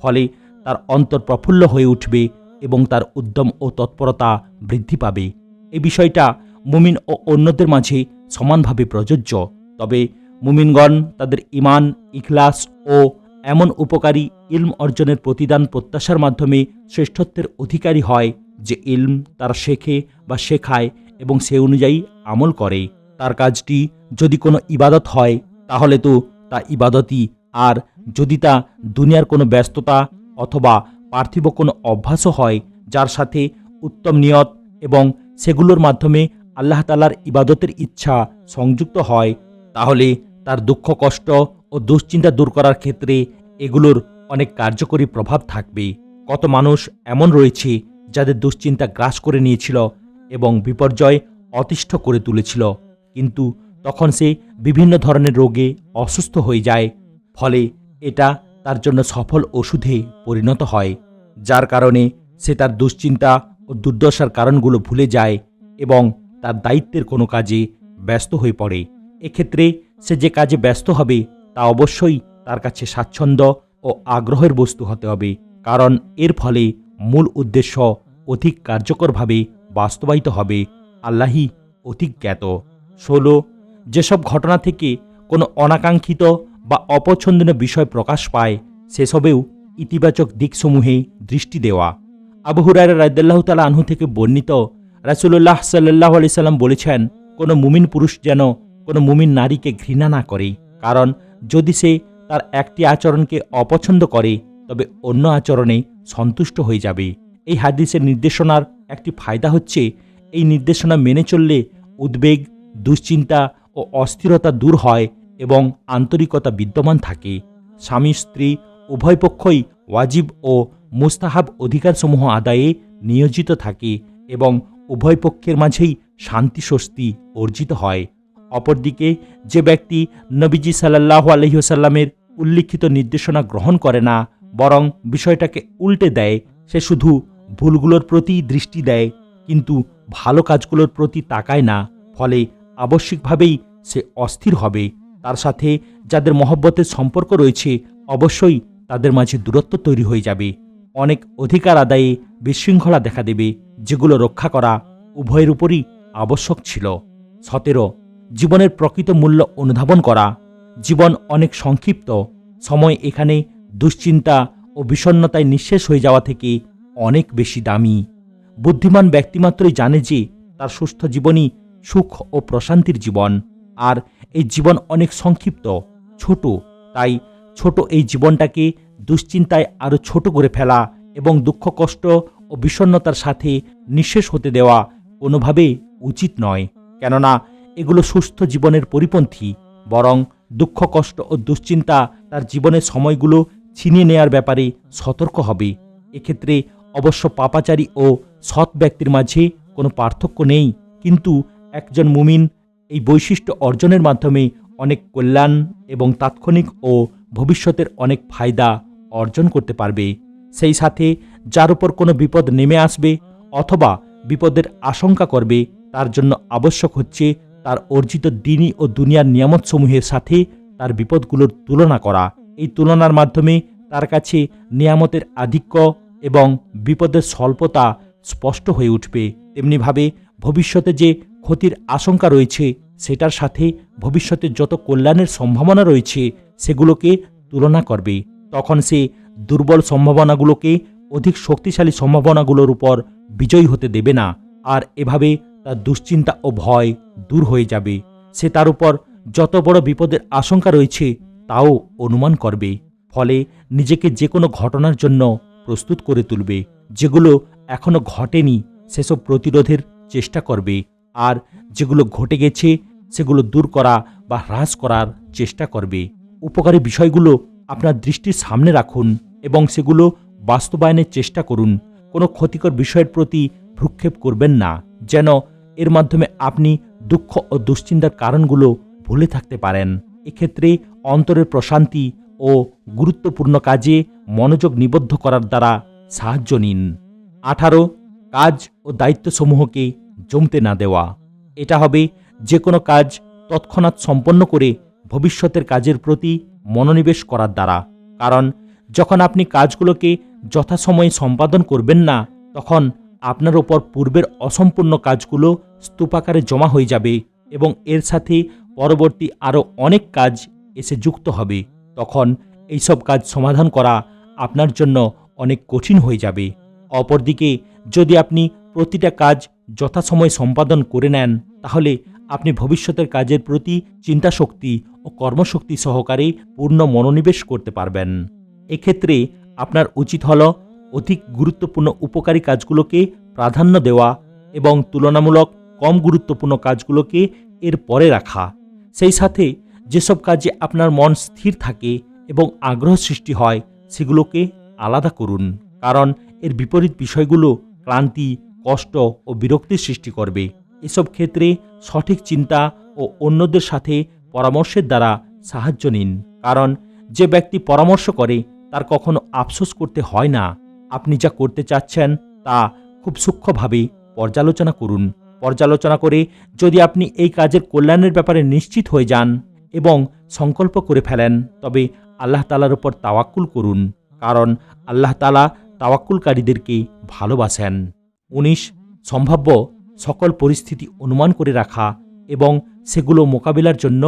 ফলে তার অন্তর প্রফুল্ল হয়ে উঠবে এবং তার উদ্যম ও তৎপরতা বৃদ্ধি পাবে। এই বিষয়টা মুমিন ও অন্যদের মাঝে সমানভাবে প্রযোজ্য। তবে মুমিনগণ তাদের ঈমান, ইখলাস ও এমন উপকারী ইলম অর্জনের প্রতিদান প্রত্যাশার মাধ্যমে শ্রেষ্ঠত্বের অধিকারী হয় যে ইলম তারা শেখে বা শেখায় এবং সে অনুযায়ী আমল করে। তার কাজটি যদি কোনো ইবাদত হয় তাহলে তো তা ইবাদতই, আর যদি তা দুনিয়ার কোনো ব্যস্ততা অথবা পার্থিব কোনো অভ্যাসও হয় যার সাথে উত্তম নিয়ত এবং সেগুলোর মাধ্যমে আল্লাহ তাআলার ইবাদতের ইচ্ছা সংযুক্ত হয়, তাহলে তার দুঃখ কষ্ট ও দুশ্চিন্তা দূর করার ক্ষেত্রে এগুলোর অনেক কার্যকরী প্রভাব থাকবে। কত মানুষ এমন রয়েছে যাদের দুশ্চিন্তা গ্রাস করে নিয়েছিল এবং বিপর্যয় অতিষ্ঠ করে তুলেছিল, কিন্তু তখন সে বিভিন্ন ধরনের রোগে অসুস্থ হয়ে যায়। ফলে এটা তার জন্য সফল ওষুধে পরিণত হয়, যার কারণে সে তার দুশ্চিন্তা ও দুর্দশার কারণগুলো ভুলে যায় এবং তার দায়িত্বের কোনো কাজে ব্যস্ত হয়ে পড়ে। এক্ষেত্রে সে যে কাজে ব্যস্ত হবে তা অবশ্যই তার কাছে স্বাচ্ছন্দ্য ও আগ্রহের বস্তু হতে হবে, কারণ এর ফলে মূল উদ্দেশ্য অধিক কার্যকরভাবে বাস্তবায়িত হবে। আল্লাহই অধিক জ্ঞাত। 16 যেসব ঘটনা থেকে কোনো অনাকাঙ্ক্ষিত বা অপছন্দনীয় বিষয় প্রকাশ পায় সেসবেও ইতিবাচক দিকসমূহে দৃষ্টি দেওয়া। আবু হুরায়রা রাদিয়াল্লাহু তাআলা আনহু থেকে বর্ণিত, রাসূলুল্লাহ সাল্লাল্লাহু আলাইহি সাল্লাম বলেছেন, কোনো মুমিন পুরুষ যেন কোনো মুমিন নারীকে ঘৃণা না করে, কারণ যদি সে তার একটি আচরণকে অপছন্দ করে তবে অন্য আচরণে সন্তুষ্ট হয়ে যাবে। এই হাদিসের নির্দেশনার একটি ফায়দা হচ্ছে, এই নির্দেশনা মেনে চললে উদ্বেগ, দুশ্চিন্তা ও অস্থিরতা দূর হয় এবং আন্তরিকতা বিদ্যমান থাকে। স্বামী স্ত্রী উভয় পক্ষই ওয়াজিব ও মুস্তাহাব অধিকারসমূহ আদায়ে নিয়োজিত থাকে এবং উভয় পক্ষের মাঝেই শান্তি স্বস্তি অর্জিত হয়। অপরদিকে যে ব্যক্তি নবীজি সাল্লাল্লাহু আলাইহি ওয়াসাল্লামের উল্লিখিত নির্দেশনা গ্রহণ করে না, বরং বিষয়টাকে উল্টে দেয়, সে শুধু ভুলগুলোর প্রতি দৃষ্টি দেয় কিন্তু ভালো কাজগুলোর প্রতি তাকায় না, ফলে আবশ্যিকভাবেই সে অস্থির হবে। তার সাথে যাদের মহব্বতের সম্পর্ক রয়েছে অবশ্যই তাদের মাঝে দূরত্ব তৈরি হয়ে যাবে। অনেক অধিকার আদায়ে বিশৃঙ্খলা দেখা দেবে, যেগুলো রক্ষা করা উভয়ের উপরই আবশ্যক ছিল। 17 জীবনের প্রকৃত মূল্য অনুধাবন করা। জীবন অনেক সংক্ষিপ্ত। সময় এখানে দুশ্চিন্তা ও বিষণ্ণতায় নিঃশেষ হয়ে যাওয়া থেকে অনেক বেশি দামি। বুদ্ধিমান ব্যক্তিমাত্রই জানে যে তার সুস্থ জীবনই সুখ ও প্রশান্তির জীবন, আর এই জীবন অনেক সংক্ষিপ্ত, ছোট। তাই ছোট এই জীবনটাকে দুশ্চিন্তায় আরও ছোট করে ফেলা এবং দুঃখ কষ্ট ও বিষণ্ণতার সাথে নিঃশেষ হতে দেওয়া কোনোভাবেই উচিত নয়, কেননা এগুলো সুস্থ জীবনের পরিপন্থী। বরং দুঃখ কষ্ট ও দুশ্চিন্তা তার জীবনের সময়গুলো ছিনিয়ে নেয়ার ব্যাপারে সতর্ক হবে। এক্ষেত্রে অবশ্য পাপাচারী ও সৎ ব্যক্তির মাঝে কোনো পার্থক্য নেই, কিন্তু একজন মুমিন এই বৈশিষ্ট্য অর্জনের মাধ্যমে অনেক কল্যাণ এবং তাৎক্ষণিক ও ভবিষ্যতের অনেক ফায়দা অর্জন করতে পারবে। সেই সাথে যার উপর কোনো বিপদ নেমে আসবে অথবা বিপদের আশঙ্কা করবে, তার জন্য আবশ্যক হচ্ছে তার অর্জিত দিনী ও দুনিয়ার নিয়ামতসমূহের সাথে তার বিপদগুলোর তুলনা করা। এই তুলনার মাধ্যমে তার কাছে নিয়ামতের আধিক্য এবং বিপদের স্বল্পতা স্পষ্ট হয়ে উঠবে। তেমনিভাবে ভবিষ্যতে যে ক্ষতির আশঙ্কা রয়েছে সেটার সাথে ভবিষ্যতে যত কল্যাণের সম্ভাবনা রয়েছে সেগুলোকে তুলনা করবে। তখন সে দুর্বল সম্ভাবনাগুলোকে অধিক শক্তিশালী সম্ভাবনাগুলোর উপর বিজয়ী হতে দেবে না, আর এভাবে তার দুশ্চিন্তা ও ভয় দূর হয়ে যাবে। সে তার উপর যত বড় বিপদের আশঙ্কা রয়েছে তাও অনুমান করবে, ফলে নিজেকে যে কোনো ঘটনার জন্য প্রস্তুত করে তুলবে। যেগুলো এখনো ঘটেনি সেসব প্রতিরোধের চেষ্টা করবে, আর যেগুলো ঘটে গেছে সেগুলো দূর করা বা হ্রাস করার চেষ্টা করবে। উপকারী বিষয়গুলো আপনার দৃষ্টির সামনে রাখুন এবং সেগুলো বাস্তবায়নের চেষ্টা করুন। কোনো ক্ষতিকর বিষয়ের প্রতি ভ্রুক্ষেপ করবেন না, যেন এর মাধ্যমে আপনি দুঃখ ও দুশ্চিন্তার কারণগুলো ভুলে থাকতে পারেন। এক্ষেত্রে অন্তরের প্রশান্তি ও গুরুত্বপূর্ণ কাজে মনোযোগ নিবদ্ধ করার দ্বারা সাহায্য নিন। 18 কাজ ও দায়িত্বসমূহকে জমতে না দেওয়া। এটা হবে যে কোনো কাজ তৎক্ষণাৎ সম্পন্ন করে ভবিষ্যতের কাজের প্রতি মনোনিবেশ করার দ্বারা। কারণ যখন আপনি কাজগুলোকে যথাসময়ে সম্পাদন করবেন না, তখন আপনার ওপর পূর্বের অসম্পূর্ণ কাজগুলো স্তূপাকারে জমা হয়ে যাবে এবং এর সাথে পরবর্তী আরও অনেক কাজ এসে যুক্ত হবে। তখন এইসব কাজ সমাধান করা আপনার জন্য অনেক কঠিন হয়ে যাবে। অপরদিকে যদি আপনি প্রতিটা কাজ যথাসময়ে সম্পাদন করে নেন, তাহলে আপনি ভবিষ্যতের কাজের প্রতি চিন্তাশক্তি ও কর্মশক্তি সহকারে পূর্ণ মনোনিবেশ করতে পারবেন। এক্ষেত্রে আপনার উচিত হল অধিক গুরুত্বপূর্ণ উপকারী কাজগুলোকে প্রাধান্য দেওয়া এবং তুলনামূলক কম গুরুত্বপূর্ণ কাজগুলোকে এর পরে রাখা। সেই সাথে যেসব কাজে আপনার মন স্থির থাকে এবং আগ্রহ সৃষ্টি হয় সেগুলোকে আলাদা করুন, কারণ এর বিপরীত বিষয়গুলো ক্লান্তি, কষ্ট ও বিরক্তির সৃষ্টি করবে। এসব ক্ষেত্রে সঠিক চিন্তা ও অন্যদের সাথে পরামর্শের দ্বারা সাহায্য নিন, কারণ যে ব্যক্তি পরামর্শ করে তার কখনো আফসোস করতে হয় না। আপনি যা করতে চাচ্ছেন তা খুব সূক্ষ্মভাবে পর্যালোচনা করুন। পর্যালোচনা করে যদি আপনি এই কাজের কল্যাণের ব্যাপারে নিশ্চিত হয়ে যান এবং সংকল্প করে ফেলেন, তবে আল্লাহ তাআলার উপর তাওয়াক্কুল করুন, কারণ আল্লাহ তাআলা তাওয়াক্কুলকারীদেরকে ভালোবাসেন। 19 সম্ভাব্য সকল পরিস্থিতি অনুমান করে রাখা এবং সেগুলো মোকাবিলার জন্য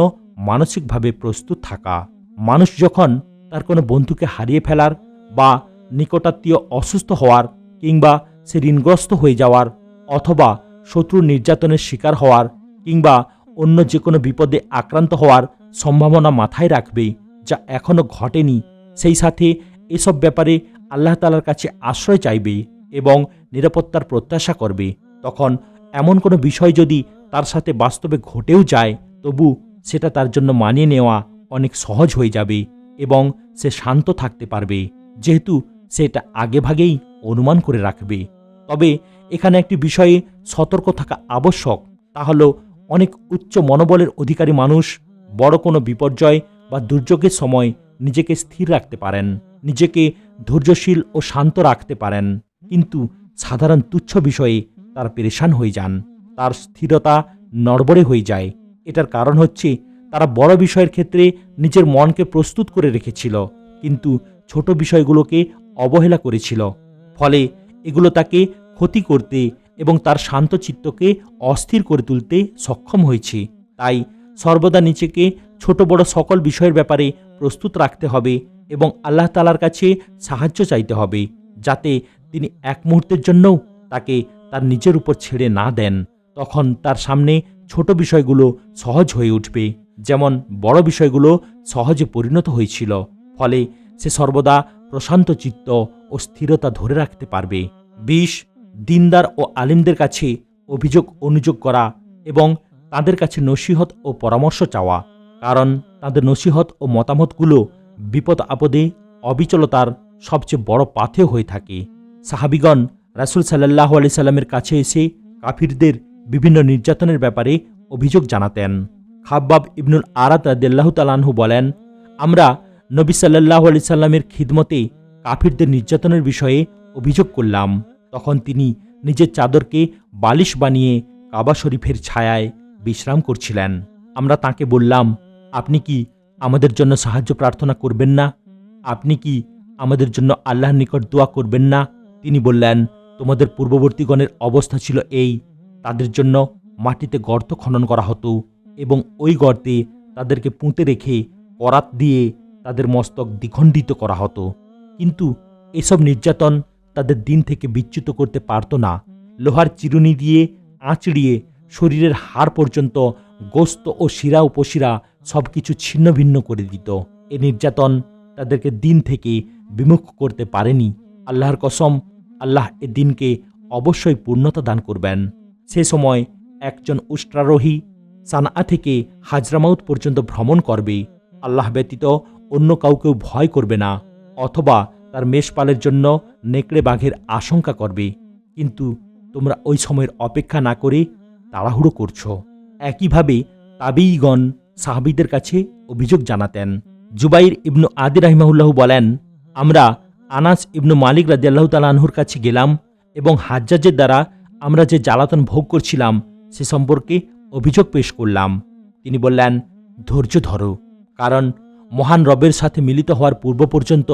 মানসিকভাবে প্রস্তুত থাকা। মানুষ যখন তার কোনো বন্ধুকে হারিয়ে ফেলার বা নিকটাত্মীয় অসুস্থ হওয়ার কিংবা সে ঋণগ্রস্ত হয়ে যাওয়ার অথবা শত্রুর নির্যাতনের শিকার হওয়ার কিংবা অন্য যে কোনো বিপদে আক্রান্ত হওয়ার সম্ভাবনা মাথায় রাখবে যা এখনও ঘটেনি, সেই সাথে এসব ব্যাপারে আল্লাহ তাআলার কাছে আশ্রয় চাইবে এবং নিরাপত্তার প্রত্যাশা করবে, তখন এমন কোনো বিষয় যদি তার সাথে বাস্তবে ঘটেও যায়, তবু সেটা তার জন্য মানিয়ে নেওয়া অনেক সহজ হয়ে যাবে এবং সে শান্ত থাকতে পারবে, যেহেতু সেটা আগেভাগেই অনুমান করে রাখবে। তবে এখানে একটি বিষয়ে সতর্ক থাকা আবশ্যক, তা হল অনেক উচ্চ মনোবলের অধিকারী মানুষ বড় কোনো বিপর্যয় বা দুর্যোগের সময় নিজেকে স্থির রাখতে পারেন, নিজেকে ধৈর্যশীল ও শান্ত রাখতে পারেন, কিন্তু সাধারণ তুচ্ছ বিষয়ে তার পেরেশান হয়ে যান, তার স্থিরতা নড়বড়ে হয়ে যায়। এটার কারণ হচ্ছে তারা বড় বিষয়ের ক্ষেত্রে নিজের মনকে প্রস্তুত করে রেখেছিল, কিন্তু ছোট বিষয়গুলোকে অবহেলা করেছিল। ফলে এগুলো তাকে ক্ষতি করতে এবং তার শান্ত চিত্তকে অস্থির করে তুলতে সক্ষম হয়েছে। তাই সর্বদা নিজেকে ছোট বড় সকল বিষয়ের ব্যাপারে প্রস্তুত রাখতে হবে এবং আল্লাহ তাআলার কাছে সাহায্য চাইতে হবে, যাতে তিনি এক মুহূর্তের জন্যও তাকে তার নিজের উপর ছেড়ে না দেন। তখন তার সামনে ছোট বিষয়গুলো সহজ হয়ে উঠবে, যেমন বড় বিষয়গুলো সহজে পরিণত হয়েছিল। ফলে সে সর্বদা প্রশান্ত চিত্ত ও স্থিরতা ধরে রাখতে পারবে। 20 দিনদার ও আলিমদের কাছে অভিযোগ অনুযোগ করা এবং তাদের কাছে নসিহত ও পরামর্শ চাওয়া, কারণ তাদের নসিহত ও মতামতগুলো বিপদ আপদে অবিচলতার সবচেয়ে বড় পাথেয় হয়ে থাকে। সাহাবিগণ রাসূল সাল্লাল্লাহু আলাইহি সাল্লামের কাছে এসে কাফিরদের বিভিন্ন নির্যাতনের ব্যাপারে অভিযোগ জানাতেন। খাব্বাব ইবনুল আরাত রাদিয়াল্লাহু তাআলা আনহু বলেন, আমরা নবী সাল্লাল্লাহু আলাইহি সাল্লামের খিদমতে কাফিরদের নির্যাতনের বিষয়ে অভিযোগ করলাম। তখন তিনি নিজের চাদরকে বালিশ বানিয়ে কাবা শরীফের ছায়ায় বিশ্রাম করছিলেন। আমরা তাকে বললাম, আপনি কি আমাদের জন্য সাহায্য প্রার্থনা করবেন না? আপনি কি আমাদের জন্য আল্লাহর নিকট দোয়া করবেন না? তিনি বললেন, তোমাদের পূর্ববর্তীগণের অবস্থা ছিল এই, তাদের জন্য মাটিতে গর্ত খনন করা হতো এবং ওই গর্তে তাদেরকে পুঁতে রেখে করাত দিয়ে তাদের মস্তক দ্বিখণ্ডিত করা হতো, কিন্তু এসব নির্যাতন তাদের দিন থেকে বিচ্যুত করতে পারত না। লোহার চিরুনি দিয়ে আঁচড়িয়ে শরীরের হাড় পর্যন্ত গোস্ত ও শিরা উপশিরা সবকিছু ছিন্ন ভিন্ন করে দিত। এ নির্যাতন তাদেরকে দিন থেকে বিমুখ করতে পারেনি। আল্লাহর কসম, আল্লাহ এ দিনকে অবশ্যই পূর্ণতা দান করবেন। সে সময় একজন উষ্ট্রারোহী সানআ থেকে হাজরামাউত পর্যন্ত ভ্রমণ করবে, আল্লাহ ব্যতীত অন্য কাউকেও ভয় করবে না, অথবা তার মেষপালের জন্য নেকড়ে বাঘের আশঙ্কা করবে, কিন্তু তোমরা ওই সময়ের অপেক্ষা না করে তাড়াহুড়ো করছ। একইভাবে তাবিঈগণ সাহাবীদের কাছে অভিযোগ জানাতেন। জুবাইর ইবনু আদি রাহিমাহুল্লাহু বলেন, আমরা আনাস ইবনু মালিক রাদিয়াল্লাহু তাআলা আনহুর কাছে গেলাম এবং হাজ্জাজের দ্বারা আমরা যে জ্বালাতন ভোগ করছিলাম সে সম্পর্কে অভিযোগ পেশ করলাম। তিনি বললেন, ধৈর্য ধরো, কারণ মহান রবের সাথে মিলিত হওয়ার পূর্ব পর্যন্ত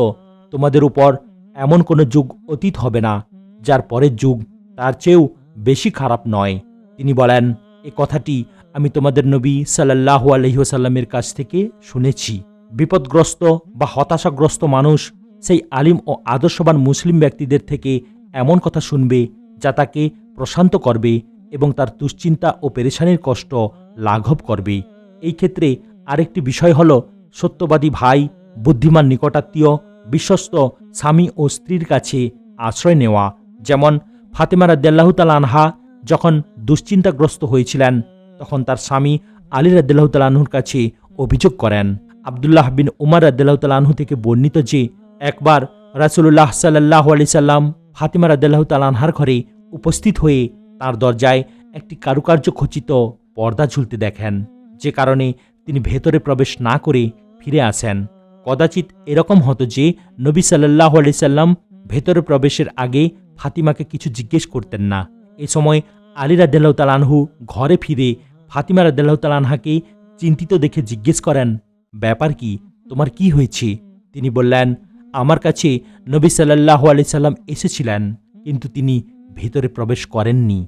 তোমাদের উপর এমন কোনো যুগ অতীত হবে না যার পরের যুগ তার চেয়েও বেশি খারাপ নয়। তিনি বলেন, এ কথাটি আমি তোমাদের নবী সাল্লাল্লাহু আলাইহি ওয়াসাল্লামের কাছ থেকে শুনেছি। বিপদগ্রস্ত বা হতাশাগ্রস্ত মানুষ সেই আলিম ও আদর্শবান মুসলিম ব্যক্তিদের থেকে এমন কথা শুনবে যা তাকে প্রশান্ত করবে এবং তার দুশ্চিন্তা ও পেরেশানির কষ্ট লাঘব করবে। এই ক্ষেত্রে আরেকটি বিষয় হল সত্যবাদী ভাই, বুদ্ধিমান নিকটাত্মীয়, বিশ্বস্ত স্বামী ও স্ত্রীর কাছে আশ্রয় নেওয়া। যেমন ফাতেমা রাদিয়াল্লাহু তাআলা আনহা যখন দুশ্চিন্তাগ্রস্ত হয়েছিলেন তখন তার স্বামী আলী রাদিয়াল্লাহু তাআলা আনহুর কাছে অভিযোগ করেন। আব্দুল্লাহ বিন উমর রাদিয়াল্লাহু তাআলা আনহু থেকে বর্ণিত যে একবার রাসূলুল্লাহ সাল্লাল্লাহু আলাইহি সাল্লাম ফাতেমা রাদিয়াল্লাহু তাআলা আনহার ঘরে উপস্থিত হয়ে তার দরজায় একটি কারুকার্য খচিত পর্দা ঝুলতে দেখেন, যে কারণে তিনি ভেতরে প্রবেশ না করে ফিরে আসেন। কদাচিৎ এরকম হতো যে নবী সাল্লাল্লাহু আলাইহি সাল্লাম ভেতরে প্রবেশের আগে ফাতিমাকে কিছু জিজ্ঞেস করতেন না। এ সময় আলী রাদিয়াল্লাহু তাআলা আনহু ঘরে ফিরে ফাতিমা রাদিয়াল্লাহু তাআলা আনহাকে চিন্তিত দেখে জিজ্ঞেস করেন, ব্যাপার কি, তোমার কি হয়েছে? তিনি বললেন, আমার কাছে নবী সাল্লাল্লাহু আলাইহি সাল্লাম এসেছিলেন, কিন্তু তিনি ভেতরে প্রবেশ করেননি।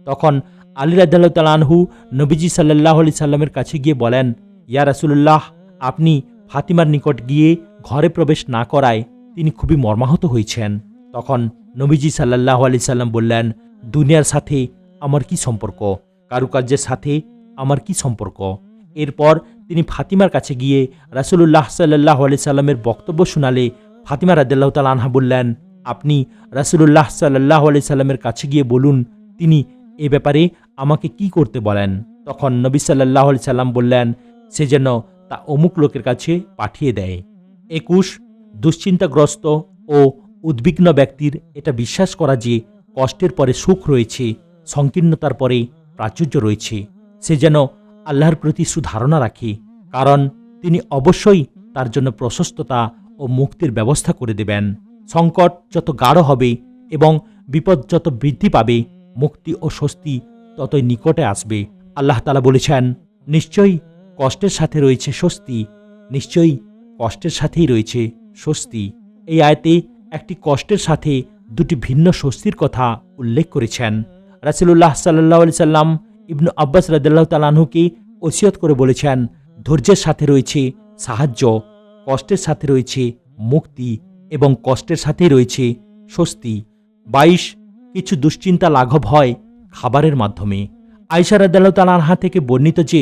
তখন আলী রাদিয়াল্লাহু তাআলা আনহু নবীজি সাল্লাল্লাহু আলাইহি সাল্লামের কাছে গিয়ে বলেন, ইয়া রাসূলুল্লাহ, আপনি ফাতিমার নিকট গিয়ে ঘরে প্রবেশ না করায় তিনি খুবই মর্মাহত হয়েছেন। তখন নবীজি সাল্লাল্লাহু আলাইহি সাল্লাম বললেন, দুনিয়ার সাথে আমার কি সম্পর্ক, কারুকার্যের সাথে আমার কি সম্পর্ক? এরপর তিনি ফাতিমার কাছে গিয়ে রাসূলুল্লাহ সাল্লাল্লাহু আলাইহি সাল্লামের বক্তব্য শোনালে ফাতিমা রাদিয়াল্লাহু তাআলা আনহা বললেন, আপনি রাসূলুল্লাহ সাল্লাল্লাহু আলাইহি সাল্লামের কাছে গিয়ে বলুন তিনি এ ব্যাপারে আমাকে কি করতে বলেন। তখন নবী সাল্লাল্লাহু আলাইহি সাল্লাম বললেন, সে যেন তা অমুক লোকের কাছে পাঠিয়ে দেয়। 21 দুশ্চিন্তাগ্রস্ত ও উদ্বিগ্ন ব্যক্তির এটা বিশ্বাস করা যে কষ্টের পরে সুখ রয়েছে, সংকীর্ণতার পরে প্রাচুর্য রয়েছে, সে যেন আল্লাহর প্রতি সুধারণা রাখে, কারণ তিনি অবশ্যই তার জন্য প্রশস্ততা ও মুক্তির ব্যবস্থা করে দেবেন। সংকট যত গাঢ় হবে এবং বিপদ যত বৃদ্ধি পাবে, মুক্তি ও স্বস্তি ততই নিকটে আসবে। আল্লাহ তাআলা বলেছেন, নিশ্চয়ই কষ্টের সাথে রয়েছে স্বস্তি, নিশ্চয়ই কষ্টের সাথেই রয়েছে স্বস্তি। এই আয়াতে একটি কষ্টের সাথে দুটি ভিন্ন স্বস্তির কথা উল্লেখ করেছেন। রাসূলুল্লাহ সাল্লাল্লাহু আলাইহি সাল্লাম ইবনু আব্বাস রাদিয়াল্লাহু তাআলা আনহুকে ওসিয়ত করে বলেছেন, ধৈর্যের সাথে রয়েছে সাহায্য, কষ্টের সাথে রয়েছে মুক্তি এবং কষ্টের সাথেই রয়েছে স্বস্তি। 22 কিছু দুশ্চিন্তা লাঘব হয় খাবারের মাধ্যমে। আয়েশা রাদিয়াল্লাহু তাআলা আনহা থেকে বর্ণিত যে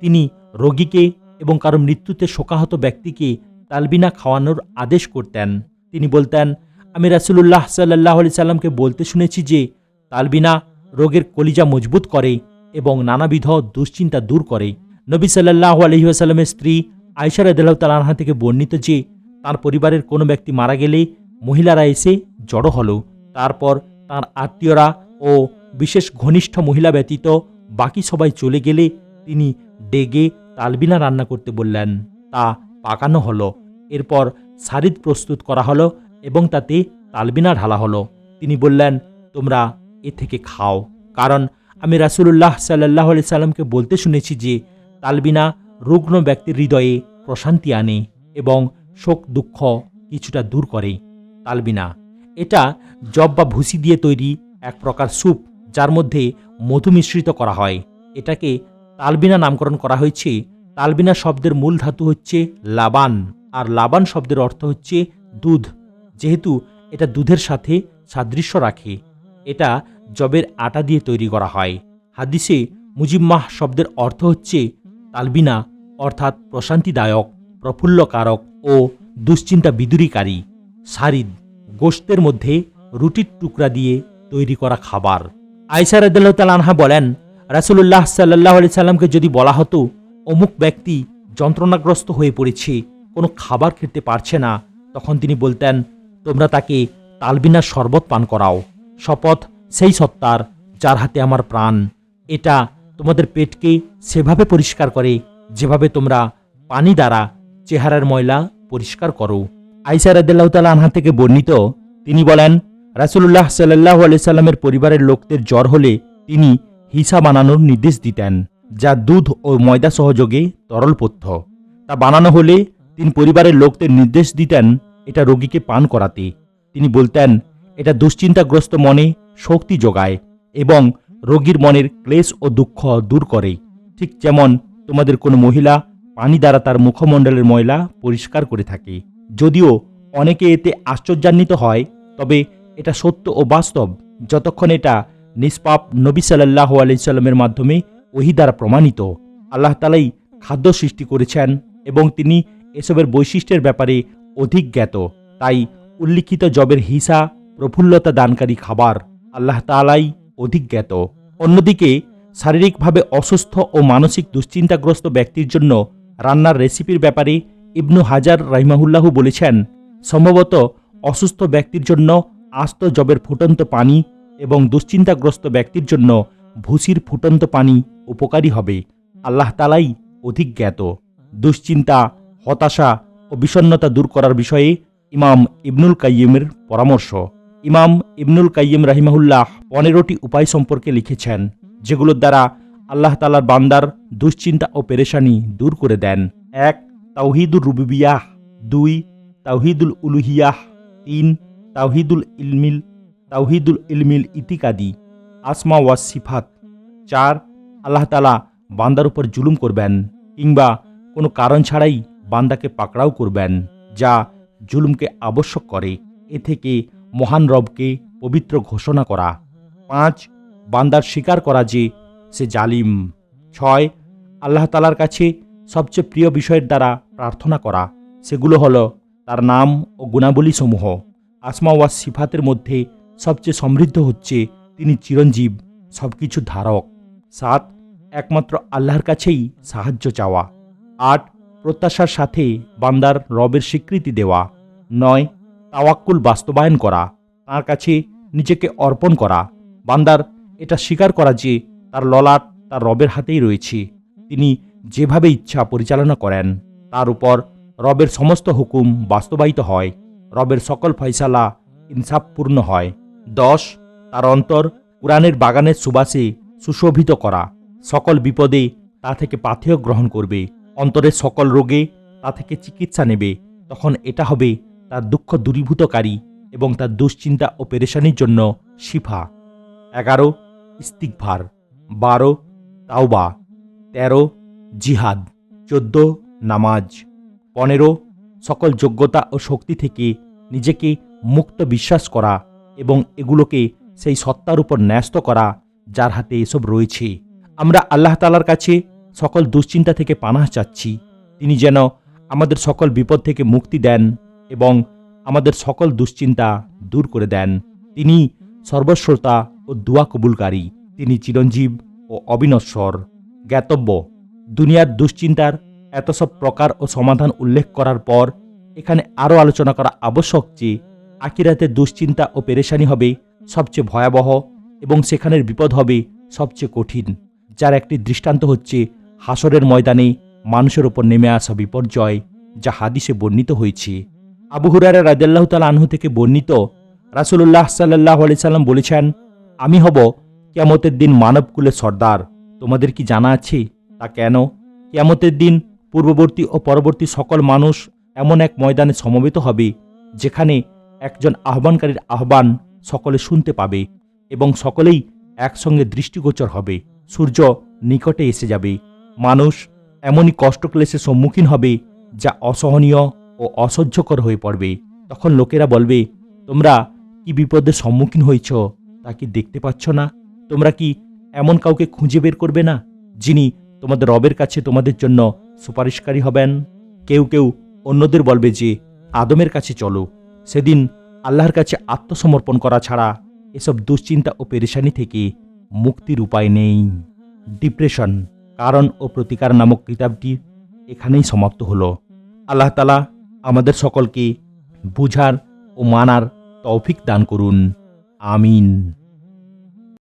তিনি রোগীকে এবং কারো মৃত্যুতে শোকাহত ব্যক্তিকে তালবিনা খাওয়ানোর আদেশ করতেন। তিনি বলতেন, আমি রাসূলুল্লাহ সাল্লাল্লাহু আলাইহি সাল্লামকে বলতে শুনেছি যে তালবিনা রোগের কলিজা মজবুত করে এবং নানাবিধ দুশ্চিন্তা দূর করে। নবী সাল্লাল্লাহু আলাইহি ওয়াসাল্লামের স্ত্রী আয়েশা রাদিয়াল্লাহু তাআলা আনহা থেকে বর্ণিত যে তার পরিবারের কোনো ব্যক্তি মারা গেলে মহিলারা এসে জড়ো হলো, তারপর তার আত্মীয়রা ও বিশেষ ঘনিষ্ঠ মহিলা ব্যতীত বাকি সবাই চলে গেলে তিনি ডেগে তালবিনা রান্না করতে বললেন। তা পাকানো হলো, এরপর সারিদ প্রস্তুত করা হলো এবং তাতে তালবিনা ঢালা হলো। তিনি বললেন, তোমরা এ থেকে খাও, কারণ আমি রাসূলুল্লাহ সাল্লাল্লাহু আলাইহি সাল্লামকে বলতে শুনেছি যে তালবিনা রুগ্ন ব্যক্তির হৃদয়ে প্রশান্তি আনে এবং শোক দুঃখ কিছুটা দূর করে। তালবিনা এটা জব বা ভুসি দিয়ে তৈরি এক প্রকার স্যুপ, যার মধ্যে মধু মিশ্রিত করা হয়। এটাকে তালবিনা নামকরণ করা হয়েছে। তালবিনা শব্দের মূল ধাতু হচ্ছে লাবান, আর লাবান শব্দের অর্থ হচ্ছে দুধ। যেহেতু এটা দুধের সাথে সাদৃশ্য রাখে, এটা জবের আটা দিয়ে তৈরি করা হয়। হাদিসে মুজিম্মাহ শব্দের অর্থ হচ্ছে তালবিনা, অর্থাৎ প্রশান্তিদায়ক, প্রফুল্লকারক ও দুশ্চিন্তা বিদূরীকারী। সারিদ গোশতের মধ্যে রুটির টুকরা দিয়ে তৈরি করা খাবার। আয়েশা রাদিয়াল্লাহু তাআলা আনহা বলেন, রাসূলুল্লাহ সাল্লাল্লাহু আলাইহি সাল্লামকে যদি বলা হতো অমুক ব্যক্তি যন্ত্রণাগ্রস্ত হয়ে পড়েছে, কোনো খাবার খেতে পারছে না, তখন তিনি বলতেন, তোমরা তাকে তালবিনার শরবত পান করাও। শপথ সেই সত্তার যার হাতে আমার প্রাণ, এটা তোমাদের পেটকে সেভাবে পরিষ্কার করে যেভাবে তোমরা পানি দ্বারা চেহারার ময়লা পরিষ্কার করো। আয়েশা রাদিয়াল্লাহু তাআলা আনহা থেকে বর্ণিত, তিনি বলেন, রাসূলুল্লাহ সাল্লাল্লাহু আলাইহি সাল্লামের পরিবারের লোকদের জ্বর হলে তিনি হিসা বানানোর নির্দেশ দিতেন, যা দুধ ও ময়দা সহযোগে তরল পথ্য। তা বানানো হলে তিনি পরিবারের লোকদের নির্দেশ দিতেন এটা রোগীকে পান করাতে। তিনি বলতেন, এটা দুশ্চিন্তাগ্রস্ত মনে শক্তি যোগায় এবং রোগীর মনের ক্লেশ ও দুঃখ দূর করে, ঠিক যেমন তোমাদের কোনো মহিলা পানি দ্বারা তার মুখমণ্ডলের ময়লা পরিষ্কার করে থাকে। যদিও অনেকে এতে আশ্চর্যান্বিত হয়, তবে এটা সত্য ও বাস্তব, যতক্ষণ এটা নিষ্পাপ নবী সাল্লাল্লাহু আলাইহি সাল্লামের মাধ্যমে ওহী দ্বারা প্রমাণিত। আল্লাহ তাআলাই খাদ্য সৃষ্টি করেছেন এবং তিনি এসবের বৈশিষ্ট্যের ব্যাপারে অধিক জ্ঞাত। তাই উল্লিখিত জবের হিসা প্রফুল্লতা দানকারী খাবার আল্লাহ তাআলাই অধিক জ্ঞাত। অন্যদিকে শারীরিকভাবে অসুস্থ ও মানসিক দুশ্চিন্তাগ্রস্ত ব্যক্তির জন্য রান্নার রেসিপির ব্যাপারে ইবনু হাজার রাহিমাহুল্লাহু বলেছেন, সম্ভবত অসুস্থ ব্যক্তির জন্য আস্ত জবের ফুটন্ত পানি এবং দুশ্চিন্তাগ্রস্ত ব্যক্তির জন্য ভুসির ফুটন্ত পানি উপকারী হবে। আল্লাহ তাআলাই অধিক জ্ঞাত। দুশ্চিন্তা, হতাশা ও বিষণ্ণতা দূর করার বিষয়ে ইমাম ইবনুল কাইয়িমের পরামর্শ। ইমাম ইবনুল কাইয়িম রাহিমাহুল্লাহ 15টি উপায় সম্পর্কে লিখেছেন, যেগুলোর দ্বারা আল্লাহ তাআলার বান্দার দুশ্চিন্তা ও পেরেশানি দূর করে দেন। 1. তাওহীদুর রুবুবিয়াহ। 2. তাওহীদুল উলুহিয়াহ। 3. তাওহীদুল ইলমিল ইতিকাদি, আসমা ওয়াস সিফাত। 4. আল্লাহ তাআলা বান্দার উপর জুলুম করবেন কিংবা কোনো কারণ ছাড়াই বান্দাকে পাকড়াও করবেন, যা জুলুমকে আবশ্যক করে। এ থেকে মহান রবকে পবিত্র ঘোষণা করা। 5. বান্দার স্বীকার করা যে সে জালিম। 6. আল্লাহ তাআলার কাছে সবচেয়ে প্রিয় বিষয়ের দ্বারা প্রার্থনা করা। সেগুলো হলো তার নাম ও গুণাবলীসমূহ। আসমা ওয়াস সিফাতের মধ্যে সবচেয়ে সমৃদ্ধ হচ্ছে তিনি চিরঞ্জীব, সবকিছু ধারক। 7. একমাত্র আল্লাহর কাছেই সাহায্য চাওয়া। 8. প্রত্যাশার সাথে বান্দার রবের স্বীকৃতি দেওয়া। 9. তাওয়াক্কুল বাস্তবায়ন করা, তাঁর কাছে নিজেকে অর্পণ করা, বান্দার এটা স্বীকার করা যে তার ললাট তার রবের হাতেই রয়েছে। তিনি যেভাবে ইচ্ছা পরিচালনা করেন, তার উপর রবের সমস্ত হুকুম বাস্তবায়িত হয়, রবের সকল ফয়সালা ইনসাফপূর্ণ হয়। 10. তার অন্তর কুরআনের বাগানের সুবাসে সুশোভিত করা, সকল বিপদে তা থেকে পাথেয় গ্রহণ করবে, অন্তরের সকল রোগে তা থেকে চিকিৎসা নেবে। তখন এটা হবে তার দুঃখ দূরীভূতকারী এবং তার দুশ্চিন্তা ও পেরেশানির জন্য শিফা। 11. ইস্তিগফার, 12. তাওবা, 13. জিহাদ, 14. নামাজ, 15. সকল যোগ্যতা ও শক্তি থেকে নিজেকে মুক্ত বিশ্বাস করা এবং এগুলোকে সেই সত্তার উপর ন্যস্ত করা যার হাতে এসব রয়েছে। আমরা আল্লাহ তাআলার কাছে সকল দুশ্চিন্তা থেকে পানাহ চাচ্ছি। তিনি যেন আমাদের সকল বিপদ থেকে মুক্তি দেন এবং আমাদের সকল দুশ্চিন্তা দূর করে দেন। তিনি সর্বশ্রোতা ও দুয়া কবুলকারী, তিনি চিরঞ্জীব ও অবিনশ্বর। জ্ঞাতব্য, দুনিয়ার দুশ্চিন্তার এত সব প্রকার ও সমাধান উল্লেখ করার পর এখানে আরও আলোচনা করা আবশ্যক যে আখিরাতের দুশ্চিন্তা ও পেরেশানি হবে সবচেয়ে ভয়াবহ এবং সেখানের বিপদ হবে সবচেয়ে কঠিন, যার একটি দৃষ্টান্ত হচ্ছে হাসরের ময়দানে মানুষের ওপর নেমে আসা বিপর্যয়, যা হাদিসে বর্ণিত হয়েছে। আবু হুরায়রা রাদিয়াল্লাহু তাআলা আনহু থেকে বর্ণিত, রাসূলুল্লাহ সাল্লাল্লাহু আলাইহি সাল্লাম বলেছেন, আমি হব কিয়ামতের দিন মানবকুলের সর্দার। তোমাদের কি জানা আছে তা কেন? কিয়ামতের দিন পূর্ববর্তী ও পরবর্তী সকল মানুষ এমন এক ময়দানে সমবেত হবে যেখানে একজন আহ্বানকারীর আহ্বান সকলে শুনতে পাবে এবং সকলেই একসঙ্গে দৃষ্টিগোচর হবে। সূর্য নিকটে এসে যাবে। মানুষ এমনই কষ্টক্লেশের সম্মুখীন হবে যা অসহনীয় ও অসহ্যকর হয়ে পড়বে। তখন লোকেরা বলবে, তোমরা কি বিপদের সম্মুখীন হয়েছ তা কি দেখতে পাচ্ছ না? তোমরা কি এমন কাউকে খুঁজে বের করবে না যিনি তোমাদের রবের কাছে তোমাদের জন্য সুপারিশকারী হবেন? কেউ কেউ অন্যদের বলবে যে আদমের কাছে চলো। সেদিন আল্লাহর কাছে আত্মসমর্পণ করা ছাড়া এসব দুশ্চিন্তা ও পেরেশানি থেকে মুক্তির উপায় নেই। ডিপ্রেশন, কারণ ও প্রতিকার নামক কিতাবটি এখানেই সমাপ্ত হলো। আল্লাহ তাআলা আমাদের সকলকে বুঝার ও মানার তৌফিক দান করুন। আমিন।